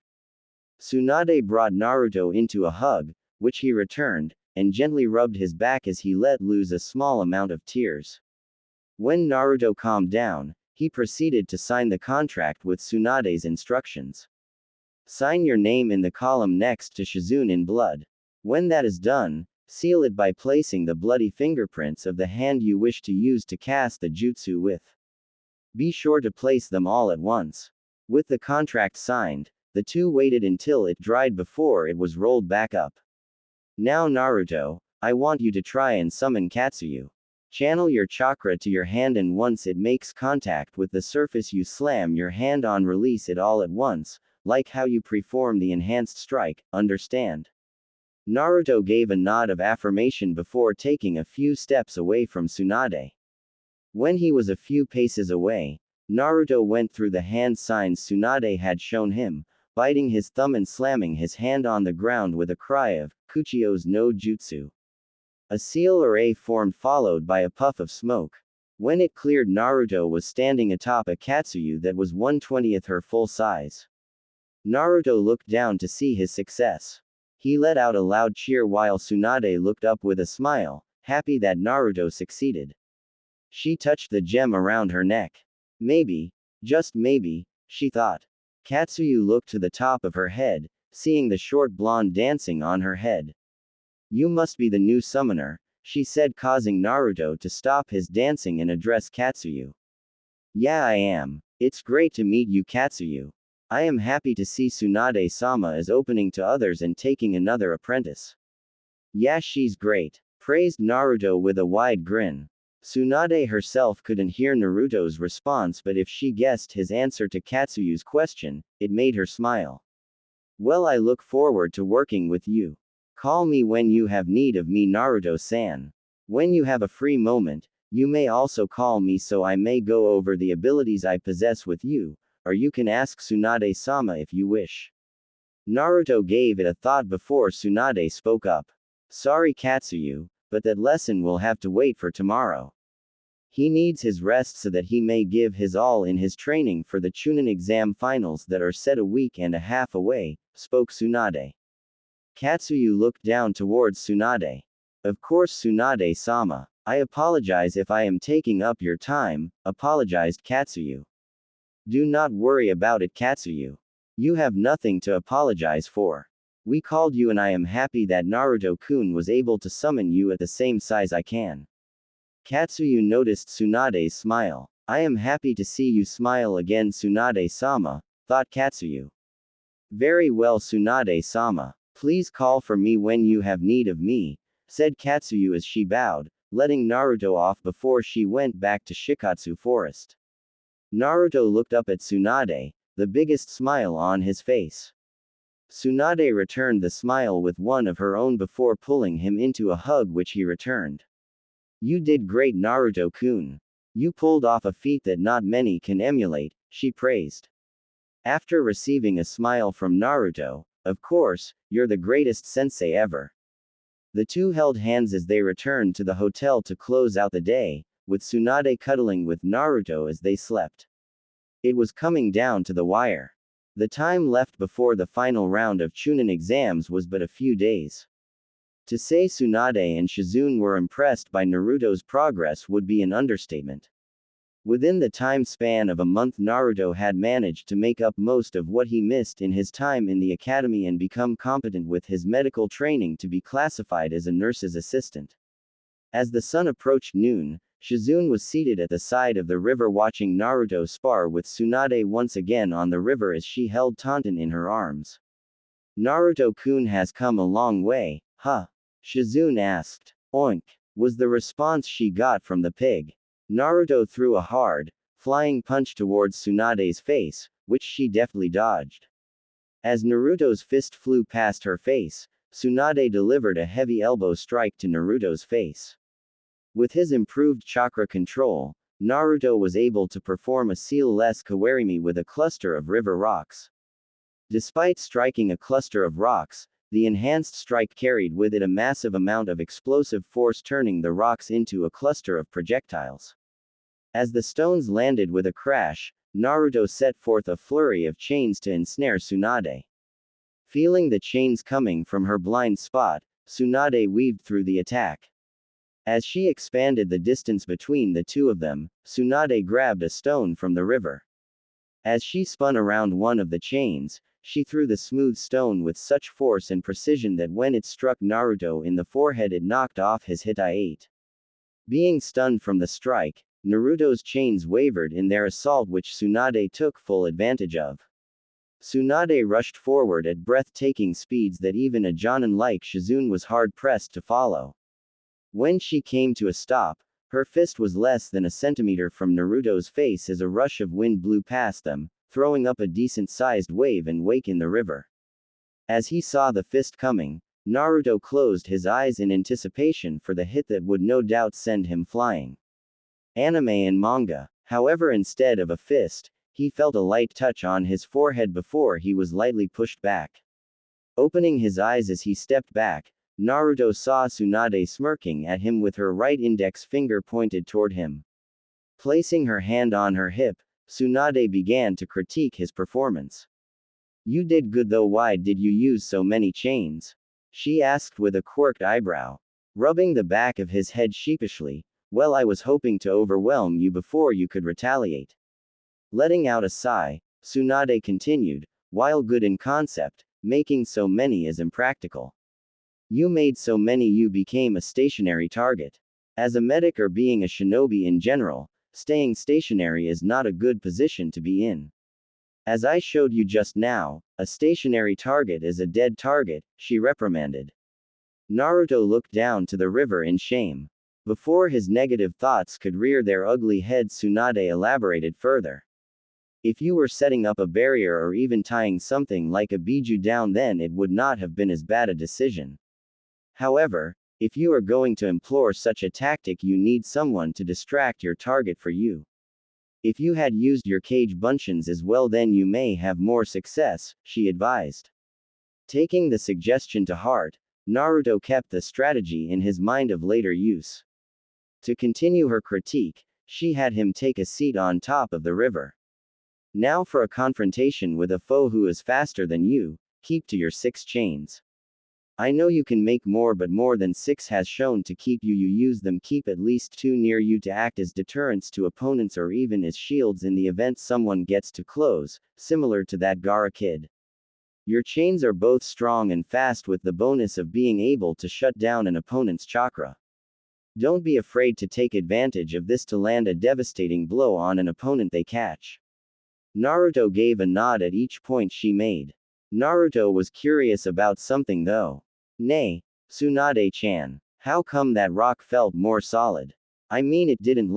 Tsunade brought Naruto into a hug, which he returned, and gently rubbed his back as he let loose a small amount of tears. When Naruto calmed down, he proceeded to sign the contract with Tsunade's instructions. Sign your name in the column next to Shizune in blood. When that is done, seal it by placing the bloody fingerprints of the hand you wish to use to cast the jutsu with. Be sure to place them all at once. With the contract signed, the two waited until it dried before it was rolled back up. Now Naruto, I want you to try and summon Katsuyu. Channel your chakra to your hand, and once it makes contact with the surface you slam your hand on, release it all at once, like how you perform the enhanced strike, understand? Naruto gave a nod of affirmation before taking a few steps away from Tsunade. When he was a few paces away, Naruto went through the hand signs Tsunade had shown him, biting his thumb and slamming his hand on the ground with a cry of, Kuchio's no jutsu. A seal array formed, followed by a puff of smoke. When it cleared, Naruto was standing atop a Katsuyu that was 1/20th her full size. Naruto looked down to see his success. He let out a loud cheer while Tsunade looked up with a smile, happy that Naruto succeeded. She touched the gem around her neck. Maybe, just maybe, she thought. Katsuyu looked to the top of her head, seeing the short blonde dancing on her head. You must be the new summoner, she said, causing Naruto to stop his dancing and address Katsuyu. Yeah, I am. It's great to meet you, Katsuyu. I am happy to see Tsunade-sama is opening to others and taking another apprentice. Yeah, she's great, praised Naruto with a wide grin. Tsunade herself couldn't hear Naruto's response, but if she guessed his answer to Katsuyu's question, it made her smile. Well, I look forward to working with you. Call me when you have need of me, Naruto-san. When you have a free moment, you may also call me so I may go over the abilities I possess with you, or you can ask Tsunade-sama if you wish. Naruto gave it a thought before Tsunade spoke up. Sorry, Katsuyu, but that lesson will have to wait for tomorrow. He needs his rest so that he may give his all in his training for the Chunin exam finals that are set a week and a half away, spoke Tsunade. Katsuyu looked down towards Tsunade. Of course, Tsunade-sama. I apologize if I am taking up your time, apologized Katsuyu. Do not worry about it, Katsuyu. You have nothing to apologize for. We called you and I am happy that Naruto-kun was able to summon you at the same size I can. Katsuyu noticed Tsunade's smile. I am happy to see you smile again, Tsunade-sama, thought Katsuyu. Very well, Tsunade-sama. Please call for me when you have need of me, said Katsuyu as she bowed, letting Naruto off before she went back to Shikatsu Forest. Naruto looked up at Tsunade, the biggest smile on his face. Tsunade returned the smile with one of her own before pulling him into a hug, which he returned. You did great, Naruto-kun. You pulled off a feat that not many can emulate, she praised. After receiving a smile from Naruto, of course, you're the greatest sensei ever. The two held hands as they returned to the hotel to close out the day, with Tsunade cuddling with Naruto as they slept. It was coming down to the wire. The time left before the final round of Chunin exams was but a few days. To say Tsunade and Shizune were impressed by Naruto's progress would be an understatement. Within the time span of a month, Naruto had managed to make up most of what he missed in his time in the academy and become competent with his medical training to be classified as a nurse's assistant. As the sun approached noon, Shizune was seated at the side of the river watching Naruto spar with Tsunade once again on the river as she held Tonton in her arms. Naruto-kun has come a long way, huh? Shizune asked. Oink, was the response she got from the pig. Naruto threw a hard, flying punch towards Tsunade's face, which she deftly dodged. As Naruto's fist flew past her face, Tsunade delivered a heavy elbow strike to Naruto's face. With his improved chakra control, Naruto was able to perform a seal-less kawarimi with a cluster of river rocks. Despite striking a cluster of rocks, the enhanced strike carried with it a massive amount of explosive force, turning the rocks into a cluster of projectiles. As the stones landed with a crash, Naruto set forth a flurry of chains to ensnare Tsunade. Feeling the chains coming from her blind spot, Tsunade weaved through the attack. As she expanded the distance between the two of them, Tsunade grabbed a stone from the river. As she spun around one of the chains, she threw the smooth stone with such force and precision that when it struck Naruto in the forehead, it knocked off his Hitai-8. Being stunned from the strike, Naruto's chains wavered in their assault, which Tsunade took full advantage of. Tsunade rushed forward at breathtaking speeds that even a Jonin like Shizune was hard-pressed to follow. When she came to a stop, her fist was less than a centimeter from Naruto's face as a rush of wind blew past them, throwing up a decent-sized wave and wake in the river. As he saw the fist coming, Naruto closed his eyes in anticipation for the hit that would no doubt send him flying. Anime and manga, however, instead of a fist, he felt a light touch on his forehead before he was lightly pushed back. Opening his eyes as he stepped back, Naruto saw Tsunade smirking at him with her right index finger pointed toward him. Placing her hand on her hip, Tsunade began to critique his performance. You did good, though why did you use so many chains? She asked with a quirked eyebrow. Rubbing the back of his head sheepishly, well, I was hoping to overwhelm you before you could retaliate. Letting out a sigh, Tsunade continued, while good in concept, making so many is impractical. You made so many you became a stationary target. As a medic or being a shinobi in general, staying stationary is not a good position to be in. As I showed you just now, a stationary target is a dead target, she reprimanded. Naruto looked down to the river in shame. Before his negative thoughts could rear their ugly head, Tsunade elaborated further. If you were setting up a barrier or even tying something like a biju down, then it would not have been as bad a decision. However, if you are going to employ such a tactic, you need someone to distract your target for you. If you had used your cage bunshin as well, then you may have more success, she advised. Taking the suggestion to heart, Naruto kept the strategy in his mind of later use. To continue her critique, she had him take a seat on top of the river. Now for a confrontation with a foe who is faster than you, keep to your 6 chains. I know you can make more, but more than 6 has shown to keep you. You use them, keep at least 2 near you to act as deterrents to opponents or even as shields in the event someone gets too close, similar to that Gaara kid. Your chains are both strong and fast with the bonus of being able to shut down an opponent's chakra. Don't be afraid to take advantage of this to land a devastating blow on an opponent they catch. Naruto gave a nod at each point she made. Naruto was curious about something though. Nay, Tsunade-chan, how come that rock felt more solid? I mean, it didn't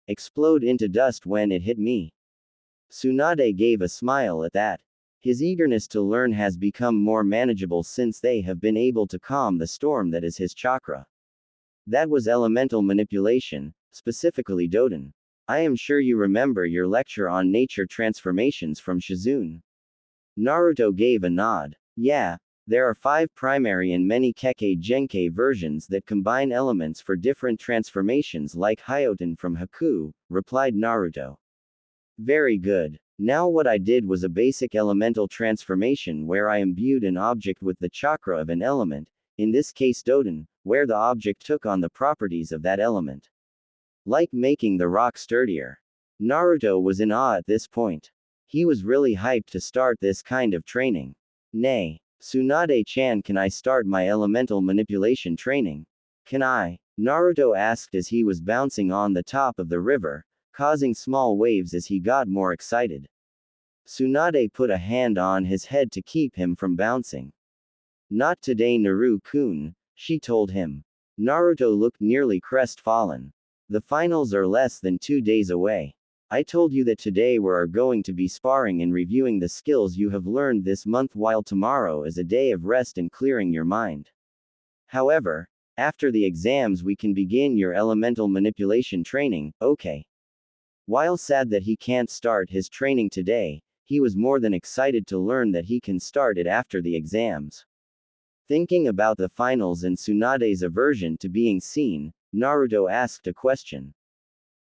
explode into dust when it hit me. Tsunade gave a smile at that. His eagerness to learn has become more manageable since they have been able to calm the storm that is his chakra. That was elemental manipulation, specifically Doden. I am sure you remember your lecture on nature transformations from Shizune. Naruto gave a nod. Yeah, there are 5 primary and many Kekkei Genkei versions that combine elements for different transformations like Hyoten from Haku, replied Naruto. Very good. Now what I did was a basic elemental transformation where I imbued an object with the chakra of an element, in this case Doden, where the object took on the properties of that element. Like making the rock sturdier. Naruto was in awe at this point. He was really hyped to start this kind of training. Nay, Tsunade-chan, can I start my elemental manipulation training? Can I? Naruto asked as he was bouncing on the top of the river, causing small waves as he got more excited. Tsunade put a hand on his head to keep him from bouncing. Not today, Naru-kun, she told him. Naruto looked nearly crestfallen. The finals are less than 2 days away. I told you that today we are going to be sparring and reviewing the skills you have learned this month, while tomorrow is a day of rest and clearing your mind. However, after the exams we can begin your elemental manipulation training, okay? While sad that he can't start his training today, he was more than excited to learn that he can start it after the exams. Thinking about the finals and Tsunade's aversion to being seen, Naruto asked a question.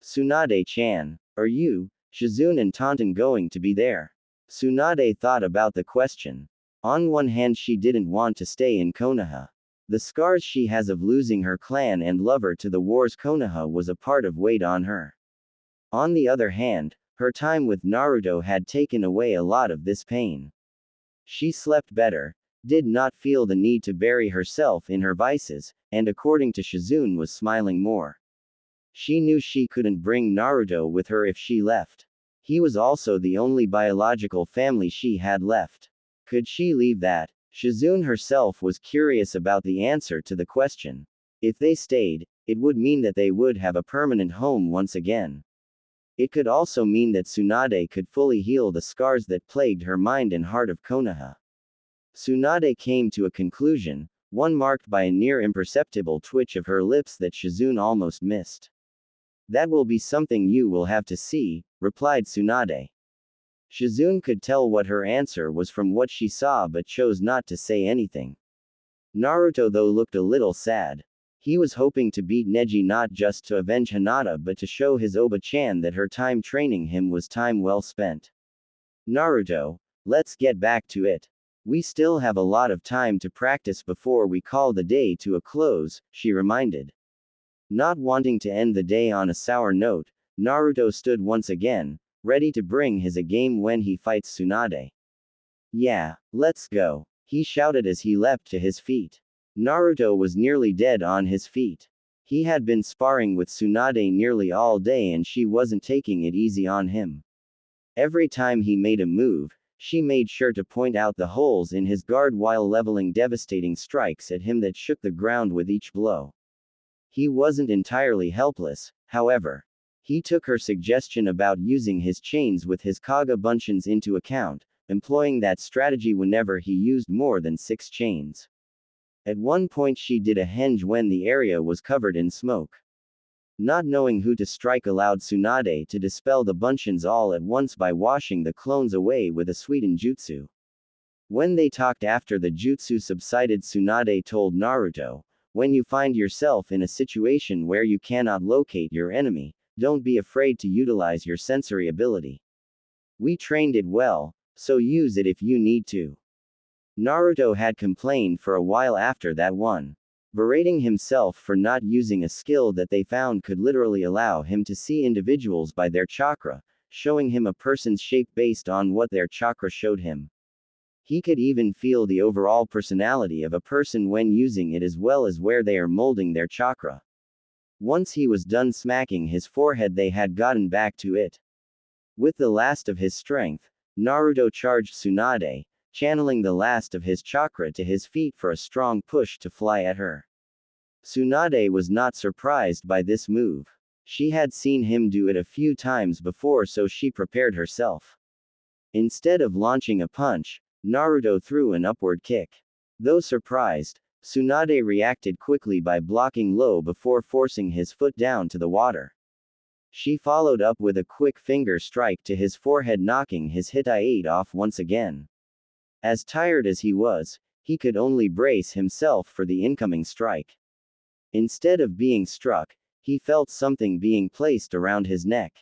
Tsunade-chan, are you, Shizune and Taunton going to be there? Tsunade thought about the question. On one hand, she didn't want to stay in Konoha. The scars she has of losing her clan and lover to the wars Konoha was a part of weight on her. On the other hand, her time with Naruto had taken away a lot of this pain. She slept better, did not feel the need to bury herself in her vices, and according to Shizune was smiling more. She knew she couldn't bring Naruto with her if she left. He was also the only biological family she had left. Could she leave that? Shizune herself was curious about the answer to the question. If they stayed, it would mean that they would have a permanent home once again. It could also mean that Tsunade could fully heal the scars that plagued her mind and heart of Konoha. Tsunade came to a conclusion, one marked by a near imperceptible twitch of her lips that Shizune almost missed. That will be something you will have to see, replied Tsunade. Shizune could tell what her answer was from what she saw but chose not to say anything. Naruto though looked a little sad. He was hoping to beat Neji not just to avenge Hinata but to show his Oba-chan that her time training him was time well spent. Naruto, let's get back to it. We still have a lot of time to practice before we call the day to a close, she reminded. Not wanting to end the day on a sour note, Naruto stood once again, ready to bring his A game when he fights Tsunade. Yeah, let's go, he shouted as he leapt to his feet. Naruto was nearly dead on his feet. He had been sparring with Tsunade nearly all day and she wasn't taking it easy on him. Every time he made a move, she made sure to point out the holes in his guard while leveling devastating strikes at him that shook the ground with each blow. He wasn't entirely helpless, however. He took her suggestion about using his chains with his Kaga Bunshins into account, employing that strategy whenever he used more than 6 chains. At one point she did a henge when the area was covered in smoke. Not knowing who to strike allowed Tsunade to dispel the Bunshins all at once by washing the clones away with a sweetened jutsu. When they talked after the jutsu subsided, Tsunade told Naruto, "When you find yourself in a situation where you cannot locate your enemy, don't be afraid to utilize your sensory ability. We trained it well, so use it if you need to." Naruto had complained for a while after that one, berating himself for not using a skill that they found could literally allow him to see individuals by their chakra, showing him a person's shape based on what their chakra showed him. He could even feel the overall personality of a person when using it as well as where they are molding their chakra. Once he was done smacking his forehead, they had gotten back to it. With the last of his strength, Naruto charged Tsunade, channeling the last of his chakra to his feet for a strong push to fly at her. Tsunade was not surprised by this move. She had seen him do it a few times before, so she prepared herself. Instead of launching a punch, Naruto threw an upward kick. Though surprised, Tsunade reacted quickly by blocking low before forcing his foot down to the water. She followed up with a quick finger strike to his forehead, knocking his hit off once again. As tired as he was, he could only brace himself for the incoming strike. Instead of being struck, he felt something being placed around his neck.